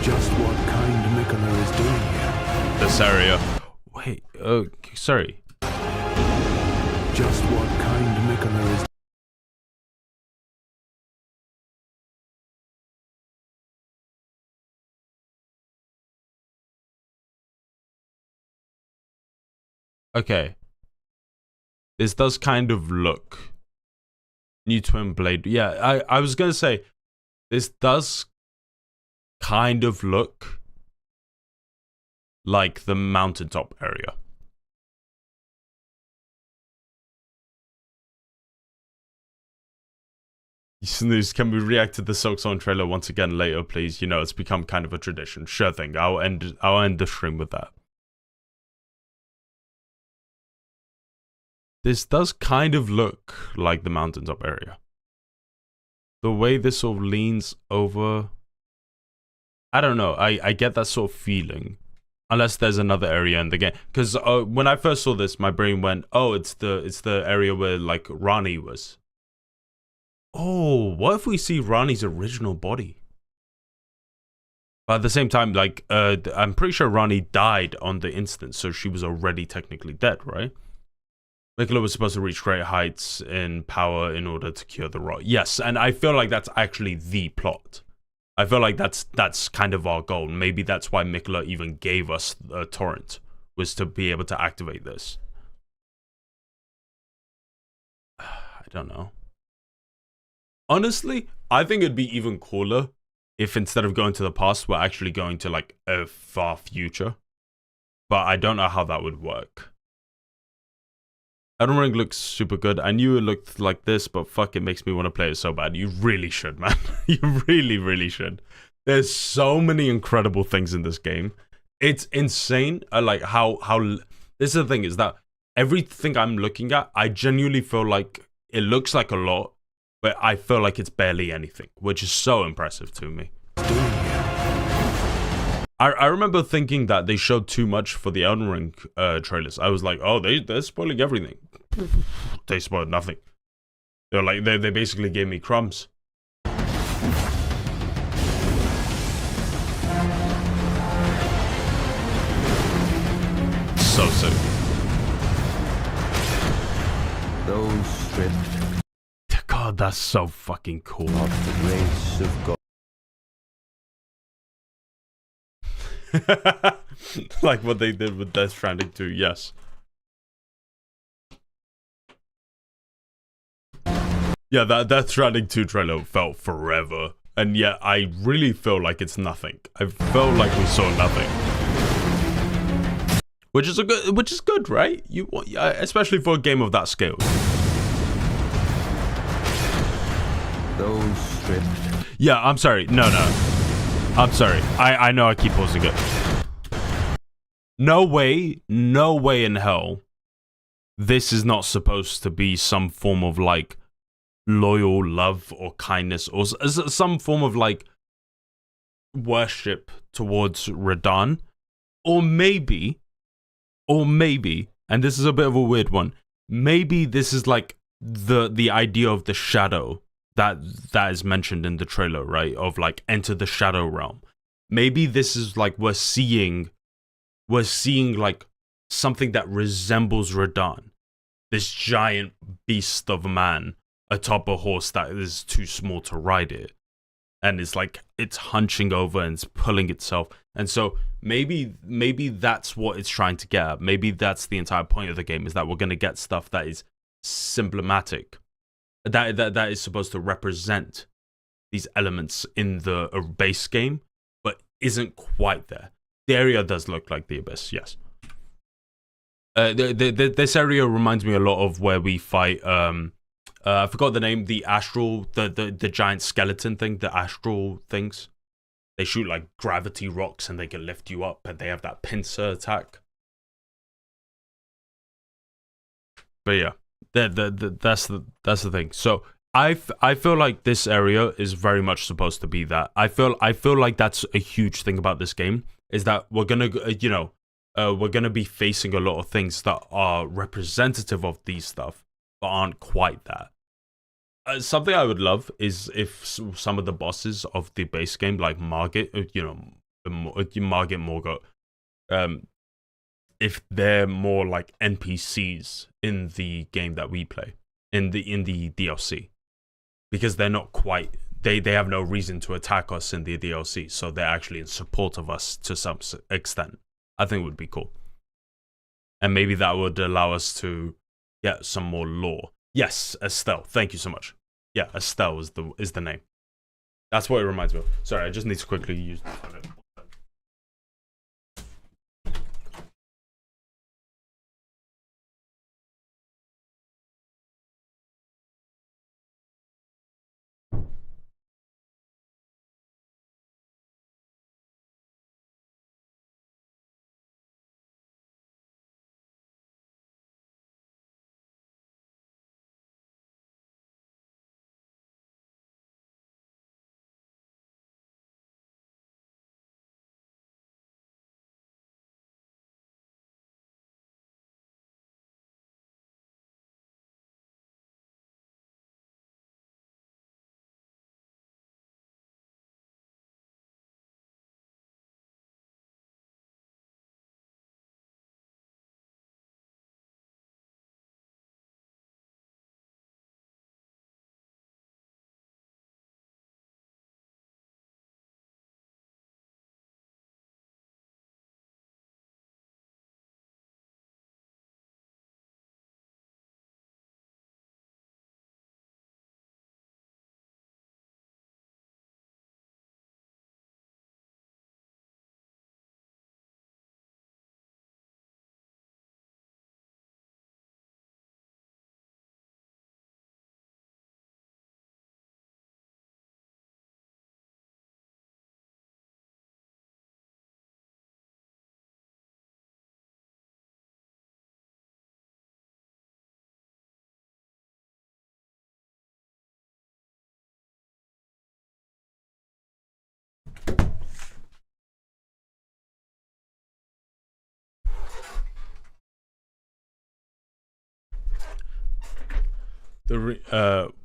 just what kind Mikola is doing here. This area. Wait, sorry. Just what kind Mikola is... Okay. This does kind of look... New Twin Blade. Yeah, I was gonna say, this does kind of look like the mountaintop area. Snooze, can we react to the Silksong trailer once again later, please? You know, it's become kind of a tradition. Sure thing. I'll end the stream with that. This does kind of look like the mountaintop area. The way this sort of leans over, I don't know. I get that sort of feeling, unless there's another area in the game. Because when I first saw this, my brain went, "Oh, it's the area where like Rani was." Oh, what if we see Rani's original body? But at the same time, like, I'm pretty sure Rani died on the instant, so she was already technically dead, right? Mikola was supposed to reach great heights in power in order to cure the rot. Yes, and I feel like that's actually the plot. I feel like that's kind of our goal. Maybe that's why Mikola even gave us a torrent, was to be able to activate this. I don't know. Honestly, I think it'd be even cooler if instead of going to the past, we're actually going to like a far future. But I don't know how that would work. Elden Ring looks super good. I knew it looked like this, but fuck, it makes me want to play it so bad. You really should, man. You really, really should. There's so many incredible things in this game. It's insane. Like how this is the thing, is that everything I'm looking at, I genuinely feel like it looks like a lot, but I feel like it's barely anything, which is so impressive to me. I remember thinking that they showed too much for the Elden Ring trailers. I was like, oh, they're spoiling everything. They spoiled nothing. They're like, they basically gave me crumbs. So sick. Those stripped. God, that's so fucking cool. Of the grace of God. Like what they did with Death Stranding 2, yes. Yeah, that Death Stranding 2 trailer felt forever. And yet, I really feel like it's nothing. I felt like we saw nothing. Which is good, right? Especially for a game of that scale. Those stripped. Yeah, I'm sorry. No. I'm sorry. I know I keep pausing it. No way in hell this is not supposed to be some form of like loyal love or kindness or some form of like worship towards Radahn, or maybe, and this is a bit of a weird one, maybe this is like the idea of the shadow that is mentioned in the trailer, right? Of like enter the shadow realm. Maybe this is like we're seeing like something that resembles Radahn, this giant beast of a man atop a horse that is too small to ride it, and it's like it's hunching over and it's pulling itself. And so maybe that's what it's trying to get at. Maybe that's the entire point of the game, is that we're going to get stuff that is symbolic, that is supposed to represent these elements in the base game, but isn't quite there. The area does look like the Abyss, yes. This area reminds me a lot of where we fight. I forgot the name. The astral, the giant skeleton thing. The astral things. They shoot like gravity rocks and they can lift you up, and they have that pincer attack. But yeah, that's the thing. So I feel like this area is very much supposed to be that. I feel like that's a huge thing about this game, is that we're gonna we're gonna be facing a lot of things that are representative of these stuff, but aren't quite that. Something I would love is if some of the bosses of the base game, like Margit, Margit Morgott, if they're more like NPCs in the game that we play, in the DLC, because they're not quite, they have no reason to attack us in the DLC, so they're actually in support of us to some extent. I think it would be cool, and maybe that would allow us to get some more lore. Yes, Estelle. Thank you so much. Yeah, Estelle is the name. That's what it reminds me of. Sorry, I just need to quickly use the toilet.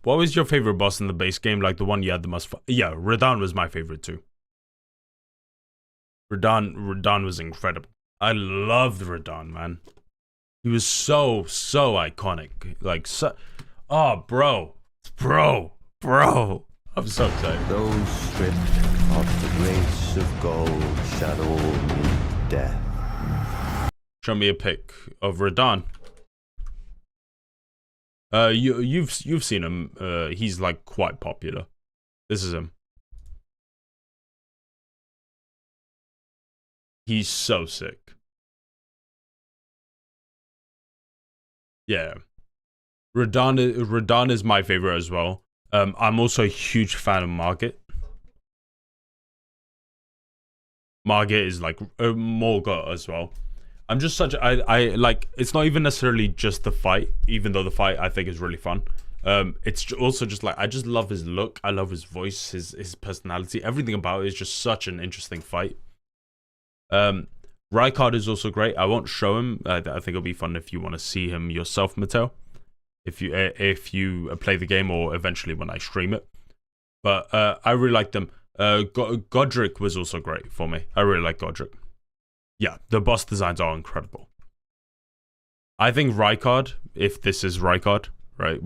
What was your favorite boss in the base game? Like the one you had the most fun? Yeah, Radahn was my favorite too. Radahn was incredible. I loved Radahn, man. He was so iconic. Like, so, oh, bro. I'm so excited. Those stripped of the grace of gold shall all meet death. Show me a pic of Radahn. You've seen him. He's like quite popular. This is him. He's so sick. Yeah. Radahn is my favorite as well. I'm also a huge fan of Margit. Margit is like Morgott as well. I'm just such I like, it's not even necessarily just the fight, even though the fight I think is really fun. It's also just like, I just love his look. I love his voice, his personality. Everything about it is just such an interesting fight. Rykard is also great. I won't show him. I think it'll be fun if you want to see him yourself, Mattel. If you play the game, or eventually when I stream it. But I really like them. Godric was also great for me. I really like Godric. Yeah, the boss designs are incredible. I think Rykard, if this is Rykard, right?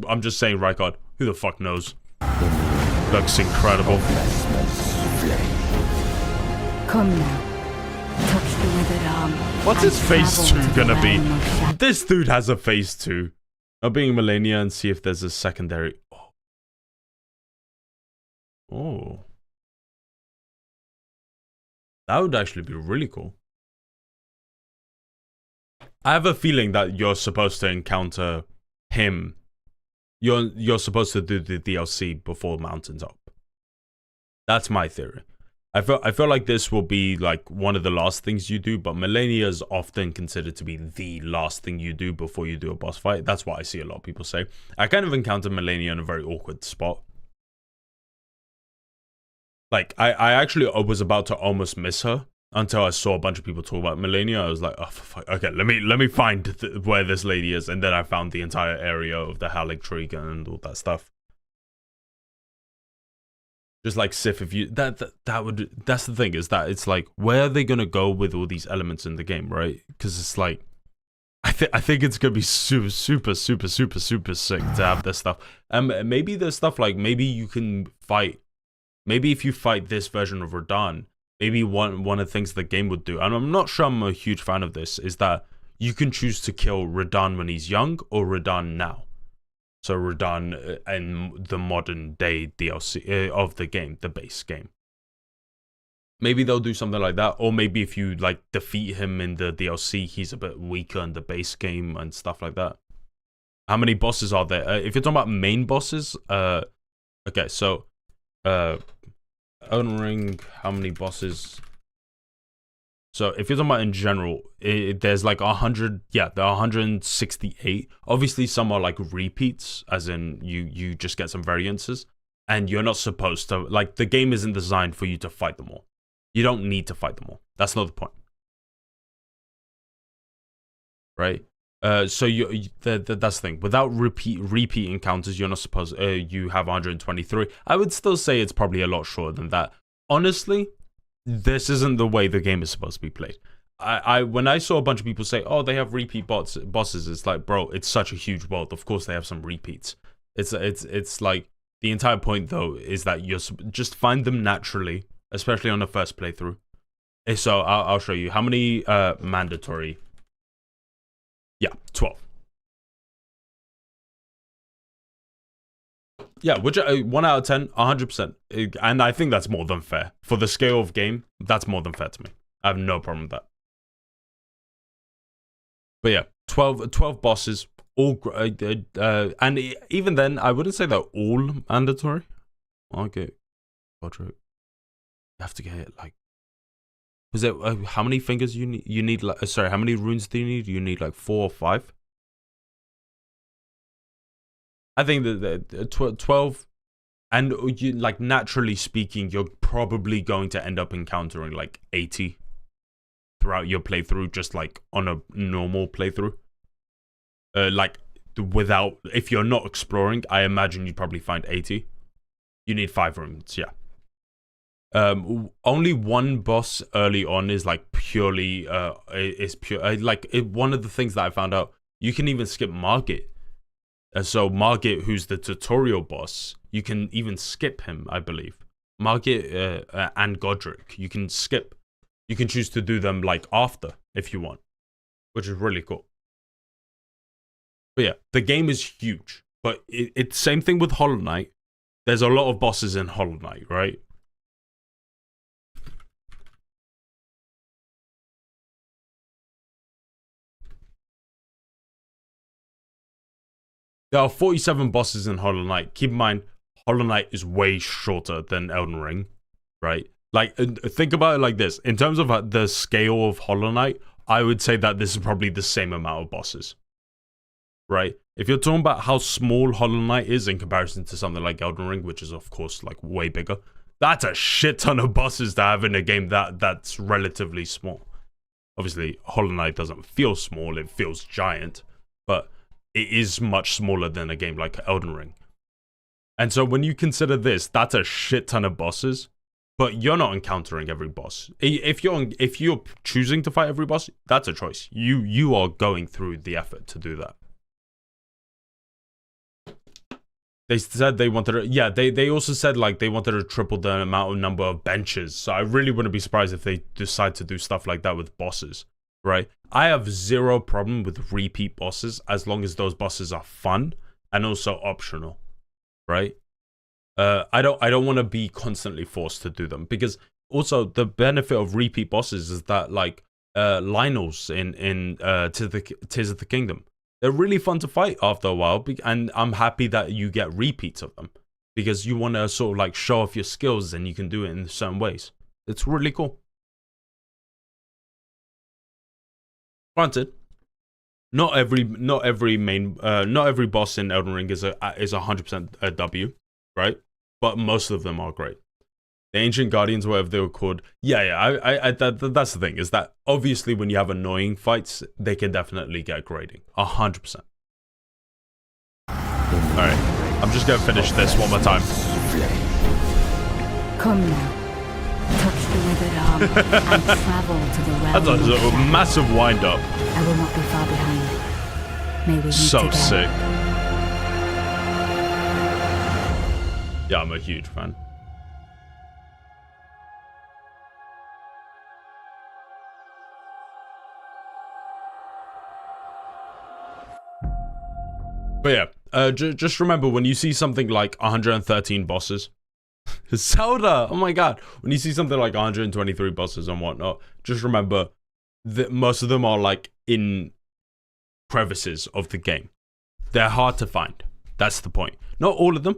I'm just saying Rykard. Who the fuck knows? Looks incredible. Come now. Touch the withered arm. What's his phase 2 gonna be? This dude has a phase 2. I'll being Melania and see if there's a secondary. Oh. That would actually be really cool. I have a feeling that you're supposed to encounter him. You're supposed to do the DLC before Mountains Up. That's my theory. I feel like this will be like one of the last things you do, but Melania is often considered to be the last thing you do before you do a boss fight. That's what I see a lot of people say. I kind of encountered Melania in a very awkward spot. Like, I actually was about to almost miss her until I saw a bunch of people talk about Melania. I was like, oh, fuck. Okay, let me find where this lady is. And then I found the entire area of the Halig Tree and all that stuff. Just like Sif, if you that's the thing, is that it's like, where are they gonna go with all these elements in the game, right? Because it's like, I think it's gonna be super sick to have this stuff. Maybe there's stuff like, maybe you can fight, maybe if you fight this version of Radahn, maybe one of the things the game would do, and I'm not sure I'm a huge fan of this, is that you can choose to kill Radahn when he's young or Radahn now. So Radahn and the modern day DLC of the game, the base game. Maybe they'll do something like that, or maybe if you like defeat him in the DLC, he's a bit weaker in the base game and stuff like that. How many bosses are there? If you're talking about main bosses, okay, so Elden Ring, how many bosses? So if you're talking about in general, there's like 100, yeah, there are 168. Obviously, some are like repeats, as in you just get some variances, and you're not supposed to, like, the game isn't designed for you to fight them all. You don't need to fight them all. That's not the point, right? So that's the thing. Without repeat encounters, you're not supposed. You have 123. I would still say it's probably a lot shorter than that. Honestly, this isn't the way the game is supposed to be played. When I saw a bunch of people say, oh, they have repeat bosses, it's like, bro, it's such a huge world. Of course they have some repeats. It's like, the entire point though is that you just find them naturally, especially on the first playthrough. So I'll show you how many mandatory. Yeah, 12. Yeah, which 1 out of 10, 100%. And I think that's more than fair. For the scale of game, that's more than fair to me. I have no problem with that. But yeah, 12 bosses, all and even then, I wouldn't say they're all mandatory. Okay, Godric. You have to get it like. Was it how many fingers you need? You need like sorry, how many runes do you need? You need like 4 or 5. I think that 12, and you, like, naturally speaking, you're probably going to end up encountering like 80 throughout your playthrough, just like on a normal playthrough. Like without, if you're not exploring, I imagine you'd probably find 80. You need 5 runes, yeah. Only one boss early on is like purely one of the things that I found out, you can even skip Margit. So Margit, who's the tutorial boss, you can even skip him, I believe. Margit and Godric, you can skip. You can choose to do them like after if you want, which is really cool. But yeah, the game is huge. But it's same thing with Hollow Knight. There's a lot of bosses in Hollow Knight, right? There are 47 bosses in Hollow Knight. Keep in mind, Hollow Knight is way shorter than Elden Ring, right? Like, think about it like this. In terms of the scale of Hollow Knight, I would say that this is probably the same amount of bosses, right? If you're talking about how small Hollow Knight is in comparison to something like Elden Ring, which is of course like way bigger, that's a shit ton of bosses to have in a game that's relatively small. Obviously, Hollow Knight doesn't feel small, it feels giant, but it is much smaller than a game like Elden Ring. And so when you consider this, that's a shit ton of bosses, but you're not encountering every boss. If you're choosing to fight every boss, that's a choice. You are going through the effort to do that. They said they wanted to, yeah, they also said like they wanted to triple the amount of number of benches. So I really wouldn't be surprised if they decide to do stuff like that with bosses, right? I have zero problem with repeat bosses as long as those bosses are fun and also optional, right? I don't want to be constantly forced to do them, because also the benefit of repeat bosses is that like Lionels in Tears of the Kingdom, they're really fun to fight after a while, and I'm happy that you get repeats of them because you want to sort of like show off your skills and you can do it in certain ways. It's really cool. Granted, not every boss in Elden Ring is 100% a W, right? But most of them are great. The Ancient Guardians, whatever they were called, that's the thing, is that obviously when you have annoying fights, they can definitely get grading, 100%. All right, I'm just gonna finish this one more time. Come now, touch the withered arm and travel to the realm. That's a massive wind up. I will not be far behind. May we meet So again. sick. Yeah, I'm a huge fan. But yeah, just remember when you see something like 113 bosses, Zelda, oh my god, when you see something like 123 bosses and whatnot, just remember that most of them are like in crevices of the game. They're hard to find. That's the point. Not all of them.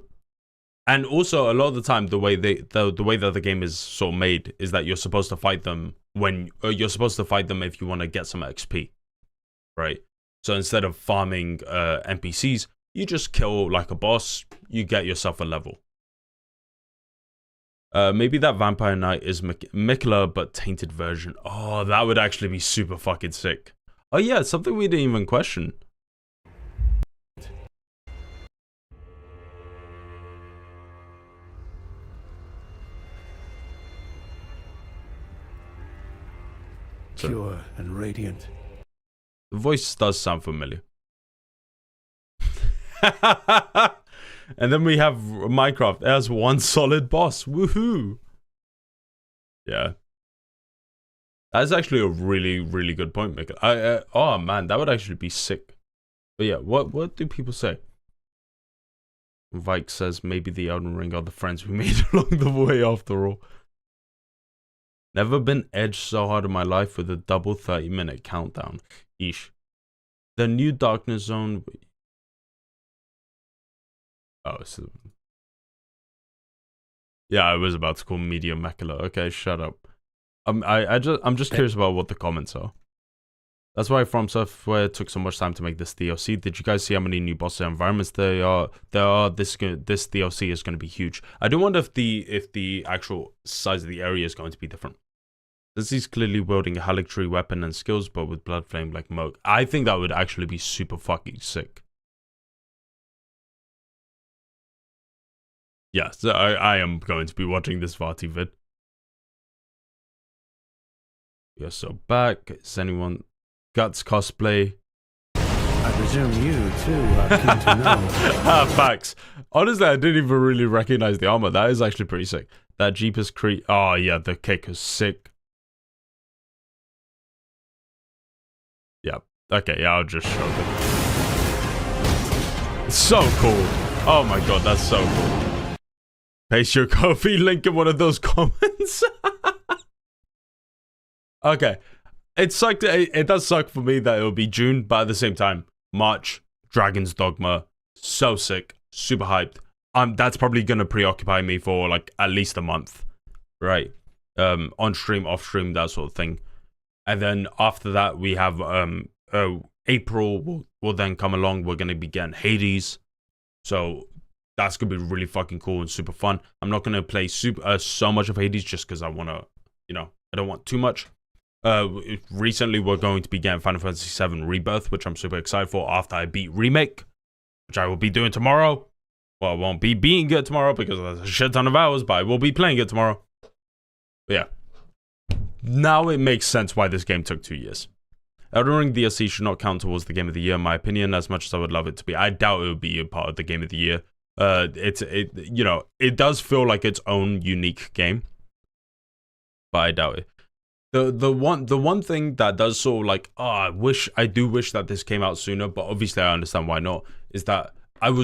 And also, a lot of the time, the way that the game is sort of made is that you're supposed to fight them if you want to get some XP, right? So instead of farming NPCs, you just kill like a boss, you get yourself a level. Maybe that Vampire Knight is Mikla, but tainted version. Oh, that would actually be super fucking sick. Oh yeah, it's something we didn't even question. Pure and radiant. The voice does sound familiar. And then we have Minecraft as one solid boss. Woohoo! Yeah. That's actually a really, really good point, Mikkel. Oh man, that would actually be sick. But yeah, what do people say? Vike says maybe the Elden Ring are the friends we made along the way after all. Never been edged so hard in my life with a double 30-minute countdown. Eesh. The new Darkness Zone. Oh, so... yeah, I was about to call Media Macula. Okay, shut up. I'm just curious about what the comments are. That's why From Software took so much time to make this DLC. Did you guys see how many new boss environments there are? This DLC is going to be huge. I do wonder if the actual size of the area is going to be different. Since he's clearly wielding a Haligtree weapon and skills, but with blood flame like Moog. I think that would actually be super fucking sick. Yeah, so I am going to be watching this Vati vid. We are so back. Is anyone Guts cosplay? I presume you too are keen to know. Facts. Honestly, I didn't even really recognize the armor. That is actually pretty sick. That Jeepers Creek. Oh yeah, the cake is sick. Yeah. Okay, yeah, I'll just show them. It's so cool. Oh my god, that's so cool. Paste your Ko-fi link in one of those comments. Okay. It does suck for me that it'll be June, but at the same time, March, Dragon's Dogma, so sick, super hyped. That's probably gonna preoccupy me for like at least a month, right? On stream, off stream, that sort of thing. And then after that, we have April will then come along. We're going to be getting Hades. So that's going to be really fucking cool and super fun. I'm not going to play so much of Hades just because I want to, you know, I don't want too much. Recently, we're going to be getting Final Fantasy VII Rebirth, which I'm super excited for after I beat Remake, which I will be doing tomorrow. Well, I won't be beating it tomorrow because there's a shit ton of hours, but I will be playing it tomorrow. But yeah. Now it makes sense why this game took 2 years. Elden Ring DLC should not count towards the Game of the Year, in my opinion, as much as I would love it to be. I doubt it would be a part of the Game of the Year. You know, it does feel like its own unique game, but I doubt it. The one thing that does sort of like, I do wish that this came out sooner, but obviously I understand why not, is that I'm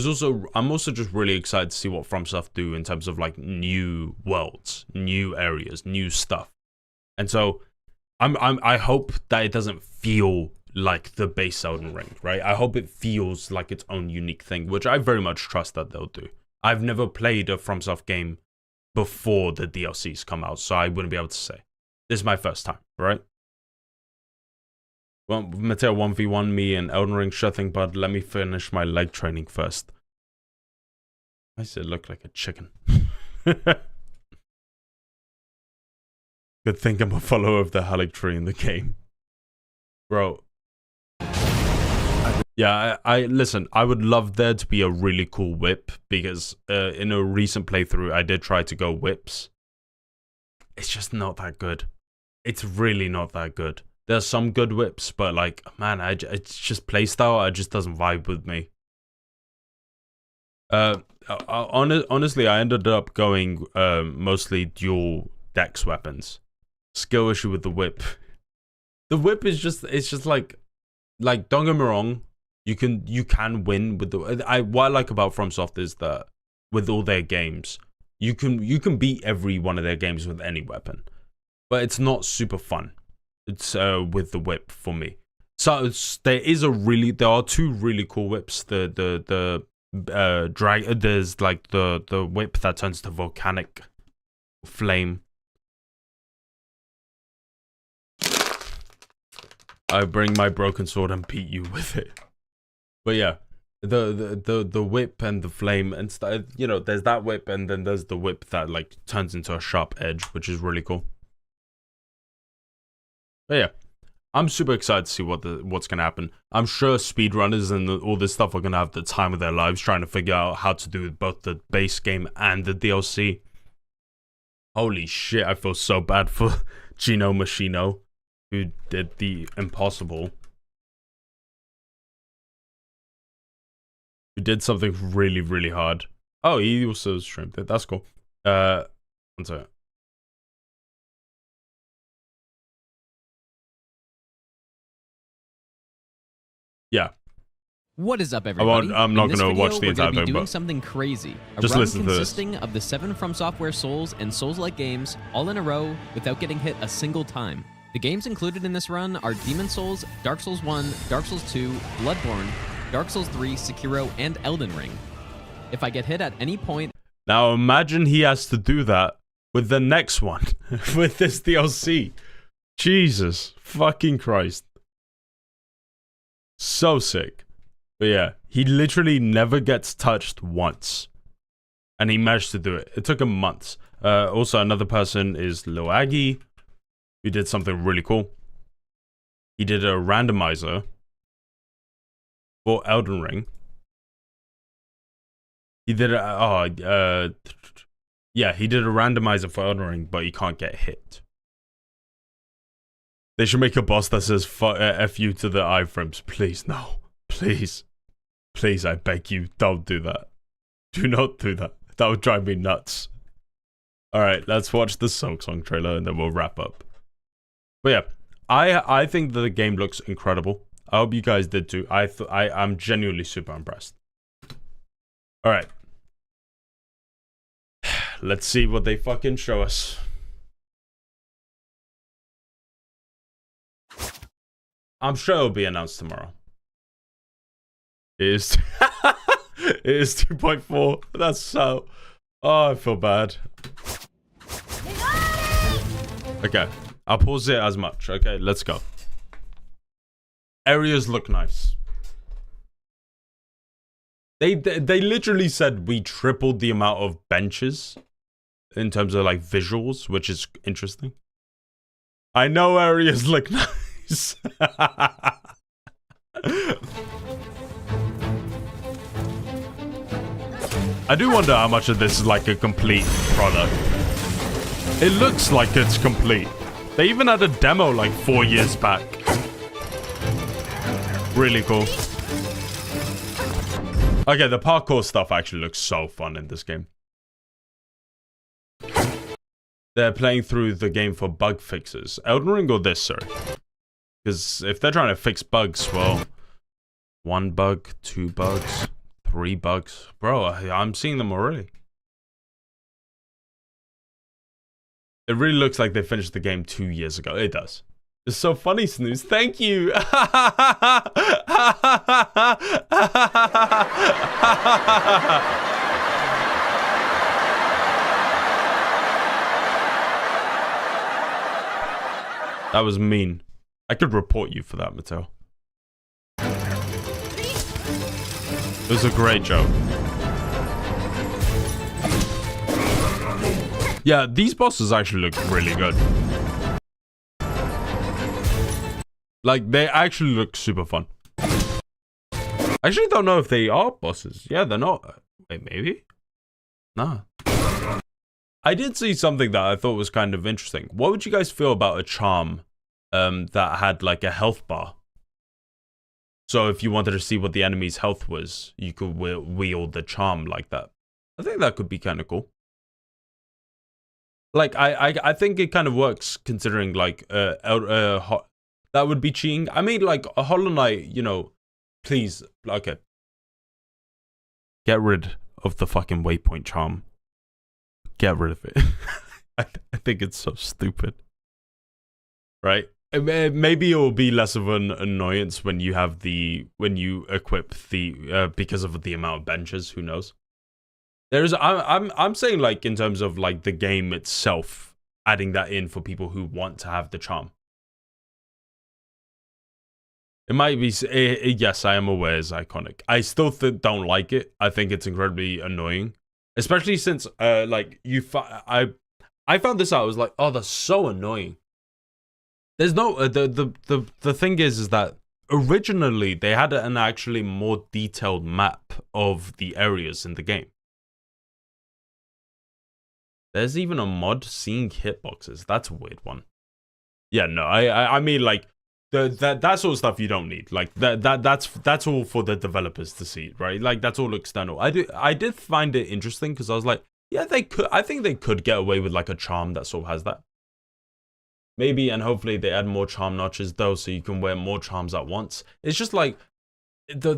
also just really excited to see what FromSoft do in terms of like new worlds, new areas, new stuff. And so I hope that it doesn't feel like the base Elden Ring, right? I hope it feels like its own unique thing, which I very much trust that they'll do. I've never played a FromSoft game before the DLCs come out, so I wouldn't be able to say. This is my first time, right? Well, Mateo 1v1 me and Elden Ring, sure thing, but let me finish my leg training first. Why does it look like a chicken? Good thing I'm a follower of the Halleck tree in the game. Bro. Yeah, I listen, I would love there to be a really cool whip, because in a recent playthrough, I did try to go whips. It's just not that good. It's really not that good. There's some good whips, but like, man, it's just playstyle. It just doesn't vibe with me. Honestly, I ended up going mostly dual dex weapons. Skill issue with the whip. The whip is just, it's just like don't get me wrong, you can win with the. What I like about FromSoft is that with all their games, you can beat every one of their games with any weapon, but it's not super fun. It's with the whip for me. So there are two really cool whips. There's like the whip that turns to volcanic flame. I bring my broken sword and beat you with it. But yeah, the whip and the flame and stuff, you know, there's that whip, and then there's the whip that like turns into a sharp edge, which is really cool. But yeah, I'm super excited to see what's gonna happen. I'm sure speedrunners and all this stuff are gonna have the time of their lives trying to figure out how to do both the base game and the DLC. Holy shit, I feel so bad for Gino Machino, who did the impossible. Who did something really, really hard. Oh, he also streamed it. That's cool. One second. Yeah. What is up, everybody? I'm not going to watch the entire thing, doing but something crazy. A just run listen to this. consisting of the 7 From Software Souls and Souls-like games all in a row without getting hit a single time. The games included in this run are Demon Souls, Dark Souls 1, Dark Souls 2, Bloodborne, Dark Souls 3, Sekiro, and Elden Ring. If I get hit at any point... Now imagine he has to do that with the next one, with this DLC. Jesus fucking Christ. So sick. But yeah, he literally never gets touched once. And he managed to do it. It took him months. Also, another person is Lil Aggie, who did something really cool. He did a randomizer for Elden Ring. He did he did a randomizer for Elden Ring, but he can't get hit. They should make a boss that says F you to the iframes. Please, no. Please. Please, I beg you, don't do that. Do not do that. That would drive me nuts. Alright, let's watch the Song trailer and then we'll wrap up. But yeah, I think that the game looks incredible. I hope you guys did too. I'm genuinely super impressed. Alright. Let's see what they fucking show us. I'm sure it'll be announced tomorrow. It is it is 2.4. That's so... Oh, I feel bad. Okay, I'll pause it as much. Okay, let's go. areas look nice. They literally said we tripled the amount of benches in terms of like visuals, which is interesting. I know areas look nice. I do wonder how much of this is like a complete product. It looks like it's complete. They even had a demo like 4 years back. Really cool. Okay, the parkour stuff actually looks so fun in this game. They're playing through the game for bug fixes. Elden Ring or this, sir? Because if they're trying to fix bugs, well, 1 bug, 2 bugs, 3 bugs. Bro, I'm seeing them already. It really looks like they finished the game 2 years ago. It does. It's so funny, Snooze. Thank you. That was mean. I could report you for that, Mattel. It was a great joke. Yeah, these bosses actually look really good. Like, they actually look super fun. I actually don't know if they are bosses. Yeah, they're not. Wait, maybe? Nah. I did see something that I thought was kind of interesting. What would you guys feel about a charm that had like a health bar? So if you wanted to see what the enemy's health was, you could wield the charm like that. I think that could be kind of cool. Like, I think it kind of works considering like that would be cheating. I mean, like a Hollow Knight, you know, please, okay. Get rid of the fucking waypoint charm. Get rid of it. I think it's so stupid. Right? Maybe it will be less of an annoyance when you have when you equip the because of the amount of benches. Who knows? I'm saying like in terms of like the game itself, adding that in for people who want to have the charm. It might be yes, I am aware it's iconic. I still don't like it. I think it's incredibly annoying, especially since like I found this out. I was like, oh, that's so annoying. There's no the thing is that originally they had an actually more detailed map of the areas in the game. There's even a mod seeing hitboxes. That's a weird one. Yeah, no, I mean like that sort of stuff you don't need. Like that's all for the developers to see, right? Like that's all external. I did find it interesting because I was like, yeah, they could. I think they could get away with like a charm that sort of has that. Maybe, and hopefully they add more charm notches though, so you can wear more charms at once. It's just like the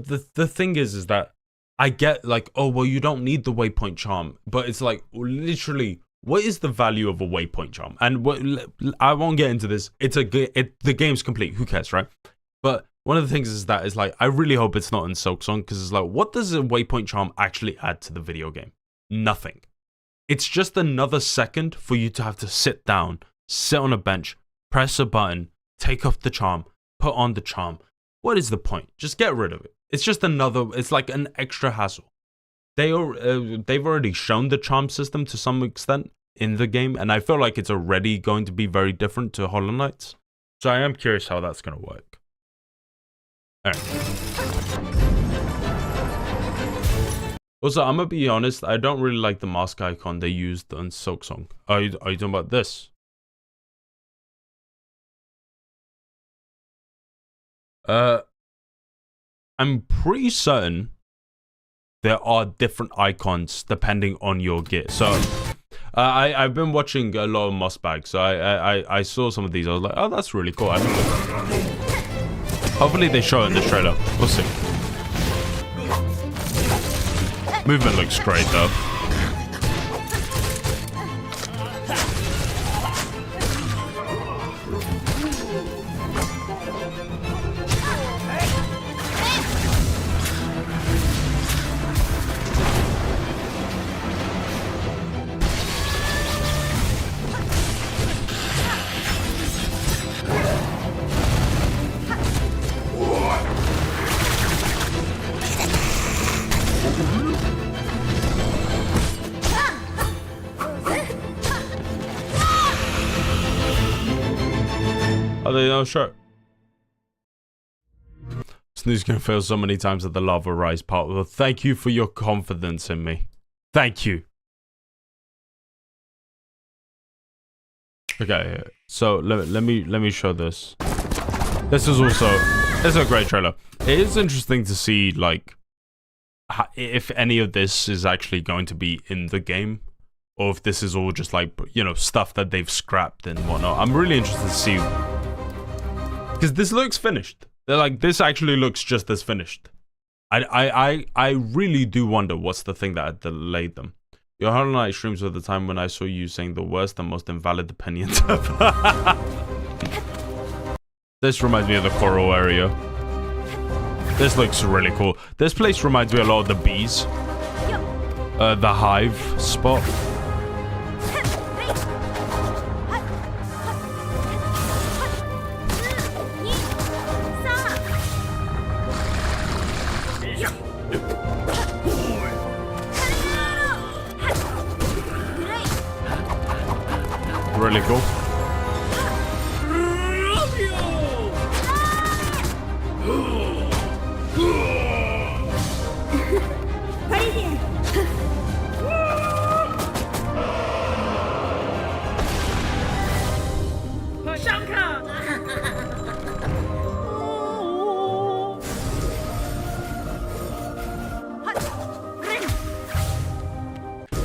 thing is that I get like, oh well, you don't need the waypoint charm, but it's like literally, what is the value of a waypoint charm? And I won't get into this. The game's complete. Who cares, right? But one of the things is that is like, I really hope it's not in Silksong because it's like, what does a waypoint charm actually add to the video game? Nothing. It's just another second for you to have to sit down, sit on a bench, press a button, take off the charm, put on the charm. What is the point? Just get rid of it. It's just another. It's like an extra hassle. They've already shown the charm system to some extent in the game, and I feel like it's already going to be very different to Hollow Knight's. So I am curious how that's going to work. All right. Also, I'm going to be honest, I don't really like the mask icon they used on Silksong. Are you talking about this? I'm pretty certain there are different icons depending on your gear. So I've been watching a lot of Mossbag, so I saw some of these. I was like, oh, that's really cool. Hopefully they show it in the trailer. We'll see. Movement looks great though. Oh, they don't show. Snooze can fail so many times at the lava rise part. Well, thank you for your confidence in me. Thank you. Okay, so let me show this. This is a great trailer. It is interesting to see like if any of this is actually going to be in the game, or if this is all just like, you know, stuff that they've scrapped and whatnot. I'm really interested to see, because this looks finished. They're like, this actually looks just as finished. I really do wonder what's the thing that had delayed them. Your Hollow Knight streams were the time when I saw you saying the worst and most invalid opinions ever. This reminds me of the coral area. This looks really cool. This place reminds me a lot of the bees. The hive spot. Really cool.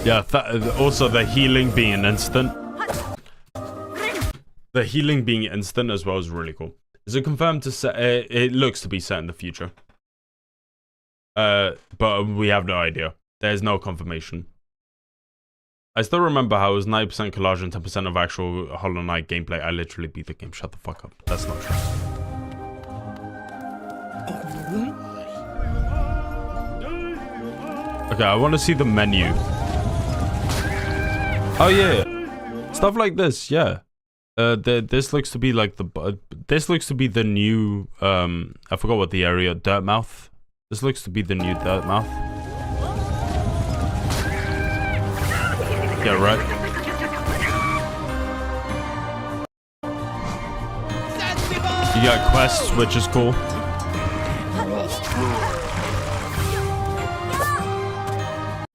Yeah, also the healing being instant. The healing being instant as well is really cool. Is it confirmed to set? It looks to be set in the future. But we have no idea. There's no confirmation. I still remember how it was 90% collage and 10% of actual Hollow Knight gameplay. I literally beat the game. Shut the fuck up. That's not true. Okay, I want to see the menu. Oh yeah, stuff like this. Yeah. This looks to be like this looks to be the new I forgot what the area, Dirtmouth. This looks to be the new Dirtmouth. Yeah, right. You got quests, which is cool.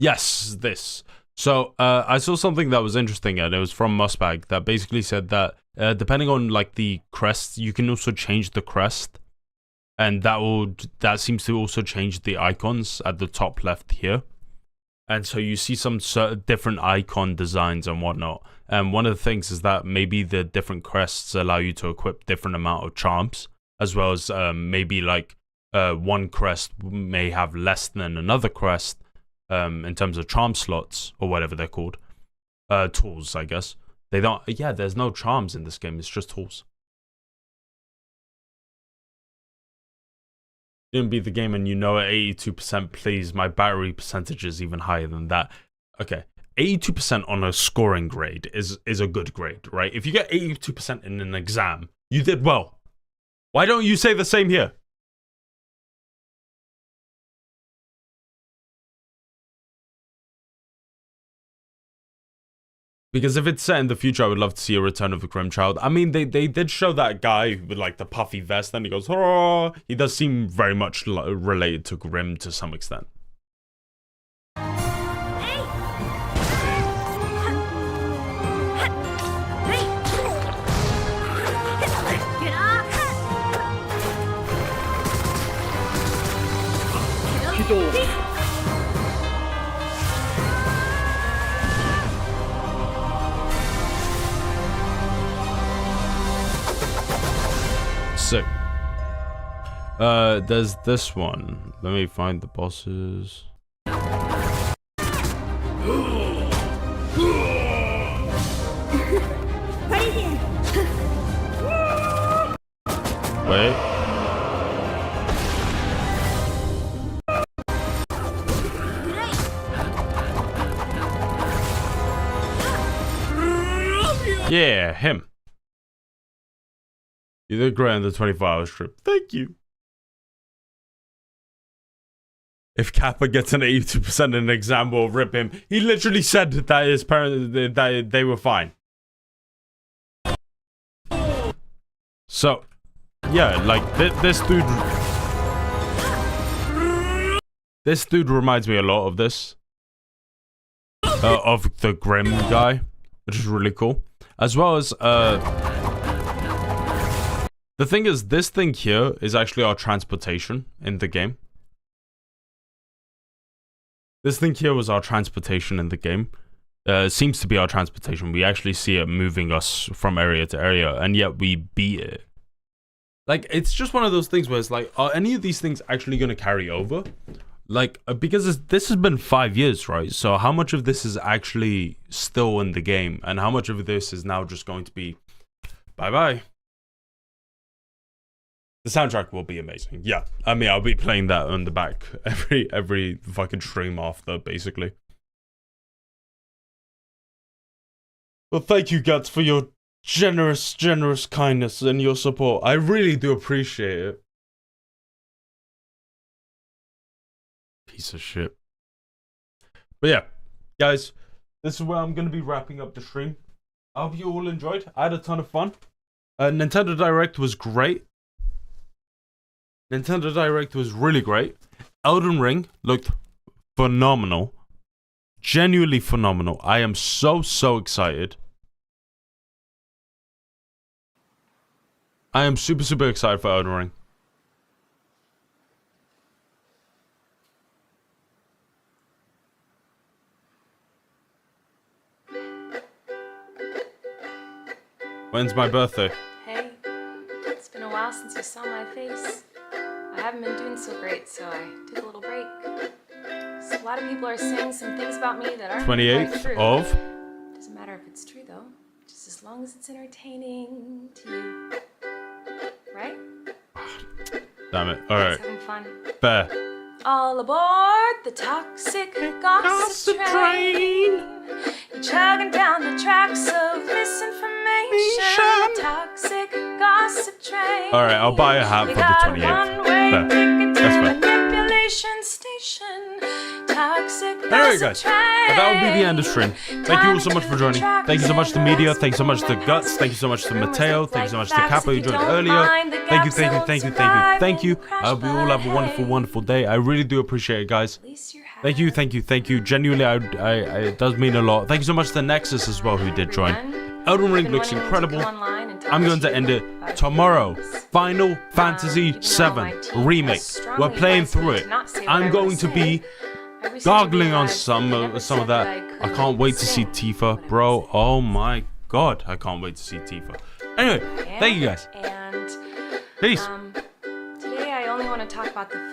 Yes, this. So, I saw something that was interesting, and it was from Muspag, that basically said that, depending on, like, the crest, you can also change the crest, and that seems to also change the icons at the top left here. And so you see some different icon designs and whatnot, and one of the things is that maybe the different crests allow you to equip different amount of charms, as well as, maybe, like, one crest may have less than another crest, in terms of charm slots, or whatever they're called. Tools, I guess. They don't... Yeah, there's no charms in this game. It's just tools. Didn't beat the game and you know at 82%, please. My battery percentage is even higher than that. Okay. 82% on a scoring grade is a good grade, right? If you get 82% in an exam, you did well. Why don't you say the same here? Because if it's set in the future, I would love to see a return of the Grim Child. I mean, they did show that guy with, like, the puffy vest, and he goes, "Hurrah!" He does seem very much related to Grim to some extent. Sick. There's this one. Let me find the bosses. Wait. Yeah, him. You did great on the 24-hour strip. Thank you. If Kappa gets an 82% in an exam, we'll rip him. He literally said that his parents, that they were fine. So, yeah, like this dude reminds me a lot of this, of the Grim guy, which is really cool. As well as, the thing is, this thing here is actually our transportation in the game. This thing here was our transportation in the game. It seems to be our transportation. We actually see it moving us from area to area, and yet we beat it. Like, it's just one of those things where it's like, are any of these things actually going to carry over? Like, because this has been 5 years, right? So how much of this is actually still in the game, and how much of this is now just going to be bye-bye? The soundtrack will be amazing. Yeah, I mean, I'll be playing that on the back every fucking stream after, basically. Well, thank you, Guts, for your generous kindness and your support. I really do appreciate it. Piece of shit. But yeah, guys, this is where I'm going to be wrapping up the stream. I hope you all enjoyed. I had a ton of fun. Nintendo Direct was great. Nintendo Direct was really great. Elden Ring looked phenomenal. Genuinely phenomenal. I am so excited. I am super excited for Elden Ring. When's my birthday? Hey, it's been a while since you saw my face. I haven't been doing so great, so I took a little break. So a lot of people are saying some things about me that aren't 28th quite true. of? Doesn't matter if it's true though, just as long as it's entertaining to you. Right? Damn it. Alright. Having fun. Fair. All aboard the toxic gossip train. You're chugging down the tracks of misinformation. Toxic gossip train. Alright, I'll buy a hat for the 28th. Fair. That's fair. Manipulation station. Toxic Anyway, guys, that will be the end of stream. Thank you all so much for joining. Thank you so much to Media. Thank you so much to Guts. Thank you so much to Mateo. Thank you so much to Capo who joined earlier. Thank you. I hope you all have a wonderful day. I really do appreciate it, guys. Thank you. Genuinely, it does mean a lot. Thank you so much to Nexus as well who did join. Elden Ring looks incredible. I'm going to end it tomorrow. Final Fantasy VII Remake. We're playing through it. I'm going to be gargling on some of that. I can't wait to see Tifa, bro. Oh my god, I can't wait to see Tifa. Anyway, thank you guys. And Peace. today I only want to talk about the fact